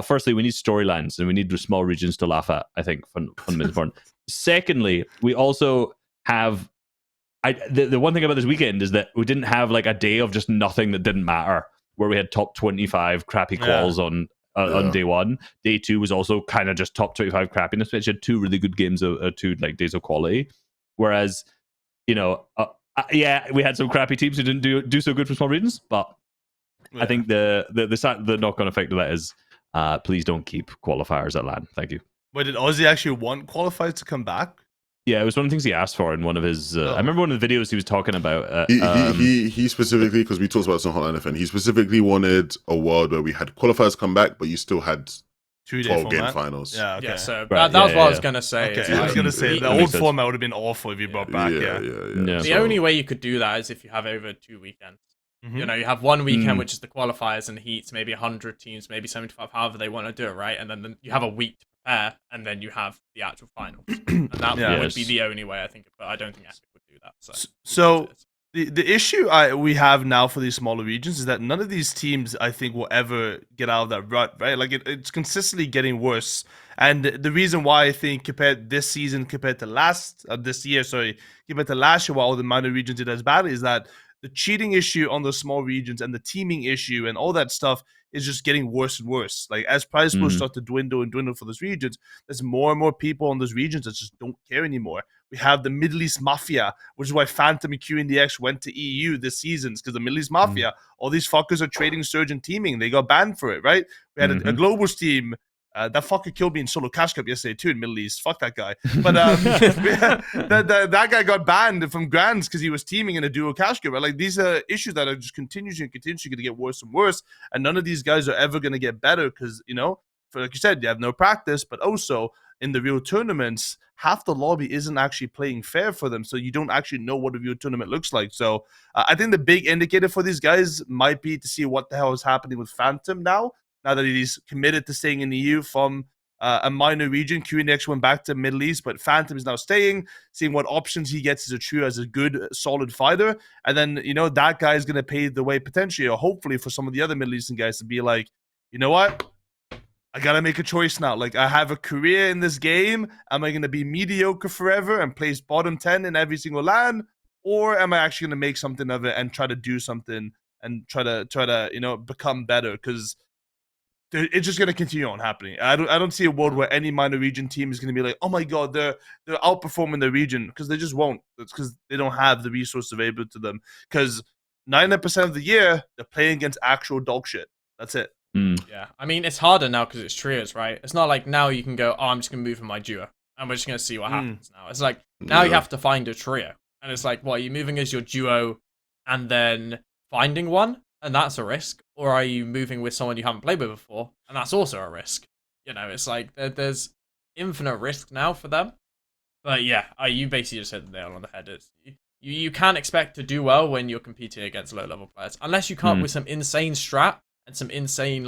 Firstly, we need storylines and we need the small regions to laugh at, I think, fundamentally important. Secondly, we also have the one thing about this weekend is that we didn't have like a day of just nothing that didn't matter, where we had top 25 crappy quals on day one. Day two was also kind of just top 25 crappiness, which had 2 really good games of 2 like days of quality. Whereas, we had some crappy teams who didn't do so good for small regions, but I think the knock-on effect of that is please don't keep qualifiers at LAN. Thank you. Wait, did Ozzy actually want qualifiers to come back? Yeah, it was one of the things he asked for in one of his. I remember one of the videos he was talking about. He specifically, because we talked about this on Hotline FN, he specifically wanted a world where we had qualifiers come back, but you still had 12 game finals. Yeah, okay. Yeah, so that was what I was going to say. Okay. I was going to say the old format would have been awful if you brought back. The only way you could do that is if you have over 2 weekends. You have one weekend, which is the qualifiers and heats, maybe 100 teams, maybe 75, however they want to do it, right? And then you have a week to prepare, and then you have the actual finals. And that would be the only way, I think. But I don't think Epic would do that. So the issue we have now for these smaller regions is that none of these teams, I think, will ever get out of that rut, right? Like, it's consistently getting worse. And the reason why I think compared to last year, compared to last year, while all the minor regions did as badly, is that the cheating issue on those small regions and the teaming issue and all that stuff is just getting worse and worse. Like, as prize pools start to dwindle for those regions, there's more and more people on those regions that just don't care anymore. We have the Middle East Mafia, which is why Phantom and QNDX went to EU this season, because the Middle East Mafia, all these fuckers are trading Surge and teaming. They got banned for it, right? We had a Globals team. That fucker killed me in solo cash cup yesterday too in Middle East. Fuck that guy. But that guy got banned from Grands because he was teaming in a duo cash cup. Right? Like, these are issues that are just continuously going to get worse and worse. And none of these guys are ever going to get better because, like you said, you have no practice. But also in the real tournaments, half the lobby isn't actually playing fair for them. So you don't actually know what a real tournament looks like. So I think the big indicator for these guys might be to see what the hell is happening with Phantom now that he's committed to staying in the EU from a minor region. QNX went back to Middle East, but Phantom is now staying, seeing what options he gets as a good, solid fighter. And then, that guy is going to pave the way potentially, or hopefully, for some of the other Middle Eastern guys to be like, you know what? I got to make a choice now. Like, I have a career in this game. Am I going to be mediocre forever and place bottom 10 in every single LAN? Or am I actually going to make something of it and try to do something and try to become better? Because it's just going to continue on happening. I don't see a world where any minor region team is going to be like, oh my god, they're outperforming their region, because they just won't. It's because they don't have the resources available to them. Because 90% of the year they're playing against actual dog shit. That's it. Yeah, I mean, it's harder now because it's trios, right? It's not like now you can go, oh, I'm just going to move in my duo and we're just going to see what happens now. It's like now you have to find a trio, and it's like, what, are you moving as your duo and then finding one? And that's a risk. Or are you moving with someone you haven't played with before? And that's also a risk. It's like there's infinite risk now for them. But yeah, you basically just hit the nail on the head. You can't expect to do well when you're competing against low-level players. Unless you come up with some insane strat and some insane,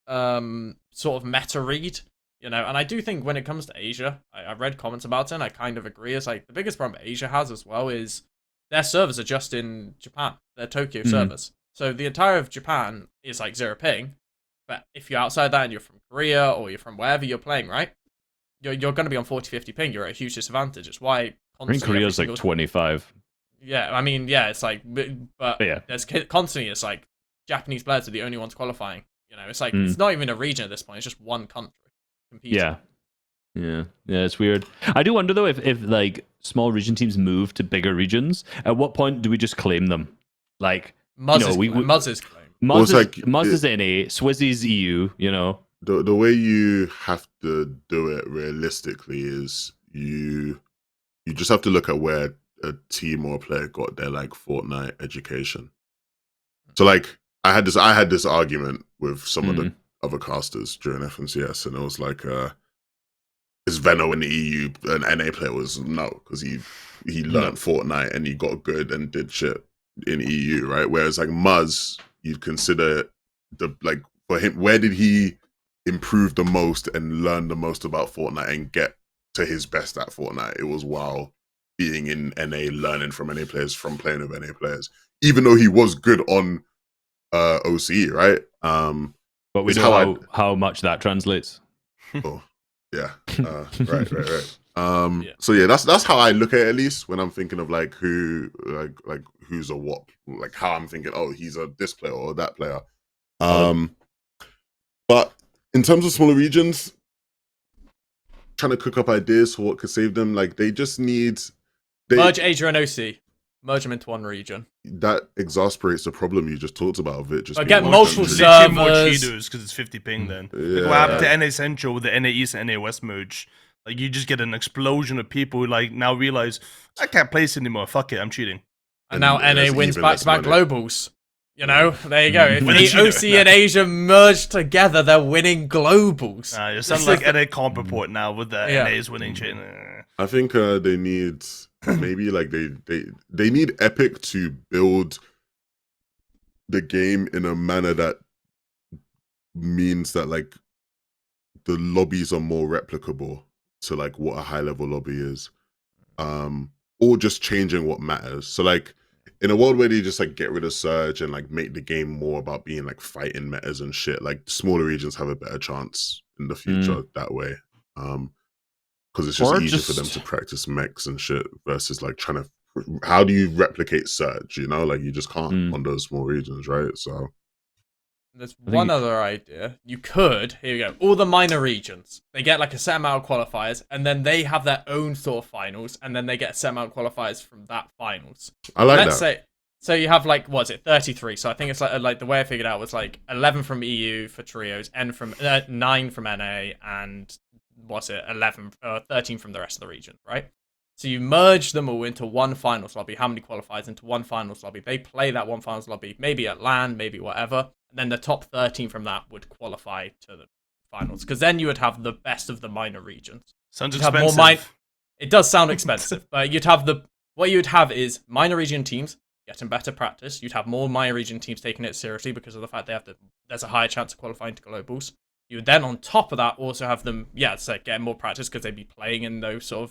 sort of meta read. And I do think when it comes to Asia, I read comments about it and I kind of agree. It's like the biggest problem Asia has as well is their servers are just in Japan. They're Tokyo servers. So the entire of Japan is like 0 ping, but if you're outside that and you're from Korea or you're from wherever you're playing, right, you're going to be on 40-50 ping. You're at a huge disadvantage. It's why I think Korea's like 25. Yeah, I mean, yeah, it's like, but yeah, there's constantly, it's like Japanese players are the only ones qualifying. It's like it's not even a region at this point. It's just one country competing. Yeah, it's weird. I do wonder though if like small region teams move to bigger regions, at what point do we just claim them? Like, Muzz is claimed. Muzz is NA, Swizzy's EU, The way you have to do it realistically is you just have to look at where a team or a player got their like Fortnite education. So like I had this argument with some of the other casters during FNCS, and it was like is Veno in the EU an NA player? Was no, because he learned Fortnite and he got good and did shit in EU, right? Whereas like Muzz, you'd consider for him, where did he improved the most and learned the most about Fortnite and get to his best at Fortnite. It was while being in NA, learning from NA players, from playing with NA players, even though he was good on OCE, right? But we know how much that translates. Oh, yeah. Right. So yeah, that's how I look at it, at least when I'm thinking of like who, like who's a what, like how I'm thinking. Oh, he's a this player or that player. But in terms of smaller regions, trying to cook up ideas for what could save them, like they just need merge Asia and OC, merge them into one region. That exasperates the problem you just talked about of it. Just get multiple servers. More cheaters because it's 50 ping. Then like what happened to NA Central with the NA East and NA West merge? Like you just get an explosion of people who like now realize I can't play this anymore. Fuck it, I'm cheating. And now NA wins back-to-back globals. You know, there you go. If the OC and Asia merge together, they're winning globals. It sounds like NA comp report now with the NA's winning chain. I think they need maybe like they need Epic to build the game in a manner that means that like the lobbies are more replicable to like what a high level lobby is, or just changing what matters. So like in a world where they just like get rid of Surge and like make the game more about being like fighting metas and shit, like smaller regions have a better chance in the future that way. Because it's just easier for them to practice mechs and shit versus like trying to. How do you replicate Surge? You know, like you just can't on those small regions, right? So there's one other idea. You could, here we go, all the minor regions, they get like a set amount of qualifiers, and then they have their own sort of finals, and then they get a set amount of qualifiers from that finals. I like Let's say, so you have like, what is it, 33. So I think it's like the way I figured out was like 11 from EU for trios, 9 from NA, and what's it, 13 from the rest of the region, right? So you merge them all into one finals lobby. How many qualifiers into one finals lobby? They play that one finals lobby, maybe at LAN, maybe whatever. And then the top 13 from that would qualify to the finals. Because then you would have the best of the minor regions. Sounds expensive. It does sound expensive, but what you would have is minor region teams getting better practice. You'd have more minor region teams taking it seriously because of the fact there's a higher chance of qualifying to globals. You would then, on top of that, also have them, getting more practice because they'd be playing in those sort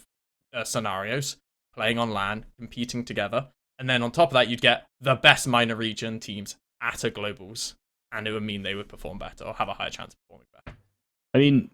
of scenarios, playing on LAN, competing together. And then on top of that, you'd get the best minor region teams at a globals, and it would mean they would perform better or have a higher chance of performing better. I mean,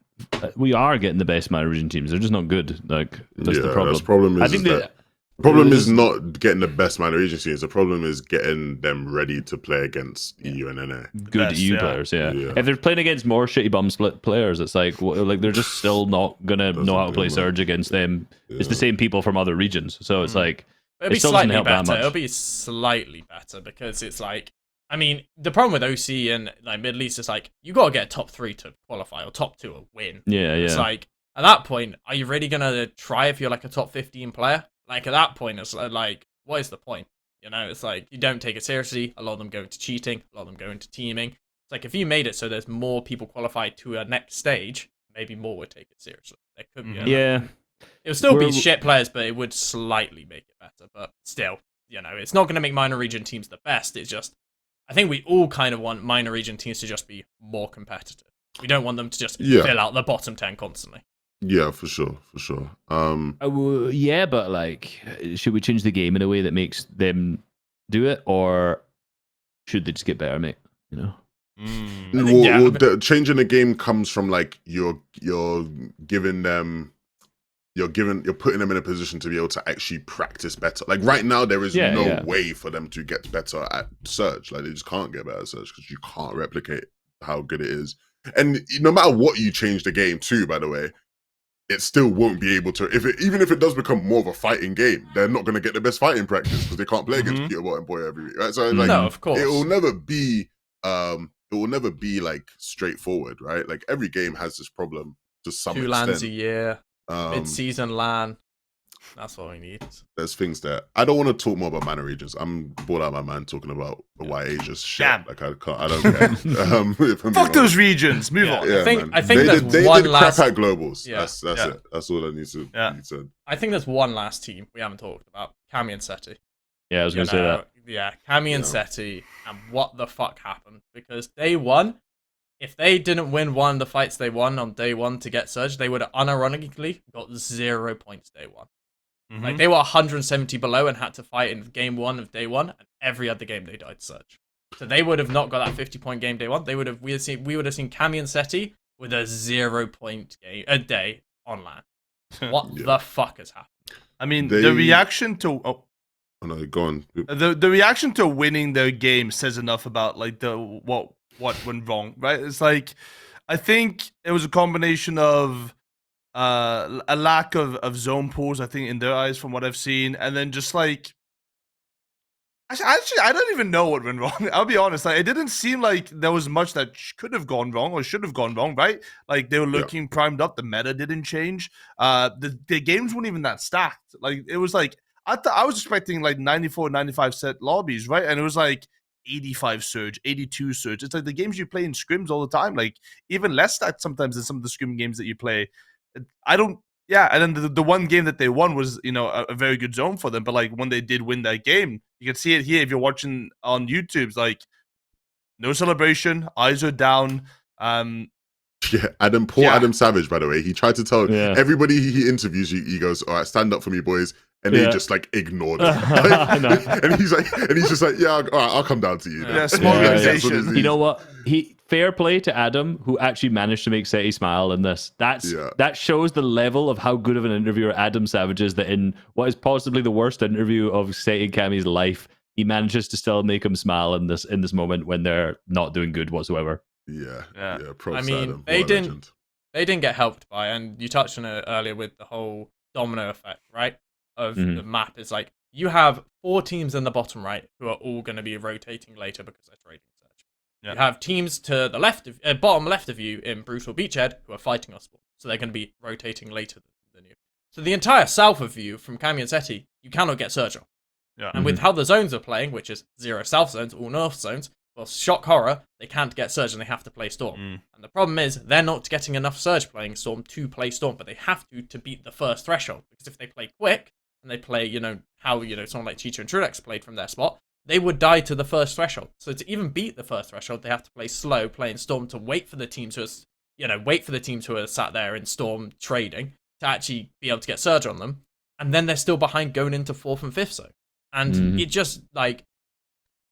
we are getting the best minor region teams. They're just not good. Like that's the problem. The problem is, the problem is not getting the best minor region teams. The problem is getting them ready to play against EU and NA. Good EU players, yeah. If they're playing against more shitty bum split players, it's like they're just still not gonna know how to play Surge against them. Yeah. It's the same people from other regions, so it's like it'll be slightly better. It'll be slightly better because it's like, I mean, the problem with OC and like Middle East is like you gotta get top 3 to qualify or top 2 to win. Yeah. It's like at that point, are you really gonna try if you're like a top 15 player? Like at that point, it's like, what is the point? You know, it's like you don't take it seriously. A lot of them go into cheating. A lot of them go into teaming. It's like if you made it so there's more people qualified to a next stage, maybe more would take it seriously. There could be. It would still be shit players, but it would slightly make it better. But still, you know, it's not going to make minor region teams the best. It's just, I think we all kind of want minor region teams to just be more competitive. We don't want them to just fill out the bottom 10 constantly. Yeah, for sure. But like, should we change the game in a way that makes them do it, or should they just get better, mate? You know. Changing the game comes from like you're putting them in a position to be able to actually practice better. Like right now, there is no way for them to get better at Surge. Like they just can't get better at Surge because you can't replicate how good it is. And no matter what you change the game to, by the way, it still won't be able to. Even if it does become more of a fighting game, they're not going to get the best fighting practice because they can't play against Peterbot and Boy every week, right? So like, no, of course, it will never be like straightforward, right? Like every game has this problem to some extent. 2 LANs a year, mid-season LAN. That's what we need. There's things that I don't want to talk more about minor regions. I'm bored out of my mind talking about why Asia's shit. Damn. Like I don't care. Fuck those regions. Move on. I think there's one last. Crap at globals. Yeah. That's it. That's all I need to. I think there's one last team we haven't talked about. Cami and Setty. Yeah, I was going to say that. Yeah, Cami and Setty, and what the fuck happened? Because day one, if they didn't win one of the fights they won on day one to get Surge, they would have unironically got 0 points day one. Like, they were 170 below and had to fight in game 1 of day 1, and every other game they died Surge. So they would have not got that 50-point game day 1. We would have seen Cami and Setty with a 0-point game a day on LAN. What the fuck has happened? I mean, the reaction to oh no, go on. The reaction to winning their game says enough about like what went wrong, right? It's like, I think it was a combination of a lack of zone pools, I think, in their eyes, from what I've seen, and then just like, actually, I don't even know what went wrong. I'll be honest. Like, it didn't seem like there was much that could have gone wrong or should have gone wrong, right? Like, they were looking primed up. The meta didn't change. The games weren't even that stacked. Like, it was like, I was expecting like 94, 95 set lobbies, right? And it was like 85 Surge, 82 Surge. It's like the games you play in scrims all the time. Like, even less stacked sometimes than some of the scrim games that you play. Yeah, and then the one game that they won was, you know, a very good zone for them. But like, when they did win that game, you can see it here if you're watching on YouTube. It's like, no celebration, eyes are down. Adam Savage, by the way, he tried to tell everybody he interviews, he goes, all right, stand up for me, boys. And they just like ignored him. And he's just like, yeah, all right, I'll come down to you. Small organization. You know what? Fair play to Adam, who actually managed to make Setty smile in this. That shows the level of how good of an interviewer Adam Savage is, that in what is possibly the worst interview of Setty and Cami's life, he manages to still make him smile in this moment when they're not doing good whatsoever. Yeah. I mean, they didn't get helped by, and you touched on it earlier with the whole domino effect, right? Of the map is like, you have 4 teams in the bottom right who are all going to be rotating later because they're trading Surge. You have teams to the left of bottom left of you in Brutal Beachhead who are fighting us, so they're going to be rotating later than you. So the entire south of you from Cami and Setty, you cannot get Surge on. Yeah. And with how the zones are playing, which is 0 south zones, all north zones, well, shock horror, they can't get Surge and they have to play Storm. And the problem is, they're not getting enough Surge playing Storm to play Storm, but they have to beat the first threshold. Because if they play quick, and they play, how, someone like Chicho and Trulex played from their spot, they would die to the first threshold. So to even beat the first threshold, they have to play slow, playing Storm, to wait for the teams who are sat there in Storm trading to actually be able to get Surge on them. And then they're still behind going into 4th and 5th zone. And it just, like,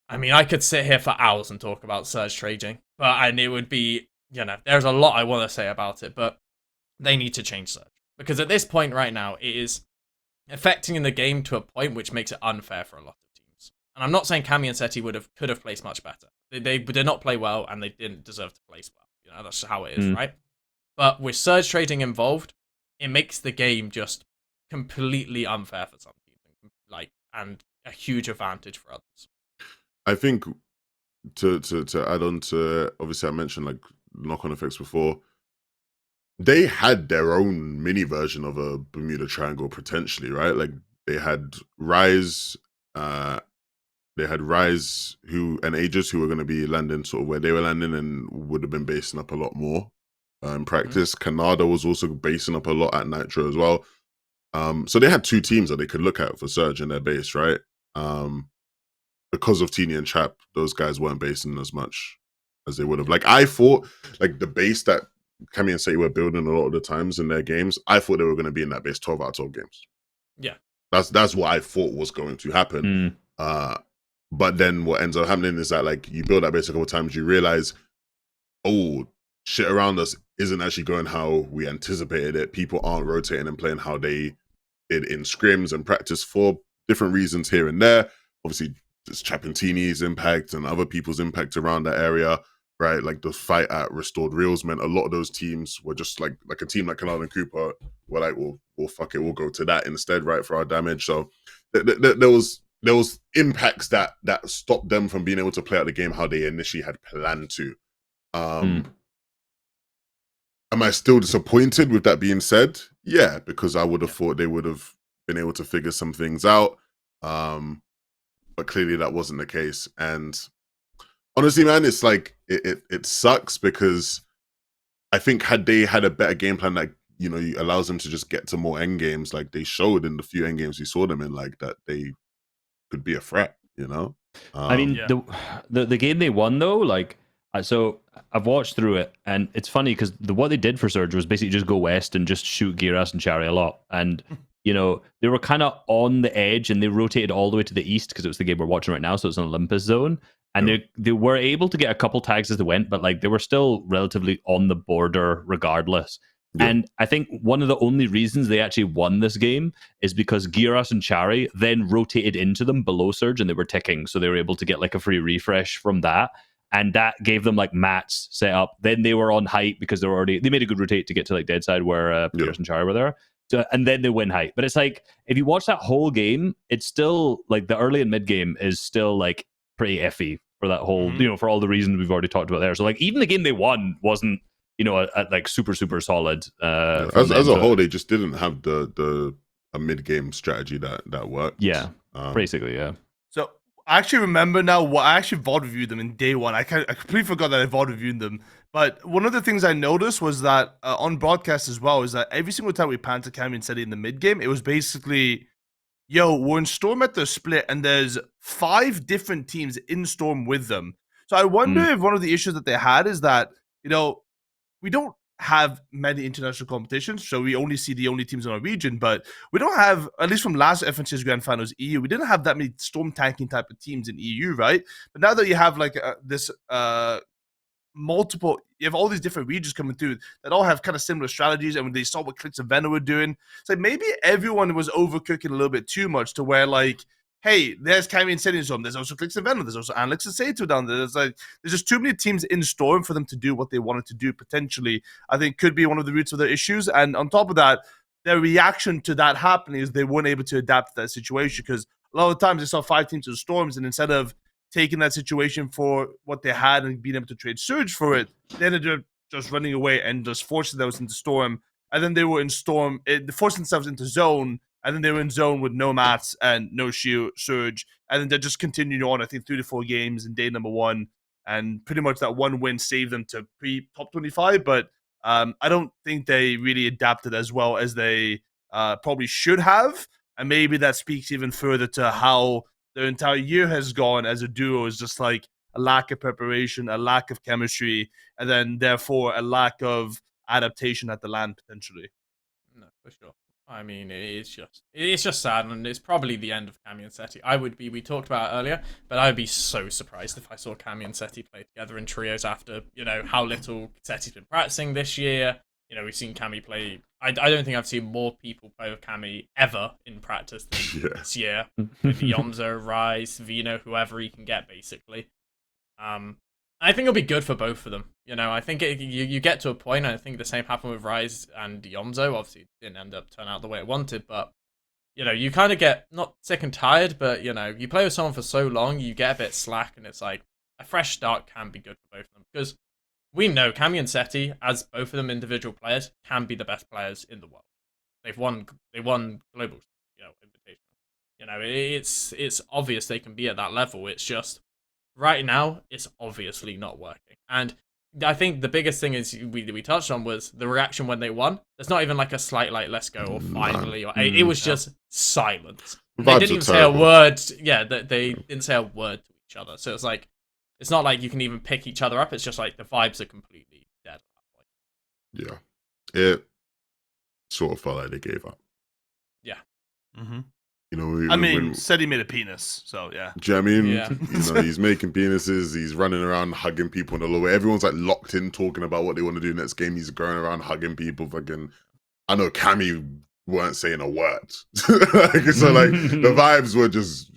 I mean, I could sit here for hours and talk about Surge trading, and it would be, there's a lot I want to say about it, but they need to change Surge. Because at this point right now, it is affecting in the game to a point which makes it unfair for a lot of teams. And I'm not saying Cami and Setty could have placed much better. They did not play well, and they didn't deserve to place well. That's how it is, right? But with Surge trading involved, it makes the game just completely unfair for some people, and a huge advantage for others. I think to add on to, obviously I mentioned like knock-on effects before. They had their own mini version of a Bermuda Triangle potentially, right? Like they had Rise, and Aegis who were going to be landing sort of where they were landing and would have been basing up a lot more in practice. Canada was also basing up a lot at Nitro as well. So they had 2 teams that they could look at for Surge in their base, right? Because of Tini and Chap, those guys weren't basing as much as they would have. Like I thought, like the base that Cami and Setty were building a lot of the times in their games, I thought they were going to be in that base 12 out of 12 games. Yeah. That's what I thought was going to happen. But then what ends up happening is that like you build that base a couple of times, you realize, oh, shit around us isn't actually going how we anticipated it. People aren't rotating and playing how they did in scrims and practice for different reasons here and there. Obviously, there's Chap and Tini's impact and other people's impact around that area. Right, like the fight at Restored Reels meant a lot of those teams were just like a team like Canal and Cooper were like, well, fuck it, we'll go to that instead, right, for our damage. So there was impacts that stopped them from being able to play out the game how they initially had planned to. Am I still disappointed with that being said? Yeah, because I would have thought they would have been able to figure some things out, but clearly that wasn't the case. And honestly, man, it's like it sucks because I think had they had a better game plan that allows them to just get to more end games, like they showed in the few end games we saw them in, like that they could be a threat. I mean, the game they won though, like So I've watched through it, and it's funny because what they did for Surge was basically just go west and just shoot Giras and Chari a lot. And, you know, they were kind of on the edge, and they rotated all the way to the east because it was the game we're watching right now, so it's an Olympus zone. And they were able to get a couple tags as they went, but like they were still relatively on the border regardless. Yeah. And I think one of the only reasons they actually won this game is because Giras and Chari then rotated into them below Surge, and they were ticking, so they were able to get like a free refresh from that. And that gave them like mats set up. Then they were on height because they made a good rotate to get to like dead side where Giras and Chari were there. So, and then they win height. But it's like, if you watch that whole game, it's still like the early and mid game is still like pretty iffy for that whole, you know, for all the reasons we've already talked about there. So like even the game they won wasn't, you know, a like super solid. As a whole, they just didn't have a mid game strategy that worked. Yeah, basically, yeah. So I actually remember now what I actually VOD reviewed them in day one. I completely forgot that I VOD reviewed them. But one of the things I noticed was that on broadcast as well is that every single time we panned to Cami and Setty in the mid game, it was basically, yo, we're in Storm at the split, and there's 5 different teams in Storm with them. So I wonder if one of the issues that they had is that, you know, we don't have many international competitions, so we only see the only teams in our region, but we don't have, at least from last FNtasia Grand Finals EU, we didn't have that many Storm tanking type of teams in EU, right? But now that you have like this multiple, you have all these different regions coming through that all have kind of similar strategies, and when they saw what Clix and Veno were doing, it's like maybe everyone was overcooking a little bit too much to where like, hey, there's Cami and Setty in Storm, there's also Clix and Veno, there's also Alex and Sato down there. There's just too many teams in Storm for them to do what they wanted to do, potentially. I think could be one of the roots of their issues. And on top of that, their reaction to that happening is they weren't able to adapt to that situation, because a lot of times they saw 5 teams in Storms, and instead of taking that situation for what they had and being able to trade Surge for it, they ended up just running away and just forcing those into Storm. And then they were in Storm, they forced themselves into Zone, and then they were in Zone with no mats and no Surge. And then they just continued on, I think, 3 to 4 games in day number 1. And pretty much that one win saved them to pre-top 25. But I don't think they really adapted as well as they probably should have. And maybe that speaks even further to how their entire year has gone as a duo, is just like a lack of preparation, a lack of chemistry, and then therefore a lack of adaptation at the LAN potentially. No, for sure. I mean, it's just sad, and it's probably the end of Cami and Setty. We talked about it earlier, but I would be so surprised if I saw Cami and Setty play together in trios after, you know, how little Setty's been practicing this year. You know, we've seen Cami play. I don't think I've seen more people play with Cami ever in practice than this year. With Yomzo, Rice, Veno, whoever he can get, basically. I think it'll be good for both of them. You know, I think you get to a point, and I think the same happened with Rise and Yomzo. Obviously, it didn't end up turning out the way it wanted, but, you know, you kind of get, not sick and tired, but, you know, you play with someone for so long, you get a bit slack, and it's like, a fresh start can be good for both of them. Because we know Cami and Setty, as both of them individual players, can be the best players in the world. They won global, you know, invitational. You know, it's obvious they can be at that level. It's just, right now, it's obviously not working. And I think the biggest thing is we touched on was the reaction when they won. There's not even like a slight like let's go or finally or it was just silence. They didn't even say a word. Yeah, they didn't say a word to each other. So it's like, it's not like you can even pick each other up. It's just like the vibes are completely dead at that point. Yeah, it sort of felt like they gave up. Yeah. Mm-hmm. You know, I mean, said he made a penis, so yeah. Do you know what I mean? Yeah. You know, he's making penises, he's running around hugging people in the lower. Everyone's like locked in talking about what they want to do next game. He's going around hugging people. Fucking, I know Cami weren't saying a word. So like the vibes were just,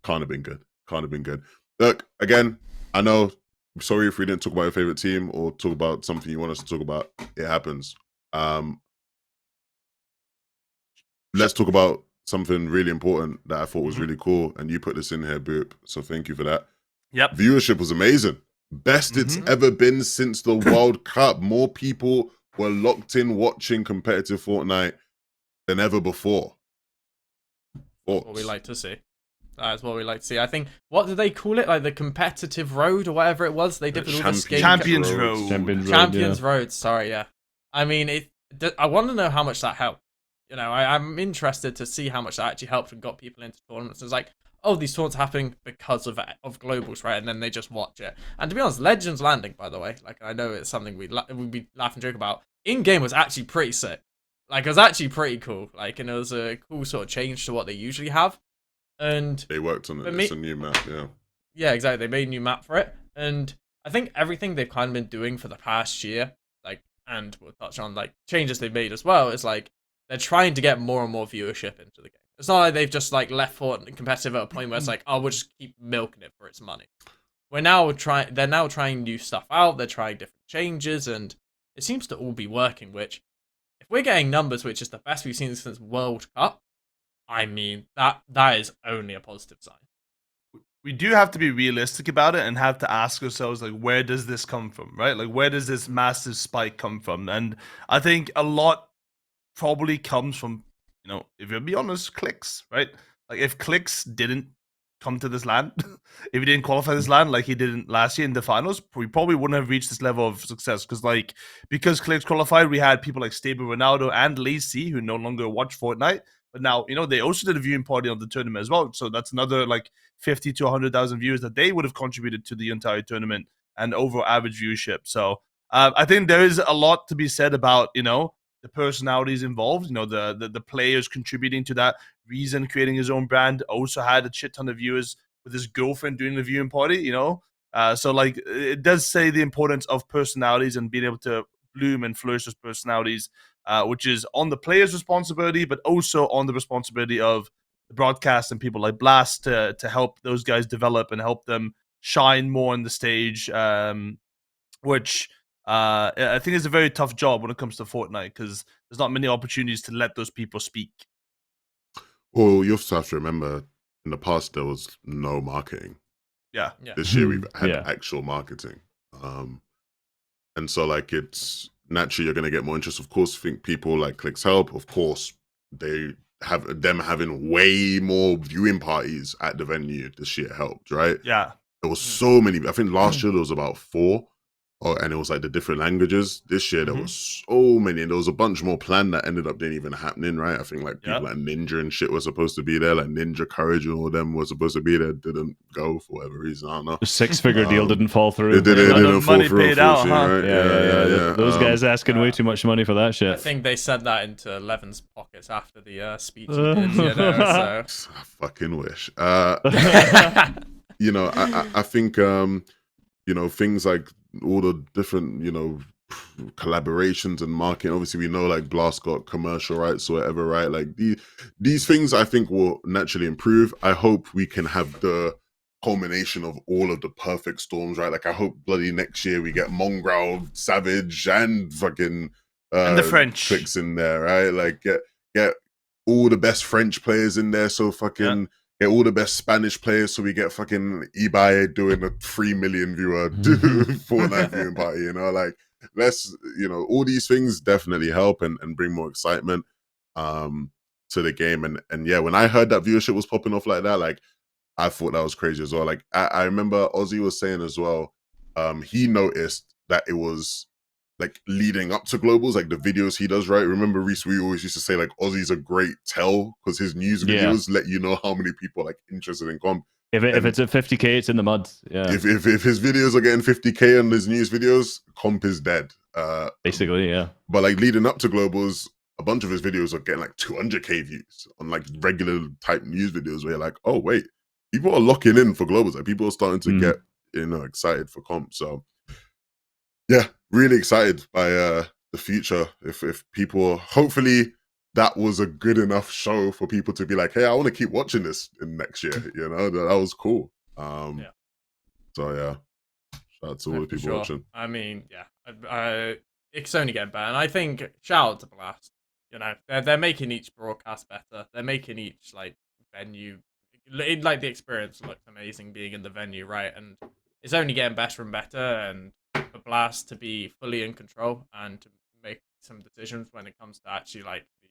can't have been good. Look, again, I know, sorry if we didn't talk about your favorite team or talk about something you want us to talk about. It happens. Let's talk about something really important that I thought was really cool, and you put this in here, Boop, so thank you for that. Yep. Viewership was amazing. Best it's ever been since the World Cup. More people were locked in watching competitive Fortnite than ever before. That's what we like to see. That's what we like to see. I think, what did they call it? Like the competitive road or whatever it was? They did with all the skating. Champions Road. Champions Road, sorry, yeah. I mean, I want to know how much that helped. You know, I'm interested to see how much that actually helped and got people into tournaments. It's like, oh, these tournaments happening because of globals, right? And then they just watch it. And to be honest, Legends Landing, by the way, like I know it's something we'd be laugh and joke about. In game was actually pretty sick. Like it was actually pretty cool. Like, and it was a cool sort of change to what they usually have. And they worked on it. It's a new map, yeah. Yeah, exactly. They made a new map for it, and I think everything they've kind of been doing for the past year, like, and we'll touch on like changes they've made as well, is like they're trying to get more and more viewership into the game. It's not like they've just like left Fortnite competitive at a point where it's like, oh, we'll just keep milking it for its money. They're now trying new stuff out. They're trying different changes, and it seems to all be working. Which, if we're getting numbers which is the best we've seen since World Cup, I mean that is only a positive sign. We do have to be realistic about it and have to ask ourselves, like, where does this come from, right? Like, where does this massive spike come from? And I think a lot probably comes from, you know, if you'll be honest, Clix, right? Like, if Clix didn't come to this land, if he didn't qualify this land like he did last year in the finals, we probably wouldn't have reached this level of success. Because Clix qualified, we had people like Stable Ronaldo and Lacey who no longer watch Fortnite. But now, you know, they also did a viewing party on the tournament as well. So that's another like 50 to 100,000 viewers that they would have contributed to the entire tournament and overall average viewership. So I think there is a lot to be said about, you know, the personalities involved, you know, the players contributing to that. Reason creating his own brand also had a shit ton of viewers with his girlfriend doing the viewing party, you know. So like it does say the importance of personalities and being able to bloom and flourish those personalities, which is on the player's responsibility, but also on the responsibility of the broadcast and people like Blast to help those guys develop and help them shine more on the stage, which I think is a very tough job when it comes to Fortnite because there's not many opportunities to let those people speak. Well, you also have to remember, in the past, there was no marketing. Yeah. This year, we've had actual marketing. And so, like, it's naturally you're going to get more interest. Of course, I think people like Clix help. Of course, they have them having way more viewing parties at the venue this year helped, right? Yeah. There was so many. I think last year there was about 4. And it was like the different languages. This year there was so many, and there was a bunch more planned that ended up didn't even happening, right? I think like people like Ninja and shit were supposed to be there, like Ninja Courage and all of them were supposed to be there, didn't go for whatever reason. I don't know. The 6-figure deal didn't fall through. It didn't fall through, paid out, huh? right? Yeah. Those guys asking way too much money for that shit. I think they sent that into Levin's pockets after the speech he did, you know, so. I fucking wish. You know, I think you know, things like all the different, you know, collaborations and marketing. Obviously, we know like Blast got commercial rights or whatever, right? Like these things I think will naturally improve. I hope we can have the culmination of all of the perfect storms, right? Like I hope bloody next year we get Mongraal, Savage, and fucking and the French Clix in there, right? Like get all the best French players in there, so fucking get all the best Spanish players, so we get fucking Ibai doing a 3 million viewer Fortnite viewing party, you know, like let's, you know, all these things definitely help and bring more excitement to the game. And yeah, when I heard that viewership was popping off like that, like I thought that was crazy as well. Like I remember Ozzy was saying as well, he noticed that it was like leading up to globals, like the videos he does, right? Remember, Reese, we always used to say like Ozzy's a great tell because his news videos let you know how many people are like interested in comp. If it's at 50k, it's in the mud. Yeah. If his videos are getting 50k on his news videos, comp is dead. Basically, yeah. But like leading up to globals, a bunch of his videos are getting like 200k views on like regular type news videos where you're like, oh wait, people are locking in for globals. Like people are starting to get, you know, excited for comp. So yeah, really excited by the future. If people, hopefully that was a good enough show for people to be like, hey, I want to keep watching this in next year. You know, that was cool. So yeah, shout out to all the people watching. I mean, it's only getting better. And I think shout out to Blast. You know, they're making each broadcast better. They're making each like venue, like the experience looks amazing being in the venue, right? And it's only getting better and better. And for Blast to be fully in control and to make some decisions when it comes to actually like the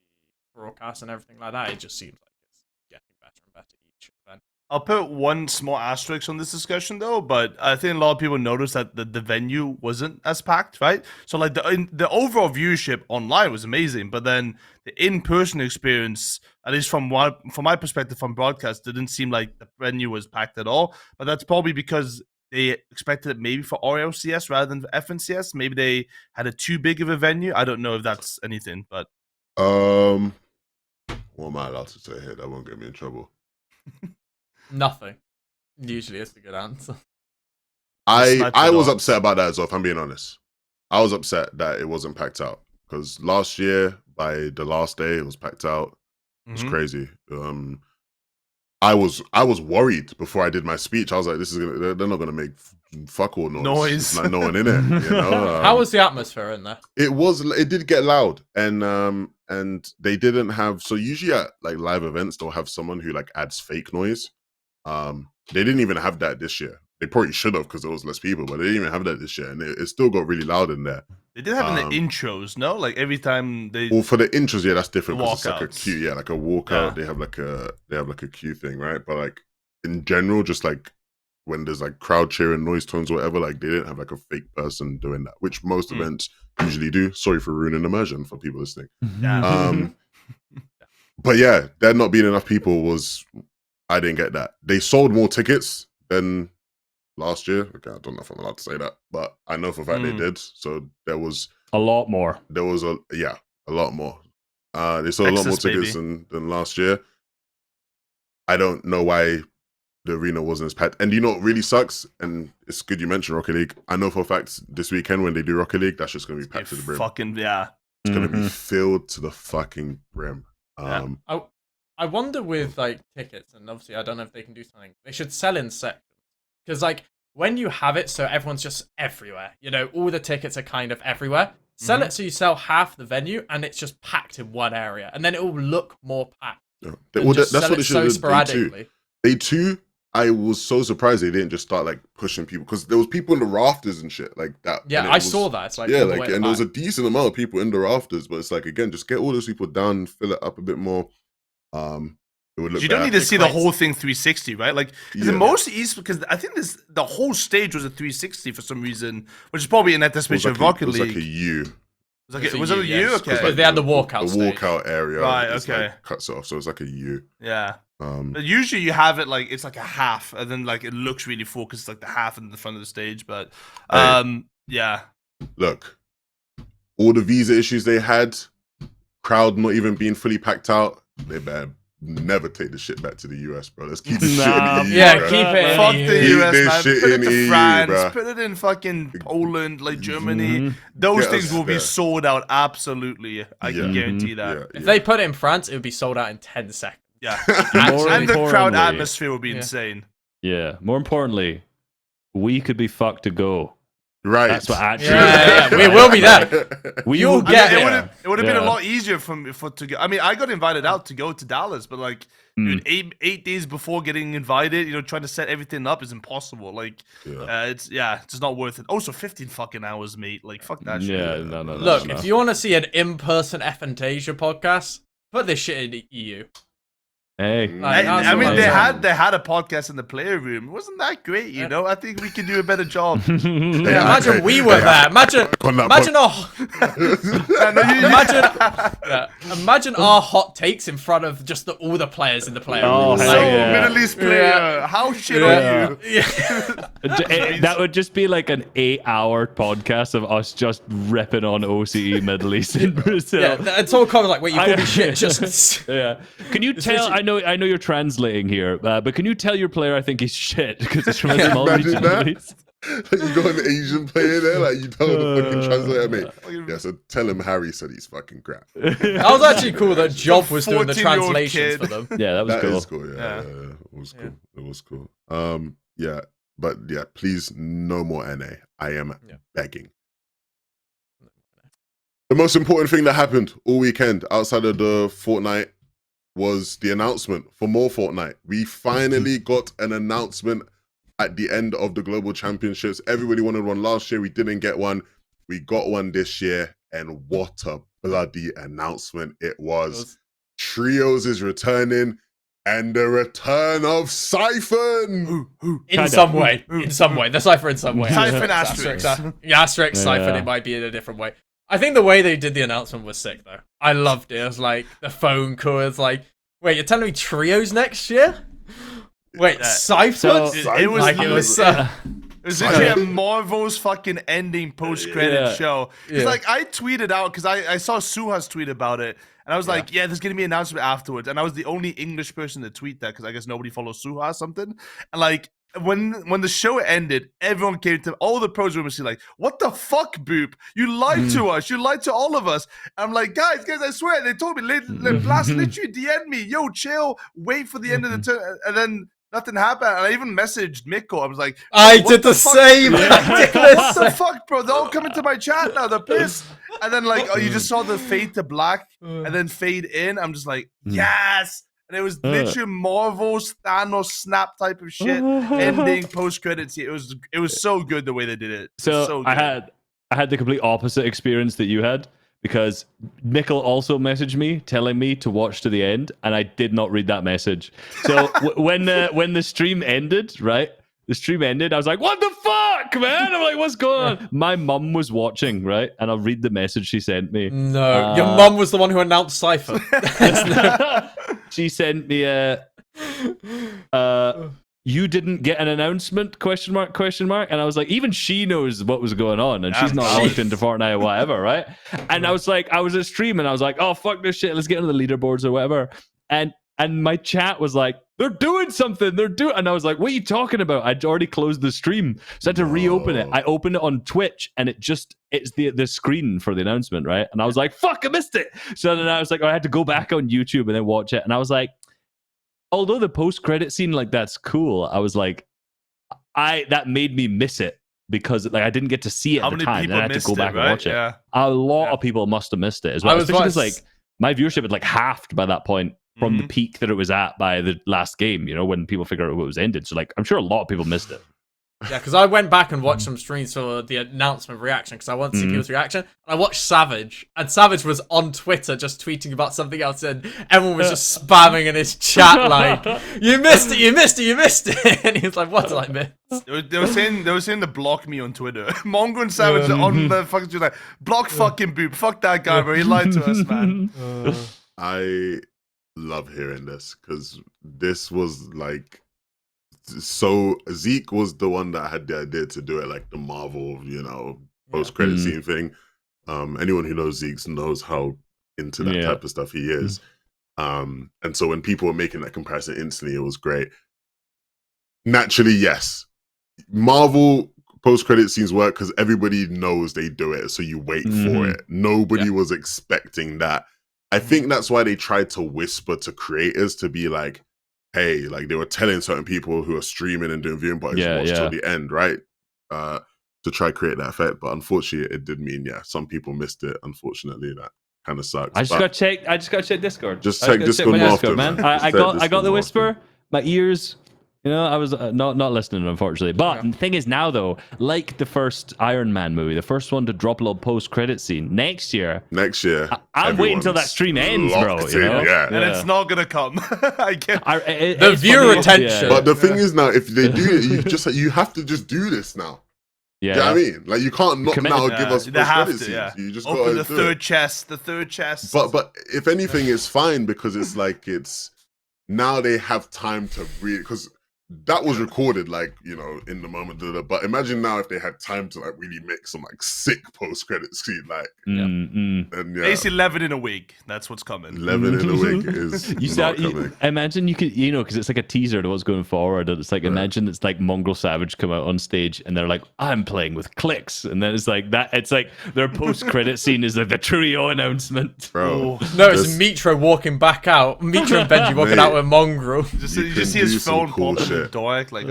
broadcast and everything like that, it just seems like it's getting better and better each event. I'll put one small asterisk on this discussion though, but I think a lot of people noticed that the venue wasn't as packed, right? So like the overall viewership online was amazing, but then the in-person experience, at least from my perspective from broadcast, didn't seem like the venue was packed at all. But that's probably because they expected it maybe for RLCS rather than FNCS. Maybe they had a too big of a venue. I don't know if that's anything, but what am I allowed to say here that won't get me in trouble? Nothing. Usually it's a good answer. I was upset about that as well, if I'm being honest. I was upset that it wasn't packed out. Because last year, by the last day, it was packed out. It was crazy. I was worried before I did my speech. I was like, "This is they're not gonna make fuck all noise. Like no one in it." You know? How was the atmosphere in there? It did get loud, and they didn't have. So usually at like live events, they'll have someone who like adds fake noise. They didn't even have that this year. They probably should have because there was less people, but they didn't even have that this year, and it still got really loud in there. They did have in the intros, no? Like every time they. Well, for the intros, yeah, that's different because it's like a Walkouts. queue, yeah, like a walkout. Yeah. They have like a queue thing, right? But like in general, just like when there's like crowd cheering, noise tones, or whatever, like they didn't have like a fake person doing that, which most events usually do. Sorry for ruining immersion for people listening. Yeah. But yeah, there not being enough people was. I didn't get that. They sold more tickets than last year. Okay, I don't know if I'm allowed to say that, but I know for a fact they did. So there was a lot more. There was a lot more. They sold a lot more tickets than last year. I don't know why the arena wasn't as packed. And you know what really sucks? And it's good you mentioned Rocket League. I know for a fact this weekend when they do Rocket League, that's just going to be packed to the brim. Fucking yeah. It's going to be filled to the fucking brim. I wonder with like tickets, and obviously I don't know if they can do something. They should sell in sections, because like when you have it, so everyone's just everywhere. You know, all the tickets are kind of everywhere. Sell it so you sell half the venue, and it's just packed in one area, and then it will look more packed. Yeah. That's what they should have sporadically. Day two, I was so surprised they didn't just start like pushing people because there was people in the rafters and shit like that. Yeah, I saw that. It's like and there was a decent amount of people in the rafters, but it's like again, just get all those people down, fill it up a bit more. It would look. You don't need to see the whole thing 360, right? Like the most east, because I think the whole stage was a 360 for some reason, which is probably in anticipation of Rocket League. It was like a U. Was it a U? Okay. Like they had the walkout. The walkout area, right? Okay. Like cuts off, so it's like a U. Yeah. But usually you have it like it's like a half, and then like it looks really full because it's like the half in the front of the stage. But yeah. Look, all the visa issues they had, crowd not even being fully packed out. They better never take the shit back to the US, bro. Let's keep the shit in the EU. Yeah, bro. keep it. Fuck the US, man. Shit Put it in to EU, France. bro. Put it in fucking Poland, like Germany. Those things will be sold out. Absolutely, I can guarantee that. If they put it in France, it would be sold out in 10 seconds. Yeah, and the crowd atmosphere will be insane. Yeah. More importantly, we could be fucked to go. Right. That's what actually. Yeah. We will be there. You'll get it. It would have been a lot easier to get. I mean, I got invited out to go to Dallas, but like, dude, 8 days before getting invited, trying to set everything up is impossible. Like, it's just not worth it. Also, 15 fucking hours, mate. Like, fuck that shit. Yeah, no. Look, if you want to see an in-person FNtasia podcast, put this shit in the EU. Hey, I mean, they had a podcast in the player room. It wasn't that great, I think we could do a better job. Imagine we were there. Imagine our hot takes in front of just all the players in the player room. Middle East player, how shit are you? That would just be like an 8-hour podcast of us just ripping on OCE Middle East in Brazil. Yeah, it's all kind of like, wait, you call me shit. Just Can you tell? I know you're translating here, but can you tell your player I think he's shit because it's from a small region? You got an Asian player there, like you told the fucking translator, mate. Yeah, so tell him Harry said he's fucking crap. That was actually cool that Job was doing the translations for them. Yeah, that was cool. Is cool. Yeah, it was cool. But yeah, please no more NA. I am begging. The most important thing that happened all weekend outside of the Fortnite was the announcement for more Fortnite. We finally got an announcement at the end of the Global Championships. Everybody wanted one last year. We didn't get one. We got one this year. And what a bloody announcement it was. Trios is returning. and the return of Siphon. In some way. The Cypher in some way. Siphon asterisk. Asterisk, Siphon, it might be in a different way. I think the way they did the announcement was sick, though. I loved it. It was like, the phone call was like, wait, you're telling me Trios next year? Wait, Siphon? It was literally a Marvel's fucking ending post-credit show. It's like, I tweeted out, because I saw Suha's tweet about it, and I was like, there's going to be an announcement afterwards. And I was the only English person to tweet that, because I guess nobody follows Suha or something. And like, when the show ended, everyone came to all the pros were like, "What the fuck, Boop? You lied to us. You lied to all of us." And I'm like, guys, I swear they told me, Blast literally DM'd me, "Yo, chill, wait for the end of the turn," and then nothing happened. And I even messaged Mikko. I was like, I did the same. What the fuck, bro? They're all coming to my chat now. They're pissed. And then like, you just saw the fade to black and then fade in. I'm just like, yes. And it was literally Marvel's Thanos snap type of shit ending post credits. It was so good the way they did it. So I had the complete opposite experience that you had, because Mikkel also messaged me telling me to watch to the end, and I did not read that message. So when the stream ended, right? The stream ended. I was like, "What the fuck, man?" I'm like, "What's going on?" My mum was watching, right? And I'll read the message she sent me. No, your mum was the one who announced Cypher. She sent me you didn't get an announcement? ? And I was like, even she knows what was going on, and she's not looked into Fortnite or whatever, right? And I was like, I was at stream, and I was like, "Oh fuck this shit, let's get into the leaderboards or whatever." And my chat was like, "They're doing something, and I was like, "What are you talking about?" I'd already closed the stream, so I had to reopen it. I opened it on Twitch, and it's the screen for the announcement, right? And I was like, "Fuck, I missed it." So then I was like, I had to go back on YouTube and then watch it, and I was like, although the post-credit scene, like, that's cool, I was like, that made me miss it, because like I didn't get to see it at the time, and I had to go back and watch it. Yeah. A lot of people must have missed it as well, especially because like my viewership had like halved by that point from the peak that it was at by the last game, you know, when people figured out what was ended. So like, I'm sure a lot of people missed it. Yeah, because I went back and watched some streams for the announcement reaction, because I wanted to see people's reaction. I watched Savage, and Savage was on Twitter just tweeting about something else, and everyone was just spamming in his chat like, "You missed it, you missed it, you missed it." And he was like, "What did I miss?" They were saying to block me on Twitter. Mongraal and Savage are on the fucking just like, "Block fucking Boop, fuck that guy, bro. He lied to us, man." I love hearing this, because this was like, so Zeke was the one that had the idea to do it, like the Marvel, you know, post-credit scene thing. Anyone who knows Zeke knows how into that type of stuff he is. And so when people were making that comparison instantly, it was great. Naturally, yes, Marvel post-credit scenes work because everybody knows they do it, so you wait for it. Nobody was expecting that. I think that's why they tried to whisper to creators to be like, hey, like they were telling certain people who are streaming and doing viewing parties to watch till the end, right? To try to create that effect. But unfortunately, it did mean, some people missed it. Unfortunately, that kind of sucks. I just got to check Discord. Just check Discord more often, man. I got the whisper. My ears, you know, I was not listening, unfortunately. But the thing is now, though, like the first Iron Man movie, the first one to drop a little post-credit scene, next year, I'm waiting until that stream ends, bro. You know? And it's not going to come. I get the viewer retention. But the thing is now, if they do it, you have to just do this now. Yeah, you know what I mean, like you can't not now give us post-credit scenes. You just open the third chest. The third chest. But if anything, it's fine, because it's like now they have time to read, because that was recorded, like, you know, in the moment. But imagine now if they had time to like really make some like sick post-credit scene, like, and Basically 11 in a week. That's what's coming. 11 in a week is coming. Imagine you could, you know, because it's like a teaser to what's going forward. And it's like, imagine it's like Mongraal Savage come out on stage and they're like, "I'm playing with Clix," and then it's like that. It's like their post-credit scene is like the trio announcement, bro. No, it's Mitra walking back out. Mitra and Benji walking out with Mongraal. You just see his phone popping in the door, like,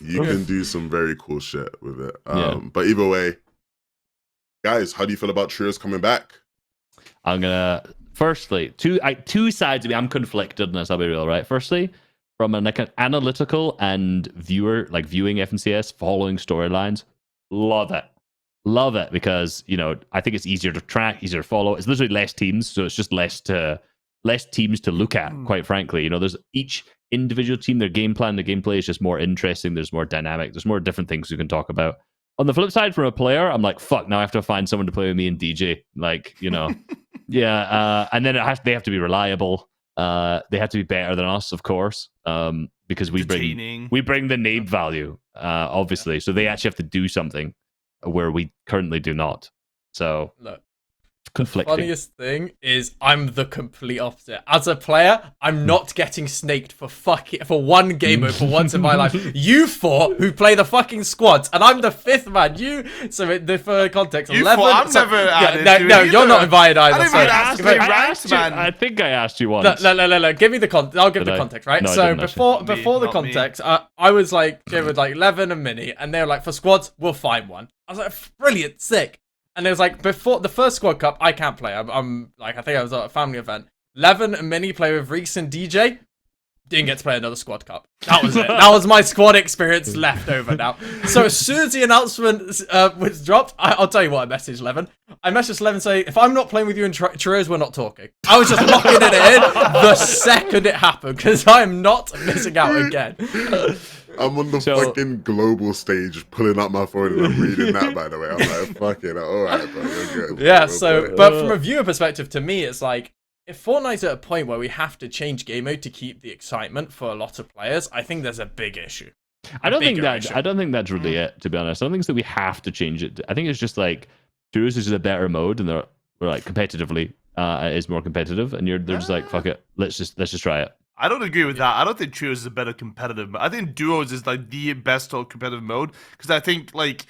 You can do some very cool shit with it. But either way, guys, how do you feel about trios coming back? I'm gonna firstly two sides of me. I'm conflicted on this. I'll be real, right? Firstly, from an analytical and viewing FNCS, following storylines, love it because, you know, I think it's easier to track, easier to follow. It's literally less teams, so it's just less to less teams to look at, quite frankly. You know, there's each individual team, their game plan, their gameplay is just more interesting. There's more dynamic. There's more different things we can talk about. On the flip side, from a player, I'm like, fuck, now I have to find someone to play with me and DJ. Like, you know, and then they have to be reliable. They have to be better than us, of course, because we bring the name value, obviously. So they actually have to do something where we currently do not. So look, conflicting. The funniest thing is I'm the complete opposite. As a player, I'm not getting snaked for one game mode for once in my life. You four who play the fucking squads, and I'm the fifth man. For context, 11. I'm never added. No, you're not invited either. I think I asked you once. No. Give me the context. I'll give the context, right? No, so before the context, I was like, with like Levin and Minnie, and they were like, for squads, we'll find one. I was like, brilliant, sick. And it was like, before the first squad cup, I can't play. I'm like, I think I was at a family event. Levin and Minnie play with Reese and DJ. Didn't get to play another squad cup. That was it. That was my squad experience left over now. So as soon as the announcement was dropped, I'll tell you what I messaged Levin. I messaged Levin saying, if I'm not playing with you in trios, we're not talking. I was just locking it in the second it happened, because I'm not missing out again. I'm on the fucking global stage, pulling up my phone and I'm reading that, by the way. I'm like, fuck it, all right, bro. You're good. Yeah, but from a viewer perspective, to me, it's like, if Fortnite's at a point where we have to change game mode to keep the excitement for a lot of players, I think there's a big issue. I don't think that's really it, to be honest. I don't think it's that we have to change it. I think it's just like Trios is a better mode, and they're like competitively it is more competitive, and they're just like, fuck it, let's just try it. I don't agree with that. I don't think Trios is a better competitive mode. I think Duos is like the best competitive mode, because I think like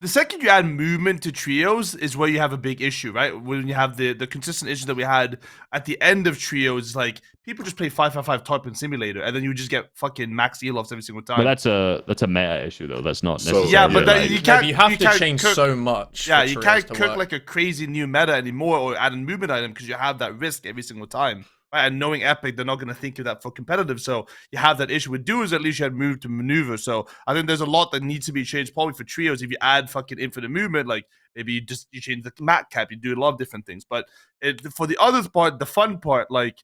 the second you add movement to Trios is where you have a big issue, right? When you have the consistent issue that we had at the end of Trios, like people just play 5-5-5 top in Simulator, and then you just get fucking max eel-offs every single time. But that's a meta issue though. That's not necessarily. Yeah, but like, you have to change so much. Yeah, you can't cook like a crazy new meta anymore or add a movement item, because you have that risk every single time. Right? And knowing Epic, they're not going to think of that for competitive. So you have that issue with Duos. At least you had moved to maneuver. So I think there's a lot that needs to be changed probably for Trios. If you add fucking infinite movement, like maybe you change the mat cap, you do a lot of different things. But for the other part, the fun part, like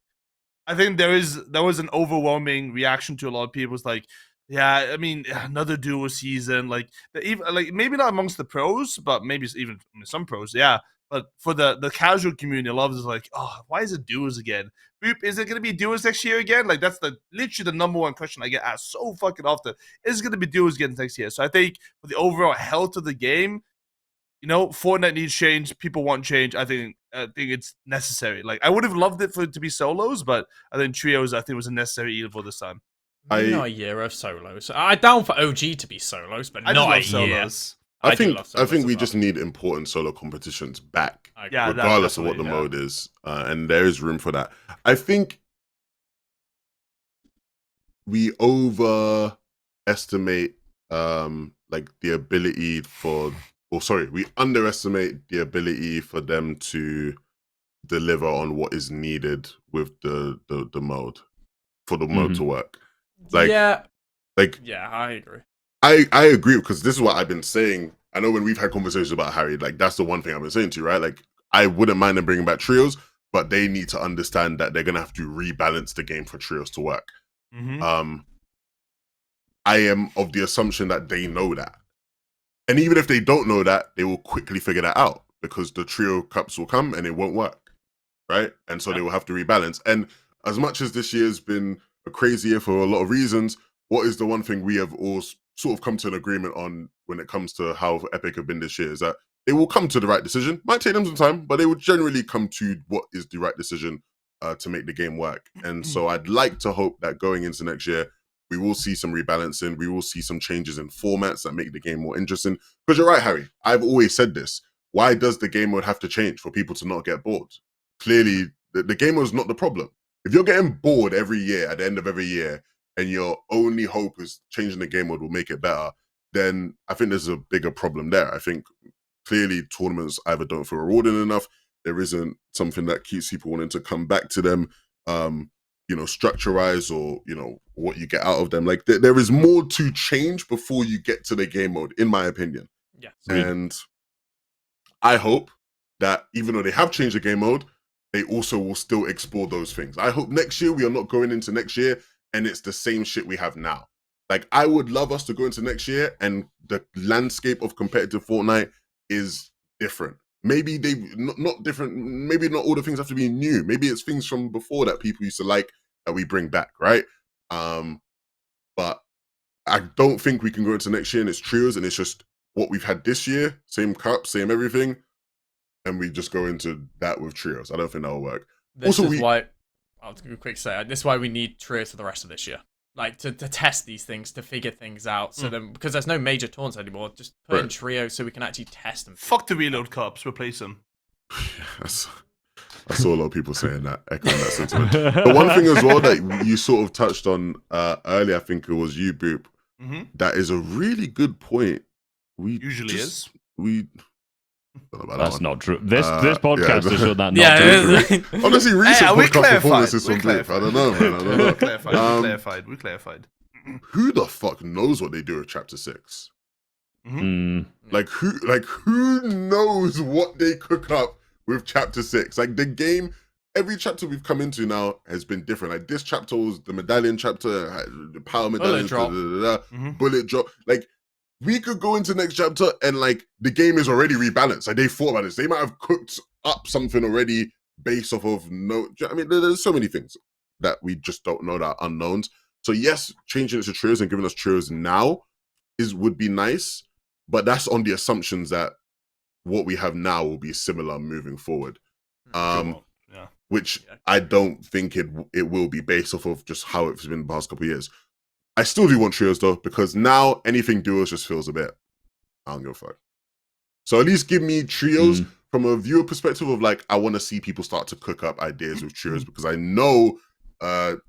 I think there was an overwhelming reaction to a lot of people. It's like, yeah, I mean, another duo season, like even like maybe not amongst the pros, but maybe even some pros, yeah. But for the casual community, a lot of it is like, oh, why is it duos again? Boop, is it going to be duos next year again? Like, that's literally the number one question I get asked so fucking often. Is it going to be duos again next year? So I think for the overall health of the game, you know, Fortnite needs change. People want change. I think it's necessary. Like, I would have loved it for it to be solos, but I think trios, I think, was a necessary evil this time. Not a year of solos. I'm down for OG to be solos, but not a year. Solos. I think we just need important solo competitions back, regardless of what the mode is, and there is room for that. I think we overestimate like the ability we underestimate the ability for them to deliver on what is needed with the mode for the mode to work. I agree. I agree, because this is what I've been saying. I know when we've had conversations about Harry, like that's the one thing I've been saying to you, right? Like I wouldn't mind them bringing back trios, but they need to understand that they're gonna have to rebalance the game for trios to work. I am of the assumption that they know that, and even if they don't know that, they will quickly figure that out, because the trio cups will come and it won't work, right? And so they will have to rebalance. And as much as this year has been a crazy year for a lot of reasons, what is the one thing we have all sort of come to an agreement on when it comes to how Epic have been this year is that they will come to the right decision. Might take them some time, but they will generally come to what is the right decision to make the game work. And so I'd like to hope that going into next year, we will see some rebalancing. We will see some changes in formats that make the game more interesting. Because you're right, Harry. I've always said this. Why does the game mode have to change for people to not get bored? Clearly, the game mode is not the problem. If you're getting bored every year, at the end of every year, and your only hope is changing the game mode will make it better, then I think there's a bigger problem there. I think clearly tournaments either don't feel rewarding enough. There isn't something that keeps people wanting to come back to them, structure-wise, or, what you get out of them. Like there is more to change before you get to the game mode, in my opinion. Yeah. And I hope that even though they have changed the game mode, they also will still explore those things. I hope next year we are not going into next year and it's the same shit we have now. Like, I would love us to go into next year and the landscape of competitive Fortnite is different. Maybe they not different. Maybe not all the things have to be new. Maybe it's things from before that people used to like that we bring back, right? But I don't think we can go into next year and it's trios and it's just what we've had this year, same cup, same everything, and we just go into that with trios. I don't think that'll work. This is why, I'll do a quick say, this is why we need trios for the rest of this year. Like, to test these things, to figure things out. So then, because there's no major taunts anymore, just put in trios so we can actually test them. Fuck the reload cups, replace them. Yes. I saw a lot of people saying that, echoing that sentiment. But one thing as well that you sort of touched on earlier, I think it was you, Boop, that is a really good point. We usually is. That's not true. This podcast has shown that not true. Honestly, recent podcast performances from Boop. I don't know, man. I don't know. We clarified. Who the fuck knows what they do with Chapter 6? Like who knows what they cook up with Chapter 6? Like, the game, every chapter we've come into now has been different. Like, this chapter was the medallion chapter, the power medallion, bullet drop. Like, we could go into next chapter and like the game is already rebalanced. Like, they thought about this. They might have cooked up something already based off of I mean, there's so many things that we just don't know that are unknowns. So yes, changing it to trios and giving us trios now would be nice, but that's on the assumptions that what we have now will be similar moving forward. Which I don't think it will be based off of just how it's been the past couple of years. I still do want trios though, because now anything duos just feels a bit, I don't give a fuck. So at least give me trios from a viewer perspective of like, I want to see people start to cook up ideas with trios, because I know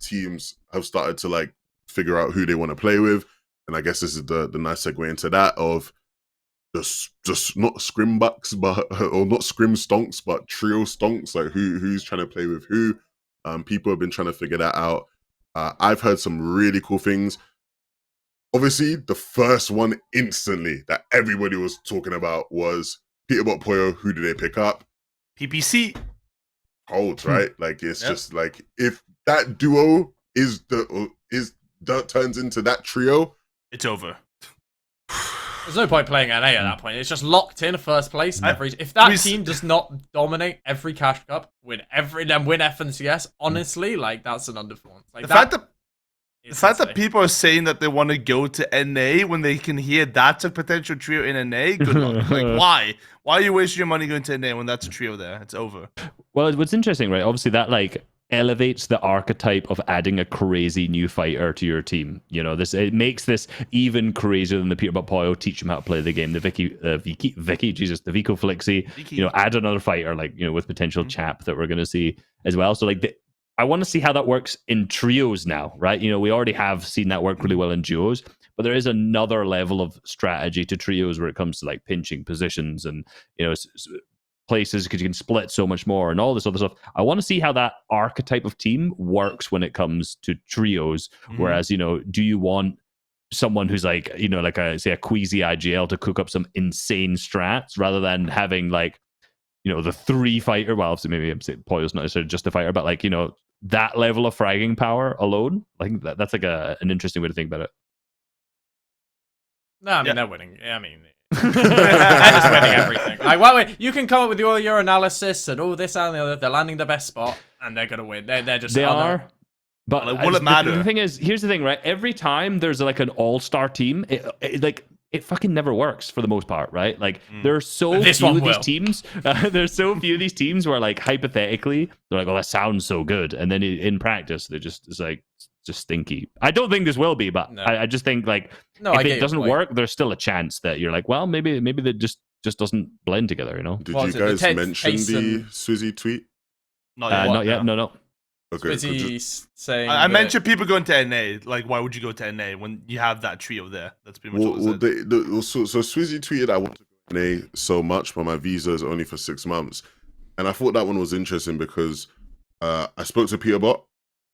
teams have started to like figure out who they want to play with. And I guess this is the nice segue into that of just not scrim bucks, but or not scrim stonks, but trio stonks. Like who's trying to play with who. People have been trying to figure that out. I've heard some really cool things. Obviously, the first one instantly that everybody was talking about was Peterbot POLLO. Who did they pick up? PPC. Holds, right? Like, it's just like, if that duo turns into that trio, it's over. There's no point playing NA at that point. It's just locked in first place. If that team does not dominate every Cash Cup, win FNCS, honestly, like, that's an underperformance. Like, the fact that people are saying that they want to go to NA when they can hear that's a potential trio in NA, good luck. Like, why? Why are you wasting your money going to NA when that's a trio there? It's over. Well, what's interesting, right? Obviously, that like elevates the archetype of adding a crazy new fighter to your team. You know, it makes this even crazier than the Peterbot POLLO. Teach them how to play the game. The the Vico Flixie. You know, add another fighter, like, you know, with potential Chap that we're going to see as well. So like, I want to see how that works in trios now, right? You know, we already have seen that work really well in duos, but there is another level of strategy to trios where it comes to like pinching positions and, you know, places, because you can split so much more and all this other stuff. I want to see how that archetype of team works when it comes to trios. Whereas, you know, do you want someone who's like, you know, like a Queasy IGL to cook up some insane strats rather than having like, you know, the 3 fighter, well, obviously maybe I'm saying POLLO's not necessarily just a fighter, but like, you know, that level of fragging power alone, like that's like an interesting way to think about it. No, I mean, they're winning. I mean, they're just winning everything. Like, well, you can come up with all your analysis and all this and the other. They're landing the best spot and they're gonna win. They are. But like, will it matter? The thing is, here's the thing, right? Every time there's like an all-star team, it fucking never works for the most part, right? Like, there are so few of these teams. There's so few of these teams where, like, hypothetically, they're like, "Oh, that sounds so good," and then in practice, they're just stinky. I don't think this will be, but I just think like, if it doesn't work, there's still a chance that you're like, well, maybe that just doesn't blend together, you know? Did you guys mention the Swizzy tweet? Not yet. No. Okay, saying I mentioned people going to NA. Like, why would you go to NA when you have that trio there? That's pretty much what it said. So Swizzy tweeted, "I want to go to NA so much, but my visa is only for 6 months." And I thought that one was interesting because I spoke to Peterbot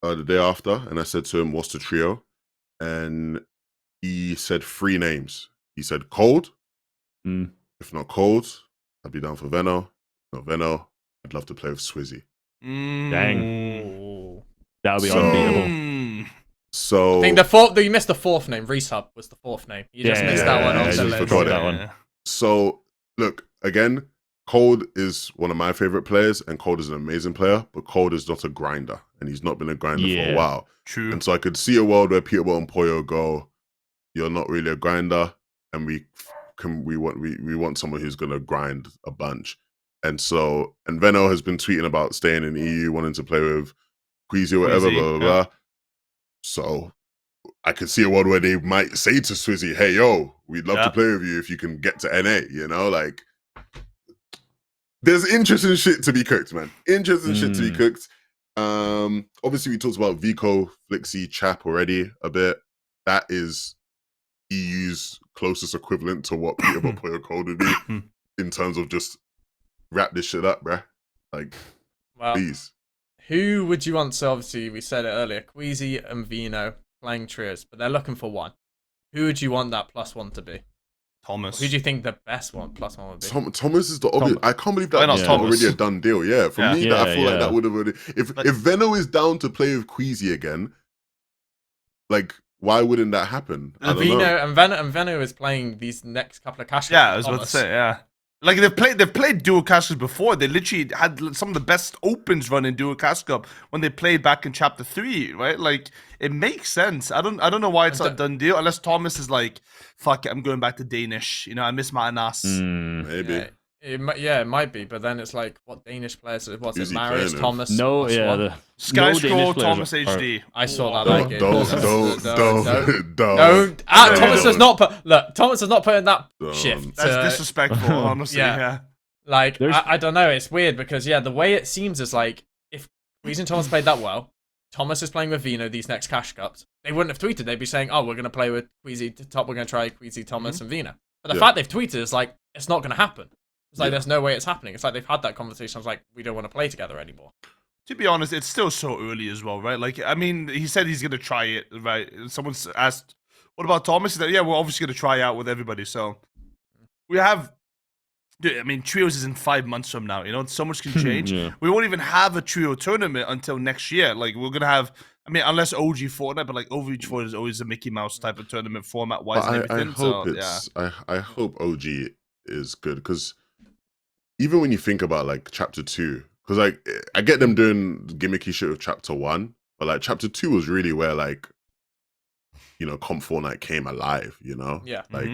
the day after, and I said to him, "What's the trio?" And he said 3 names. He said Cold. If not Cold, I'd be down for Veno. If not Veno, I'd love to play with Swizzy. Dang. That would be unbeatable. So I think you missed the fourth name. Reese was the fourth name. You just missed that one I off the just list. forgot that one. So look, again, Cold is one of my favorite players, and Cold is an amazing player, but Cold is not a grinder, and he's not been a grinder for a while. True. And so I could see a world where Peterbot and POLLO go, you're not really a grinder, and we want someone who's gonna grind a bunch. And so, and Veno has been tweeting about staying in EU, wanting to play with Queasy or whatever, blah, blah, blah. So I could see a world where they might say to Swizzy, hey, yo, we'd love to play with you if you can get to NA, you know? Like, there's interesting shit to be cooked, man. Interesting shit to be cooked. Obviously, we talked about Vico, Flixie, Chap already a bit. That is EU's closest equivalent to what Peterbot Player Code would be in terms of just wrap this shit up, bruh. Like, please. Who would you want? So obviously, we said it earlier, Queasy and Veno playing trios, but they're looking for one. Who would you want that +1 to be? Thomas. Who do you think the best one +1 would be? Thomas is the obvious. I can't believe that is already a done deal. Yeah, for me, I feel like that would have already. If Veno is down to play with Queasy again, like, why wouldn't that happen? Veno is playing these next couple of cash. Yeah, I was about to say, like they've played dual cash before. They literally had some of the best opens run in dual cash cup when they played back in chapter 3, right? Like, it makes sense. I don't know why it's not a done deal unless Thomas is like, fuck it, I'm going back to Danish. You know, I miss my ass. Maybe. It might be, but then it's like, what Danish players? What's it? Marius, Thomas? No, Sky Scroll, ThomasHD. I saw that. Don't. Thomas does not put. Look, Thomas does not put in that shift. That's disrespectful, honestly. Yeah. Like, I don't know. It's weird because the way it seems is like, if Queasy and Thomas played that well, Thomas is playing with Veno these next cash cups. They wouldn't have tweeted. They'd be saying, "Oh, we're going to play with Queasy. We're going to try Queasy, Thomas, and Veno." But the fact they've tweeted is like, it's not going to happen. It's like, there's no way it's happening. It's like they've had that conversation. I was like, we don't want to play together anymore. To be honest, it's still so early as well, right? Like, I mean, he said he's going to try it, right? Someone's asked, what about Thomas? He said, yeah, we're obviously going to try out with everybody. So we have, dude, I mean, trios is in 5 months from now, you know? So much can change. We won't even have a trio tournament until next year. Like, we're going to have, I mean, unless OG Fortnite, but like OG Fortnite is always a Mickey Mouse type of tournament format-wise and everything. I hope OG is good because even when you think about like chapter 2, because like I get them doing gimmicky shit with chapter 1, but like chapter 2 was really where like, you know, Comp Fortnite came alive, you know? Yeah. Like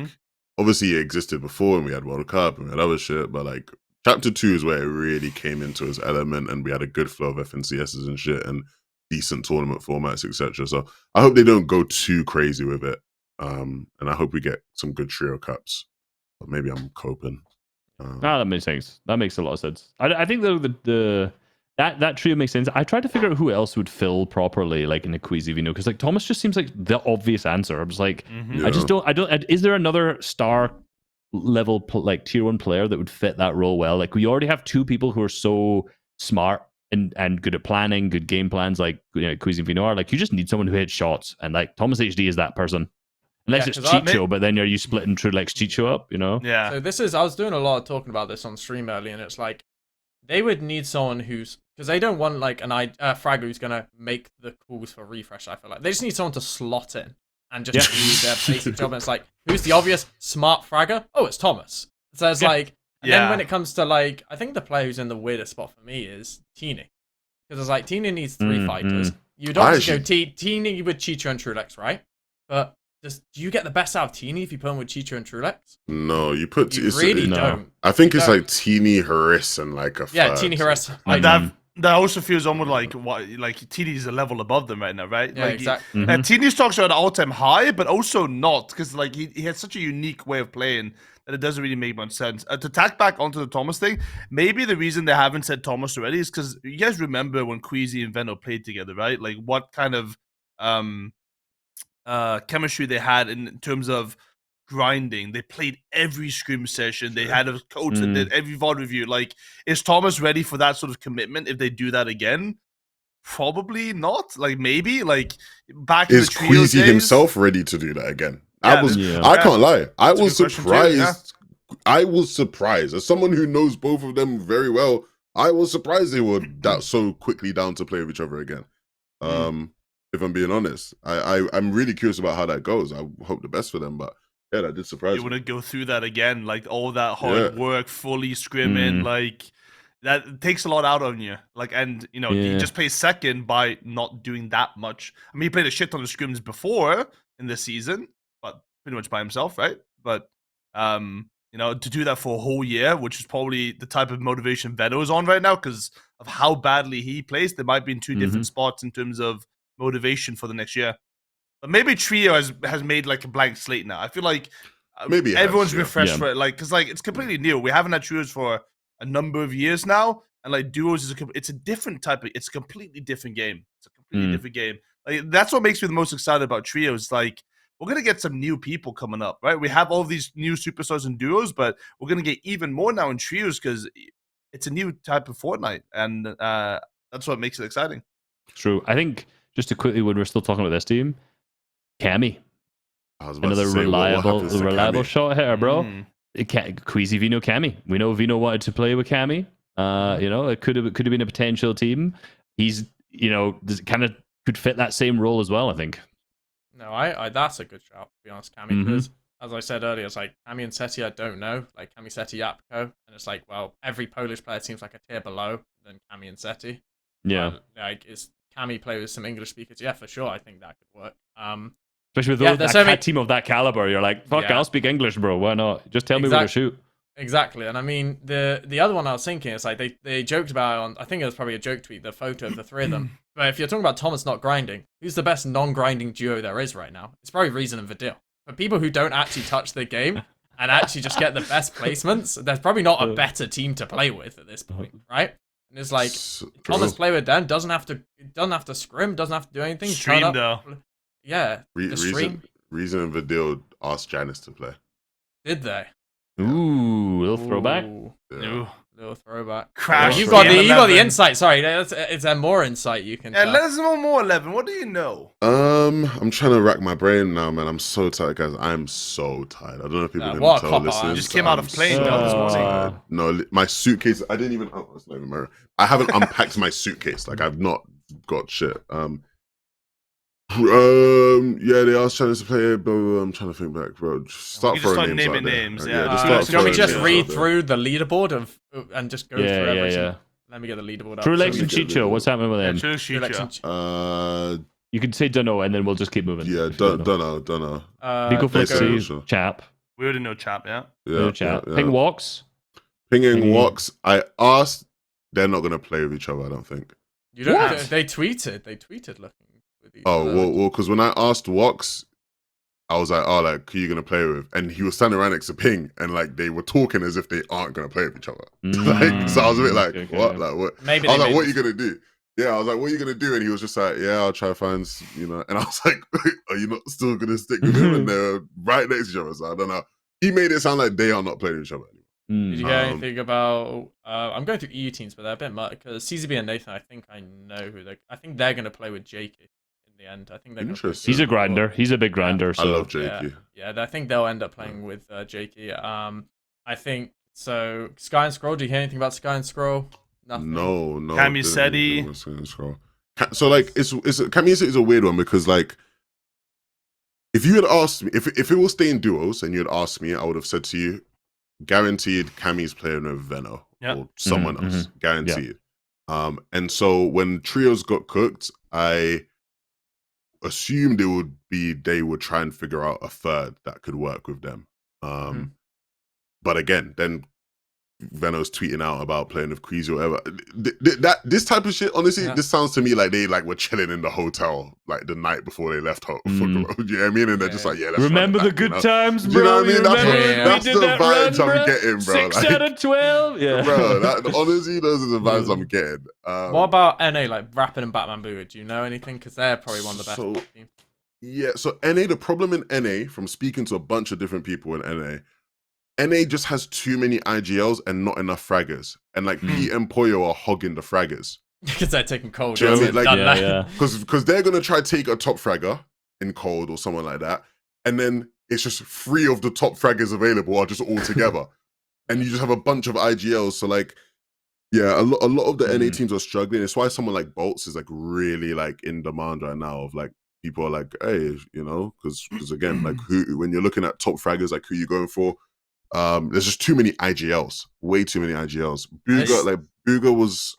obviously it existed before and we had World Cup and we had other shit, but like chapter 2 is where it really came into its element and we had a good flow of FNCSs and shit and decent tournament formats, etc. So I hope they don't go too crazy with it. And I hope we get some good trio cups. But maybe I'm coping. That makes sense. That makes a lot of sense. I think though that trio makes sense. I tried to figure out who else would fill properly, like in a Queasy Veno, because like Thomas just seems like the obvious answer. I was like, I just don't. Is there another star level like tier 1 player that would fit that role well? Like we already have 2 people who are so smart and good at planning, good game plans, like Queasy and Veno are. Like you just need someone who hits shots, and like ThomasHD is that person. Unless it's Chicho, but then are you splitting Trulex Chicho up, you know? Yeah. So I was doing a lot of talking about this on stream earlier, and it's like, they would need someone because they don't want like an fragger who's going to make the calls for refresh, I feel like. They just need someone to slot in and just do their basic job. And it's like, who's the obvious smart fragger? Oh, it's Thomas. So it's like, and then when it comes to like, I think the player who's in the weirdest spot for me is Tini. Because it's like, Tini needs 3 fighters. You'd obviously go Tini with Chicho and Trulex, right? But do you get the best out of Tini if you put him with Chicho and Trulex? No, you put... You really don't. I think it's like Tini, Harris, and like a... Yeah, Tini, Harris. That also feels almost like Tini's a level above them right now, right? Yeah, like, exactly. Tini's stocks are at an all-time high, but also not, because like he has such a unique way of playing that it doesn't really make much sense. To tack back onto the Thomas thing, maybe the reason they haven't said Thomas already is because you guys remember when Queasy and Veno played together, right? Like what kind of... chemistry they had in terms of grinding. They played every scrim session. They had a coach that did every VOD review. Like, is Thomas ready for that sort of commitment if they do that again? Probably not. Like, maybe. Like, back in the trio days... Is Queasy himself ready to do that again? I can't lie. I was surprised. I was surprised. As someone who knows both of them very well, I was surprised they were that so quickly down to play with each other again. If I'm being honest, I'm really curious about how that goes. I hope the best for them, but yeah, that did surprise me. You want to go through that again, like all that hard work, fully scrimming, like that takes a lot out on you. Like, and you know, he just plays second by not doing that much. I mean, he played a shit ton of scrims before in the season, but pretty much by himself, right? But you know, to do that for a whole year, which is probably the type of motivation Veno is on right now because of how badly he plays. They might be in two different spots in terms of motivation for the next year. But maybe Trio has made like a blank slate now. I feel like maybe everyone's refreshed for it, like because like it's completely new. We haven't had trios for a number of years now, and like duos is it's a different type of. It's a completely different game. It's a completely different game. Like that's what makes me the most excited about trios. Like we're gonna get some new people coming up, right? We have all of these new superstars and duos, but we're gonna get even more now in trios because it's a new type of Fortnite, and that's what makes it exciting. True. I think just to quickly, when we're still talking about this team, Cami, another reliable shot hitter, bro. Queasy Veno Cami. We know Veno wanted to play with Cami. You know, it could have been a potential team. He's, you know, kind of could fit that same role as well, I think. No, I that's a good shout, to be honest, Cami, because as I said earlier, it's like Cami and Setty I don't know, like Cami, Setty, Yapko, and it's like, well, every Polish player seems like a tier below than Cami and Setty. Yeah. Like, is Cami play with some English speakers? Yeah, for sure, I think that could work. Especially with that team of that caliber, you're like, fuck, I'll speak English, bro. Why not? Just tell me where to shoot. Exactly, and I mean, the other one I was thinking is like they joked about on, I think it was probably a joke tweet, the photo of the three of them. But if you're talking about Thomas not grinding, who's the best non-grinding duo there is right now? It's probably Reese and Vidil. For people who don't actually touch the game and actually just get the best placements, there's probably not a better team to play with at this point, right? And it's like Thomas play with them, doesn't have to scrim, doesn't have to do anything. Stream though. Yeah. Reason and Vidil asked Janice to play. Did they? Ooh, little throwback. Yeah. Little throwback. Crash. You got the insight. Sorry, it's a more insight you can. Yeah, let us know more. 11. What do you know? I'm trying to rack my brain now, man. I'm so tired, guys. I'm so tired. I don't know if people can tell. Listen, just came out of plane this morning. No, my suitcase. I didn't even. Oh, that's not even mirror. I haven't unpacked my suitcase. Like I've not got shit. Yeah, they asked Janice to play it, but I'm trying to think back, bro. Just start throwing names out names. there. Just can we just read through the leaderboard and just go through everything? Yeah. Let me get the leaderboard up. Trulex and Chico, what's happening with them? You can say dunno, and then we'll just keep moving. Yeah, dunno. Pico Flexi, Chap. We already know Chap, yeah. Chap. Ping Walks. Pinging Walks. I asked. They're not gonna play with each other. I don't think. You don't. They tweeted looking. Well, because when I asked Wox, I was like, "Oh, like, who are you gonna play with?" And he was standing right next to Ping, and like they were talking as if they aren't gonna play with each other. Like, so I was a bit like, "What? Like, what?" Maybe I was like, "What are you gonna do?" Yeah, I was like, "What are you gonna do?" And he was just like, "Yeah, I'll try to find, you know." And I was like, "Are you not still gonna stick with him?" And they're right next to each other. So I don't know. He made it sound like they are not playing with each other anymore. Did you get anything about? I'm going through EU teams, but they're a bit much because CZB and Nathan. I think I know who they. I think they're gonna play with Jakey. The end. I think they're he's a grinder. He's a big grinder. So. I love Jakey. Yeah, I think they'll end up playing with Jakey. I think so. Sky and Scroll. Do you hear anything about Sky and Scroll? Nothing. No. Cami Setty. So like, it's Cami Setty is a weird one because like, if you had asked me if it will stay in duos and you had asked me, I would have said to you, guaranteed Cami's playing with Veno or someone else, guaranteed. And so when trios got cooked, I assumed they would try and figure out a third that could work with them. But again, then Veno's tweeting out about playing with Queasy or whatever. This type of shit, honestly, this sounds to me like they like were chilling in the hotel like the night before they left home. You know what I mean? And they're just like, let's remember the good times, bro. You know what I mean? That's the vibes I'm getting, bro. 6 out of 12, yeah. Bro, honestly, those are the vibes I'm getting. What about NA, like Rapping and Batman Bugha? Do you know anything? Because they're probably one of the best teams. Yeah, so NA, the problem in NA, from speaking to a bunch of different people in NA just has too many IGLs and not enough fraggers. And like Pete and Pollo are hogging the fraggers. Because they're taking cold. Do you know what I mean? Because they're going to try to take a top fragger in cold or someone like that. And then it's just 3 of the top fraggers available are just all together. And you just have a bunch of IGLs. So like, Yeah, a lot of the NA teams are struggling. It's why someone like Bolts is like really like in demand right now. Of like people are like, hey, because again, like when you're looking at top fraggers, like who you going for? There's just too many IGLs, way too many IGLs. Bugha was.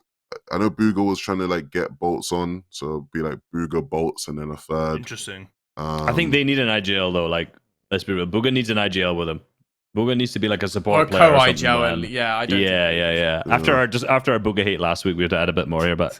I know Bugha was trying to like get Bolts on, so it'd be like Bugha, Bolts, and then a third. Interesting. I think they need an IGL though. Like, let's be real. Bugha needs an IGL with him. Bugha needs to be like a support player or something. Yeah, I don't. Yeah. After our Bugha hate last week, we had to add a bit more here. But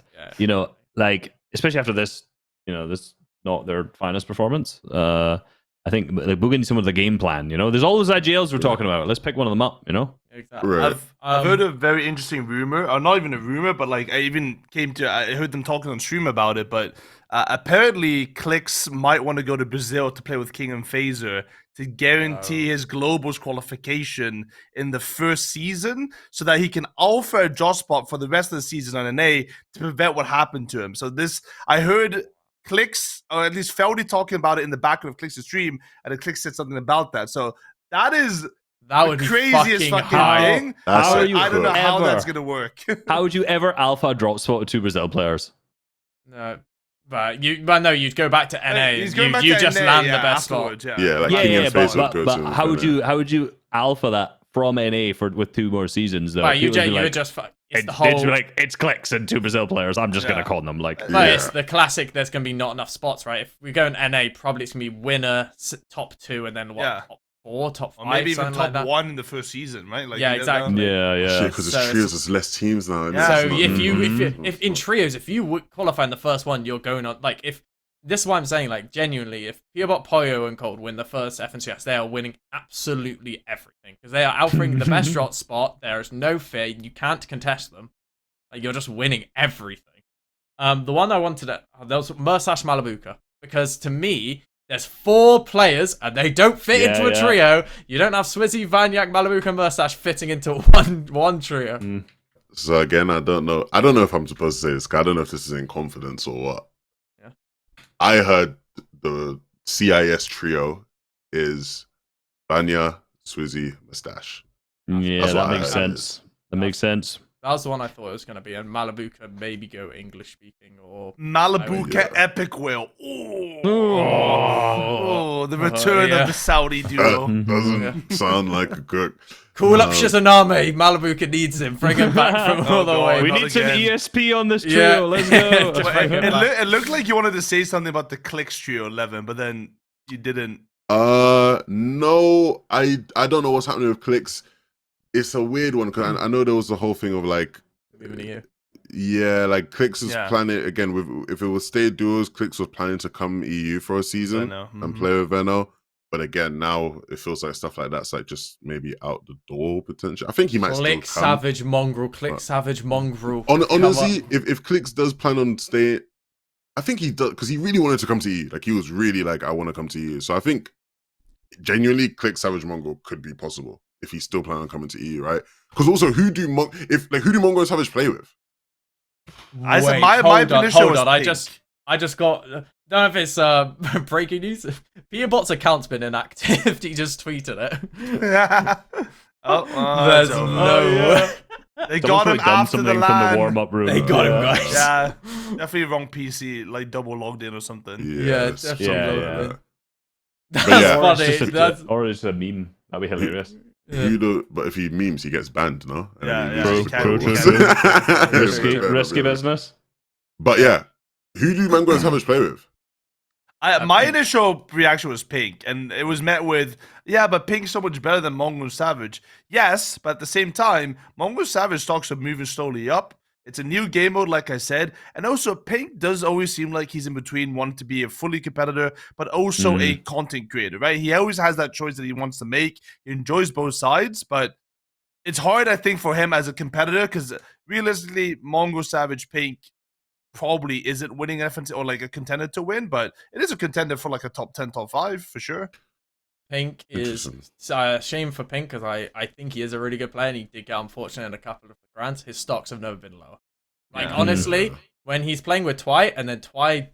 like especially after this, this not their finest performance. I think like Bugha needs some of the game plan. There's all those IGLs we're talking about. Let's pick one of them up. Exactly. Right. I've heard a very interesting rumor, or not even a rumor, but like I heard them talking on stream about it. But apparently, Clix might want to go to Brazil to play with King and Phaser to guarantee his globals qualification in the first season, so that he can alpha a job spot for the rest of the season on NA to prevent what happened to him. So I heard Clix, or at least Feldy talking about it in the back of Clix's stream, and then Clix said something about that. So that would be craziest fucking thing. I don't know how that's gonna work. How would you ever alpha drop spot with 2 Brazil players? No. But you'd go back to NA. You just NA, land the best spot. But how would you alpha that from NA with 2 more seasons though? But it's Clix and 2 Brazil players. I'm just gonna call them like. But it's the classic. There's gonna be not enough spots, right? If we go in NA, probably it's gonna be winner, top 2, and then top 4, top 5, or maybe even top like 1 in the first season, right? Like, exactly. Yeah. Because it's trios, there's less teams now. So if in trios, if you would qualify in the first one, you're going on like if. This is what I'm saying, like, genuinely, if Peterbot, POLLO, and Cold win the first FNCS, they are winning absolutely everything. Because they are alphaing the best shot spot. There is no fear. You can't contest them. Like, you're just winning everything. The one I wanted that was Merstach Malibuca. Because to me, there's 4 players, and they don't fit into a trio. You don't have Swizzy, Vanyak, Malibuca, and Merstach fitting into one trio. So again, I don't know. I don't know if I'm supposed to say this, 'cause I don't know if this is in confidence or what. I heard the CIS trio is Vanya, Swizzy, Mustache. Yeah, that makes sense. That makes sense. That was the one I thought it was going to be. And Malibuca maybe go English speaking or Malibuca Epic Whale. Oh, the return of the Saudi duo. Doesn't sound like a good. Call up Shizunami. Malibuca needs him. Bring him back from all the way. We need some ESP on this trio. Let's go. It looked like you wanted to say something about the Clix trio 11, but then you didn't. No, I don't know what's happening with Clix. It's a weird one because I know there was the whole thing of like, like Clix is planning again with if it was stay duos, Clix was planning to come EU for a season and play with Veno. But again, now it feels like stuff like that's like just maybe out the door potential. I think he might Clix still come. Savage Mongraal, Clix Savage Mongraal. Honestly, if Clix does plan on staying, I think he does because he really wanted to come to EU. Like he was really like, I want to come to EU. So I think genuinely, Clix Savage Mongraal could be possible if he's still planning on coming to EU, right? Because also, who do Mongraal and Savage play with? My initial was I just got. Don't know if it's breaking news. Peterbot's account's been inactive. He just tweeted it. There's no way. They got him after the LAN. From the warm-up room. They got him, guys. Yeah, definitely wrong PC, like double logged in or something. Yeah, definitely. That's funny. Or it's a meme. That'd be hilarious. But if he memes, he gets banned, no? Risky business. But yeah, who do Mongraal and Savage play with? My initial reaction was Pink, and it was met with, but Pink's so much better than Mongraal Savage. Yes, but at the same time, Mongraal Savage stocks are moving slowly up. It's a new game mode, like I said. And also, Pink does always seem like he's in between wanting to be a fully competitor, but also a content creator, right? He always has that choice that he wants to make. He enjoys both sides, but it's hard, I think, for him as a competitor, because realistically, Mongraal Savage Pink probably isn't winning an FNT or like a contender to win, but it is a contender for like a top 10, top 5 for sure. Pink is shame for Pink because I think he is a really good player and he did get unfortunate in a couple of the grants. His stocks have never been lower. Like honestly, when he's playing with Twy and then Twy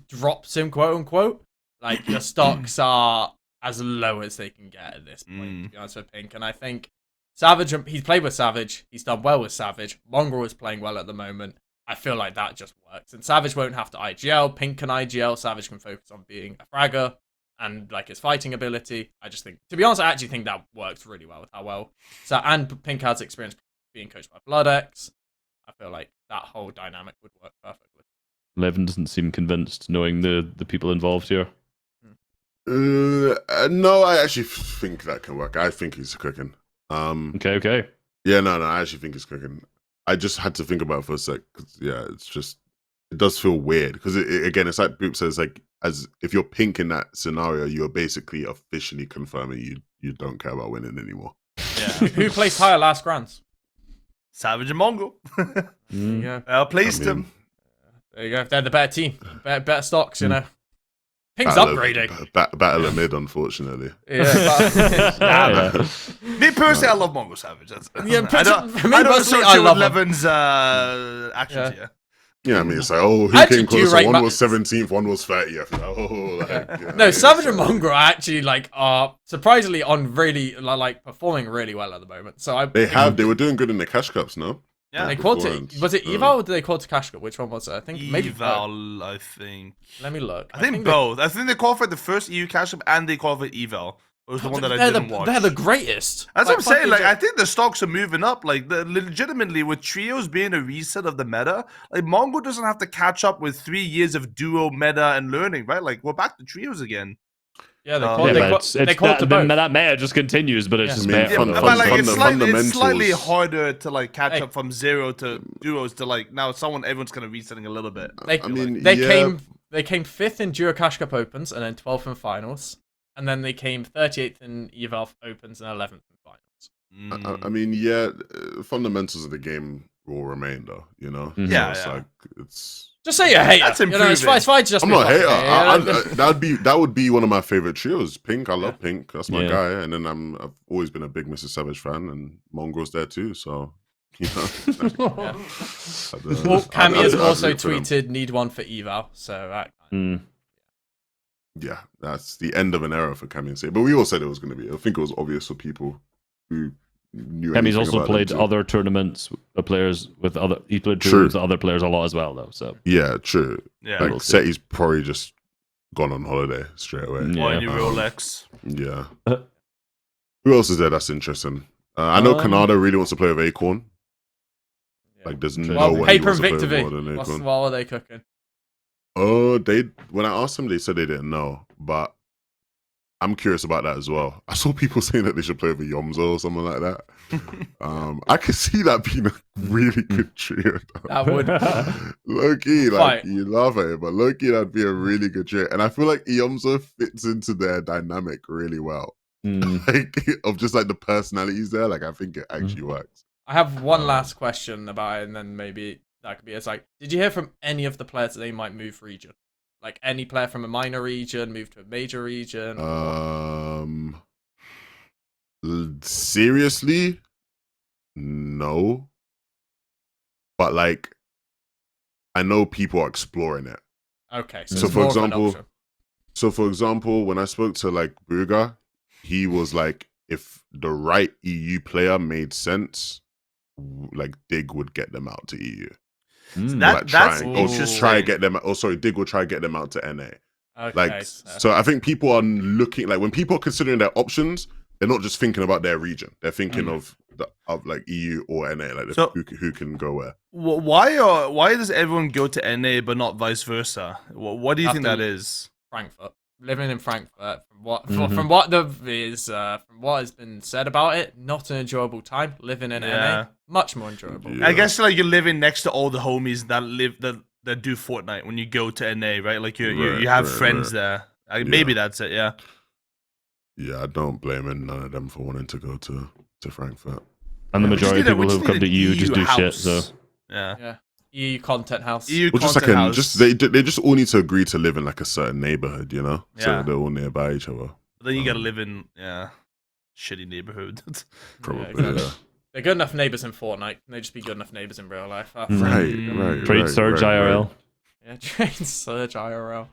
drops him, quote unquote, like your stocks are as low as they can get at this point. To be honest with Pink, and I think Savage, he's played with Savage. He's done well with Savage. Mongraal is playing well at the moment. I feel like that just works. And Savage won't have to IGL. Pink can IGL. Savage can focus on being a fragger and like his fighting ability. I just think, to be honest, I actually think that works really well with how well. So, and Pink has experience being coached by BloodX. I feel like that whole dynamic would work perfectly. Levin doesn't seem convinced, knowing the people involved here. No, I actually think that can work. I think he's cooking. Okay. Yeah, no, I actually think he's cooking. I just had to think about it for a sec. 'Cause, yeah, it's just, it does feel weird. Because, again, it's like Boop says, like, as if you're Pink in that scenario, you're basically officially confirming you don't care about winning anymore. Yeah. Who placed higher last grands? Savage and Mongraal. Yeah. I placed him. There you go. They're the better team. Better stocks, you know. Pink's Battle upgrading. Battle of mid, unfortunately. Yeah. Me personally, I love Mongraal Savage. Yeah, I don't personally, I associate love with him. Levin's actions here. Yeah, I mean, it's like, oh, who Actually, came do you closer? rate One Ma- was 17th, one was 30th. Like, No, Savage and Mongraal are actually like are surprisingly on really like performing really well at the moment. So they were doing good in the cash cups, no? Yeah. they called it. Was it Eval or did they call it to Cash Cup? Which one was it? I think maybe Eval, I think. Let me look. I think both. I think they qualified the first EU Cash Cup and they qualified Eval. It was the one that I didn't watch. They're the greatest. That's what I'm saying. Like, I think the stocks are moving up. Like, legitimately, with trios being a reset of the meta, like Mongraal doesn't have to catch up with 3 years of duo meta and learning, right? Like, we're back to trios again. Yeah, they called that meta just continues, but it's just it's slightly harder to like catch up from 0 to duos to like now everyone's kind of resetting a little bit. They came 5th in Duo Cash Cup Opens and then 12th in finals. And then they came 38th in Eval Opens and 11th in finals. I mean, fundamentals of the game will remain, though. You know, it's just say you hate. That's improving. You know, it's fine. Just I'm not a hater. That would be one of my favorite trios. Pink, I love Pink. That's my guy. And then I've always been a big Mr. Savage fan, and Mongraal's there too. So. You know, well, Cami has also tweeted need one for Eval. So. Yeah, that's the end of an era for Cami and Setty. But we all said it was going to be. I think it was obvious for people who knew. Cami's also played other tournaments with players with other. He played tournaments with other players a lot as well, though. So yeah, true. Yeah, like Setty's probably just gone on holiday straight away. Or new Rolex. Yeah. Who else is there? That's interesting. I know Canada really wants to play with Acorn. Yeah. Like, there's no one. Paper and Victor what were they cooking? Oh, when I asked them, they said they didn't know, but I'm curious about that as well. I saw people saying that they should play with a Yomzo or something like that. I could see that being a really good trio. That would low-key, like you laugh at it, but low-key that'd be a really good trio. And I feel like Yomzo fits into their dynamic really well. Like of just like the personalities there. Like I think it actually works. I have one last question about it, and then maybe. That could be. It's like, did you hear from any of the players that they might move region? Like any player from a minor region move to a major region? Seriously, no. But like, I know people are exploring it. Okay, so for example, when I spoke to like Bugha, he was like, if the right EU player made sense, like Dig would get them out to EU. That's interesting. Try get them. Oh, sorry, Dig will try to get them out to NA. Okay, like, so I think people are looking like when people are considering their options, they're not just thinking about their region. They're thinking of like EU or NA, like who can go where. Why does everyone go to NA but not vice versa? What do you think that is? Frankfurt. Living in Frankfurt, from what has been said about it, not an enjoyable time. Living in NA, much more enjoyable. Yeah. I guess like you're living next to all the homies that do Fortnite when you go to NA, right? Like you have friends there. Maybe that's it. Yeah. Yeah, I don't blame none of them for wanting to go to Frankfurt. And the majority of people who come to EU just do shit. So yeah. EU content house. They just all need to agree to live in like a certain neighborhood, you know? Yeah. So they're all nearby each other. But then you gotta live in shitty neighborhood. Probably, yeah. They're good enough neighbors in Fortnite. They just be good enough neighbors in real life. Right. Trade Surge IRL. Yeah, Trade Surge IRL.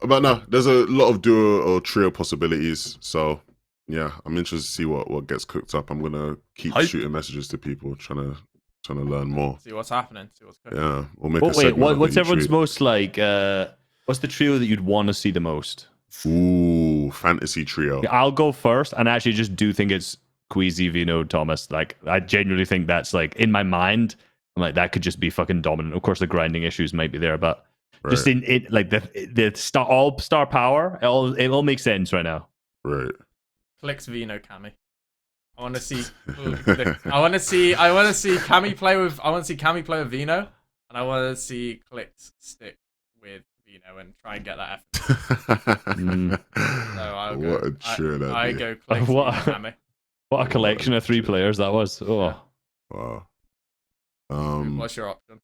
But no, there's a lot of duo or trio possibilities. So Yeah, I'm interested to see what gets cooked up. I'm gonna keep shooting messages to people, trying to learn more. See what's happening. See what's cooking. Yeah, we'll make But a wait, segment. what's everyone's most like? What's the trio that you'd want to see the most? Ooh, fantasy trio. I'll go first, and I actually just do think it's Queasy, Veno, Thomas. Like, I genuinely think that's like in my mind. I'm like, that could just be fucking dominant. Of course, the grinding issues might be there, but just in it, like the star power, it all makes sense right now. Right. Clix Veno Cami. I want to see. I want to see Cami play with. I want to see Cami play with Veno, and I want to see Clix stick with Veno and try and get that F. So I'll go. What a trio that I be. go Clix What? Veno Cami. What a collection of 3 players that was. Oh, Wow. What's your option?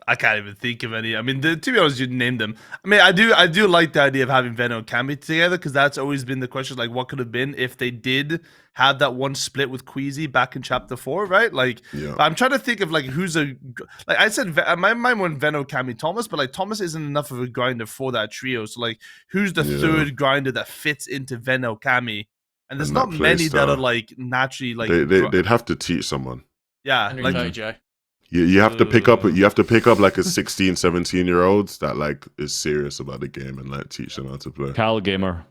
I can't even think of any. I mean, to be honest, you named them. I mean, I do like the idea of having Veno and Cami together, because that's always been the question, like, what could have been if they did have that one split with Queasy back in chapter 4, right? Like, I'm trying to think of like who's like I said, my mind went Veno, Cami, Thomas, but like Thomas isn't enough of a grinder for that trio. So like, who's the third grinder that fits into Veno, Cami? And there's not many that are like naturally like they'd have to teach someone. Yeah, Henry like JJ. You have to pick up like a 16, 17-year-old that like is serious about the game and like teach them how to play. Cal Gamer.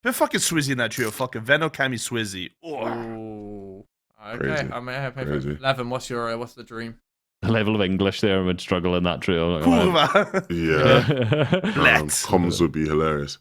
put fucking Swizzy in that trio. Fucking Veno, Cami, Swizzy. Oh. Okay, Crazy. I may have Crazy. Levin, what's the dream? The level of English there would struggle in that trio. Yeah. Let's. Comms would be hilarious.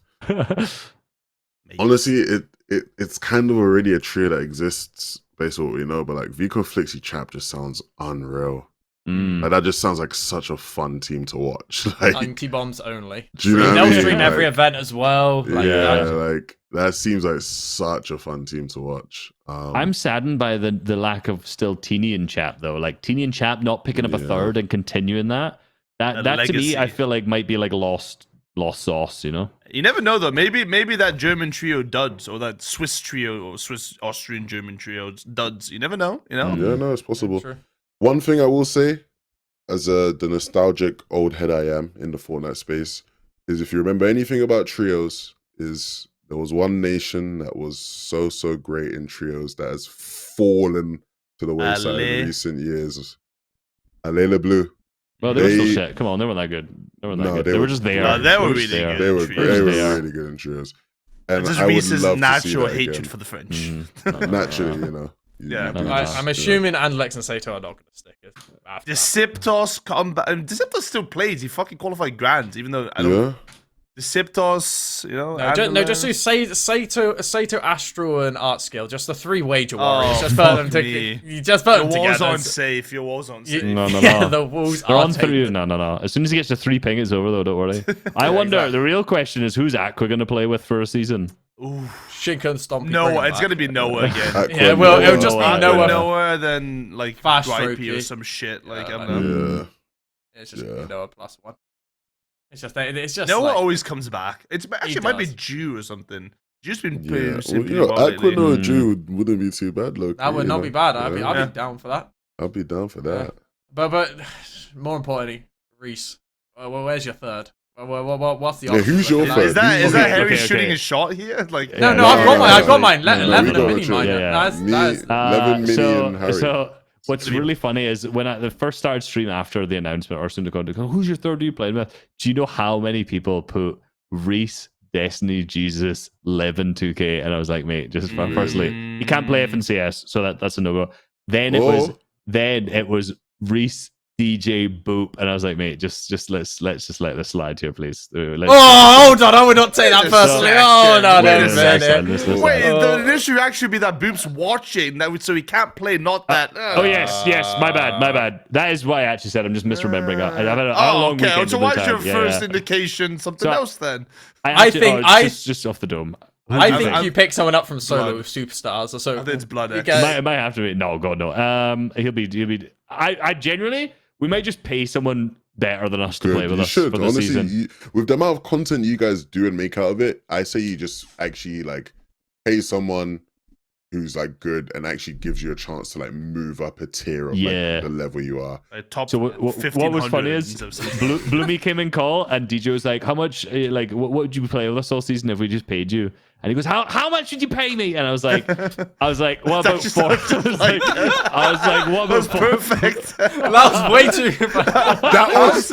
Honestly, it's kind of already a trio that exists based on what we know, but like Vico Flixie Chap just sounds unreal. Like that just sounds like such a fun team to watch. Like Anti-bombs only. Do you know what I They'll mean? stream every Like, event as well. Like, like that seems like such a fun team to watch. I'm saddened by the lack of still Tini and Chap though. Like Tini and Chap not picking up a third and continuing that to me, I feel like might be like lost sauce, you know? You never know though. Maybe that German trio duds, or that Swiss trio, or Swiss Austrian German trio duds. You never know, you know? Yeah, no, it's possible. True. One thing I will say, as the nostalgic old head I am in the Fortnite space, is if you remember anything about trios, is there was one nation that was so great in trios that has fallen to the wayside in recent years. Alele Blue. Well, they were still shit. Come on, they weren't that good. They were just there. No, they were really there. good. They were Trios. really good in trios. And Just I would Reese's love to see natural that hatred again. for the French. Naturally, you know. Yeah. I'm assuming Lex and Sato are not going to stick it. The Siptos comeback. The Siptos still plays. He fucking qualified grand, even though I don't. Yeah. The Siptos, you know. Just do Sato, Astro, and Art Skill. Just the 3 wager Oh, warriors. Just put them together. You just put them Your walls together. aren't safe. Your walls aren't safe. No. Yeah, the walls They're are on 3. taken. No. As soon as he gets to 3 ping, it's over though. Don't worry. I wonder. exactly. The real question is who's Aqua going to play with for a season? Ooh. Shinka and Stompy. Noah. It's gonna be Noah again. Yeah, well, it'll just be Noah. Noah, then like Fast Gripey Ropey. or some shit. Like Yeah, I don't know. Yeah. It's just gonna be Noah +1. It's just Noah like, always comes back. It might be does. Jew or something. Jew's been Yeah. playing Well, simply you know, well Aqua lately. no Jew wouldn't be too bad, low. that would not be bad. I'd Yeah. be down for that. I'll be down for that. But more importantly, Reese. Well, where's your third? What's the Yeah, option? who's your Like, third? Is that Okay, Harry okay. shooting a shot here? Like No, Yeah, I've got mine. No, Levin we got and Mini Richard. mine. Yeah. Levin, Mini, and Harry. So what's really funny is when I first started streaming after the announcement, or soon to go, who's your third? Are you playing with? Do you know how many people put Reese, Destiny, Jesus, Levin 2K? And I was like, mate, just firstly, you can't play FNCS, so that's a no go. Then it was Reese, DJ, Boop, and I was like, mate, just let's just let this slide here, please. hold on, I would not take that personally. Wait, the initial reaction would be that Boop's watching, so he can't play. Not that. Oh yes, my bad. That is why I actually said I'm just misremembering. I've had a long okay. weekend. So what's your Yeah, first yeah. indication? Something else then. I think just off the dome. I think you pick someone up from solo with superstars or so. I think it's Blood X. It might have to be. No, God, no. He'll be. I genuinely, we might just pay someone better than us to play with us for the honestly, season. With the amount of content you guys do and make out of it, I say you just actually like pay someone who's like good and actually gives you a chance to like move up a tier of Yeah. like the level you are. Top So what was funny is Bloomy came in call and DJ was like, "How much? Like, what would you play with us all season if we just paid you?" And he goes, "How much would you pay me?" And I was like, "What about four?" I was like, "What about four?" Perfect. That was way too. That was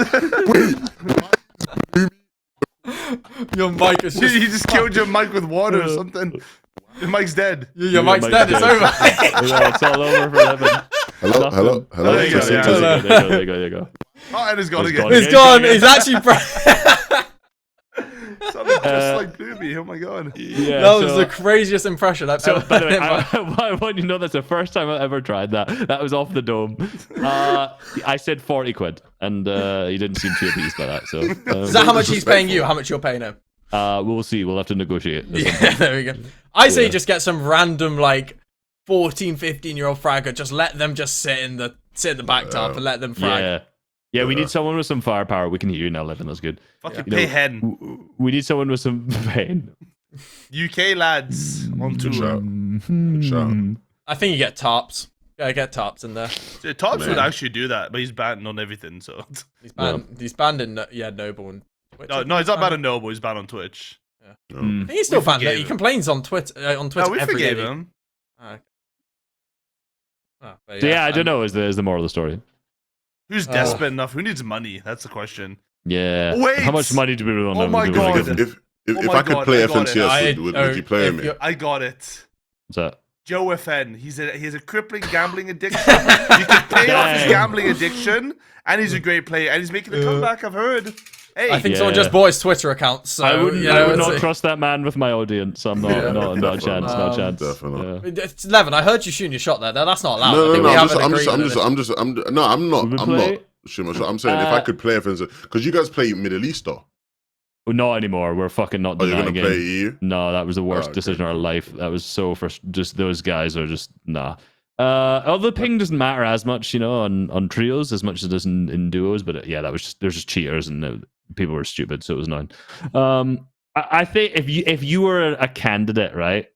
Your mic is just. You just killed your mic with water or something. Your mic's dead. Your mic's dead. It's over. It's all over for Evan. hello. There you go, yeah. There you go. Oh, and it's gone again. It's gone. It's actually. Sounded just like Bloomy. Oh my god. Yeah, That was the craziest impression I've ever by the way, heard. I want you to know that's the first time I've ever tried that. That was off the dome. I said 40 quid, and he didn't seem too appeased by that. So Is that how much he's paying you? How much you're paying him? we'll see. We'll have to negotiate. Yeah, there we go. I say just get some random like 14, 15-year-old fragger. Just let them just sit in the back top and let them frag. Yeah, we need someone with some firepower. We can hear you now, Levin. That's good. Fucking pay hen. We need someone with some pain. UK lads on tour. Good shout. I think you get tops. Yeah, get tops in there. Tops would actually do that, but he's banned on everything. So He's banned in Noble and Twitch. no, he's not banned on Noble. He's banned on Twitch. I think he's still banned. He complains on Twitter. On Twitter, No, we every forgave day. him. But So I don't know. Is the moral of the story? Who's desperate enough? Who needs money? That's the question. Yeah. Wait! How much money do we really want? Oh my God. If I could play FNTS, would you play me? I got it. What's that? Joe FN. He has a crippling gambling addiction. You can pay off his gambling addiction, and he's a great player, and he's making a comeback. I've heard. Hey, I think someone just bought his Twitter account. So I would not trust that man with my audience. I'm not. Not a chance. Not a chance. Definitely. It's Levin, I heard you shooting your shot there. That's not allowed. No. I'm not. play? I'm saying if I could play FNTS, because you guys play Middle East, though. Not anymore. We're fucking not Oh, doing you're that gonna again. play EU? No, that was the worst decision of our life. That was so just those guys are just nah. The ping doesn't matter as much, on trios as much as it does in duos. But that was there's just cheaters and people were stupid, so it was annoying. I think if you were a candidate, right,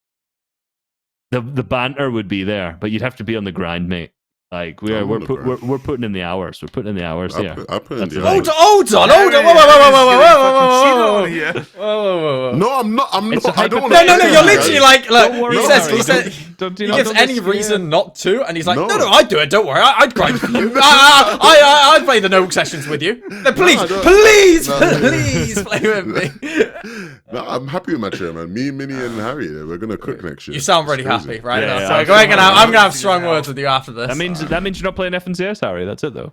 the banter would be there, but you'd have to be on the grind, mate. Like we're putting in the hours. We're putting in the hours here. I put in the Hold hours. on. Whoa. No, I'm not. I don't want No, you're literally like, look, worry, he said, he gives any reason not to, and he's like, no, No. I'd do it, don't worry, I'd grind for you. I'd play the Noble sessions with you. No, please play with me. No, I'm happy with my trio, man. Me, Minnie, and Harry, we're gonna cook next year. You sound really It's crazy. happy, right? Yeah, So yeah, I'm gonna have strong words with you after this. That means you're not playing FNCS, Harry. That's it though.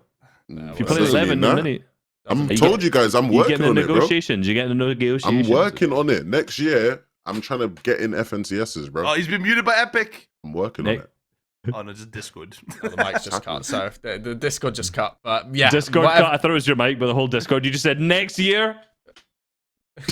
If you play Doesn't 11 mean in a that. minute, I'm told you guys, I'm you working get in the on it, bro. negotiations. You get in the negotiations. I'm working on it. Next year, I'm trying to get in FNCSs, bro. Oh, he's been muted by Epic. I'm working on it. Oh no, just Discord. The mic's just cut, so the Discord just cut. But yeah, Discord whatever. cut. I thought it was your mic, but the whole Discord. You just said next year. He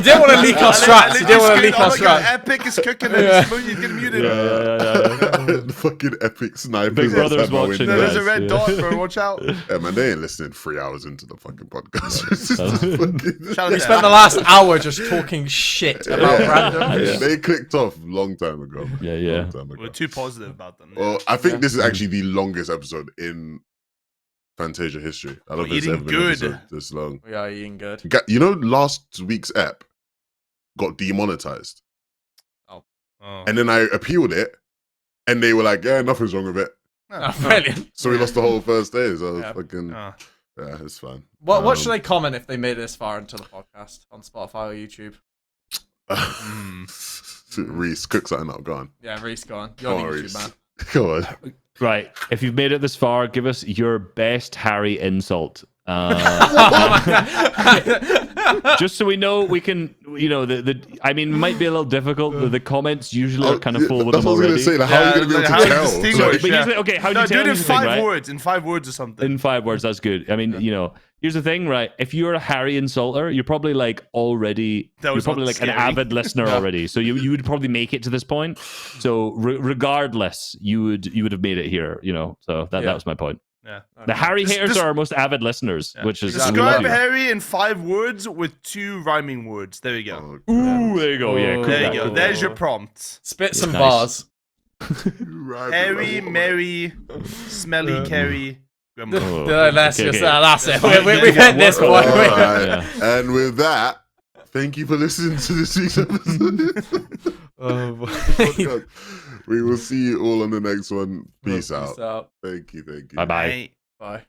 didn't want to leak our strats. He didn't want to leak our strats. Epic is cooking it. He's getting muted. The fucking epic snipers. Big Brother's outside my watching, window. There's a red dot, bro. Watch out. Yeah, man, they ain't listening 3 hours into the fucking podcast. We spent the last hour just talking shit about random. They clicked off long time ago. Yeah. Long time ago. We're too positive about them. Well, I think this is actually the longest episode in FNtasia history. I don't think there's ever been an episode this long. We are eating good. Last week's ep got demonetized. Oh. And then I appealed it, and they were like, yeah, nothing's wrong with it. Oh, brilliant. So we lost the whole first day. So Yeah. fucking, yeah, it's fine. What should they comment if they made it this far into the podcast on Spotify or YouTube? Reese, cook something up, go on. Yeah, Reese, go on. You're Come the on, YouTube Reese. man. Go on. Right. If you've made it this far, give us your best Harry insult. Just so we know, we can. I mean, it might be a little difficult. The comments usually are kind of full with That's them what I already. was going to say. Like, how are you going to be able to tell? distinguish? But here's the, okay, how do you tell do it in anything, 5 right? words. In 5 words or something. In 5 words, that's good. I mean, here's the thing, right? If you're a Harry insulter, you're probably like already. That You're was probably not like an scary. avid listener already. So you would probably make it to this point. So regardless, you would have made it here. So that was my point. Yeah. The Harry haters Just- are our most avid listeners, which is Describe we love Harry in 5 words with 2 rhyming words. There you go. Oh, you. Ooh, there you go. Yeah, Oh. cook There that, you go. cook There's that. your prompt. Spit some Nice. bars. Harry, Mary, Smelly, Carrie, Grandma. Oh, That's okay, just okay. that's it. Fine, We've hit this work on point. it. Alright. Yeah. And with that, thank you for listening to this week's episode. Podcast. We will see you all on the next one. Peace out. out. Thank you. Bye-bye. Hey. Bye.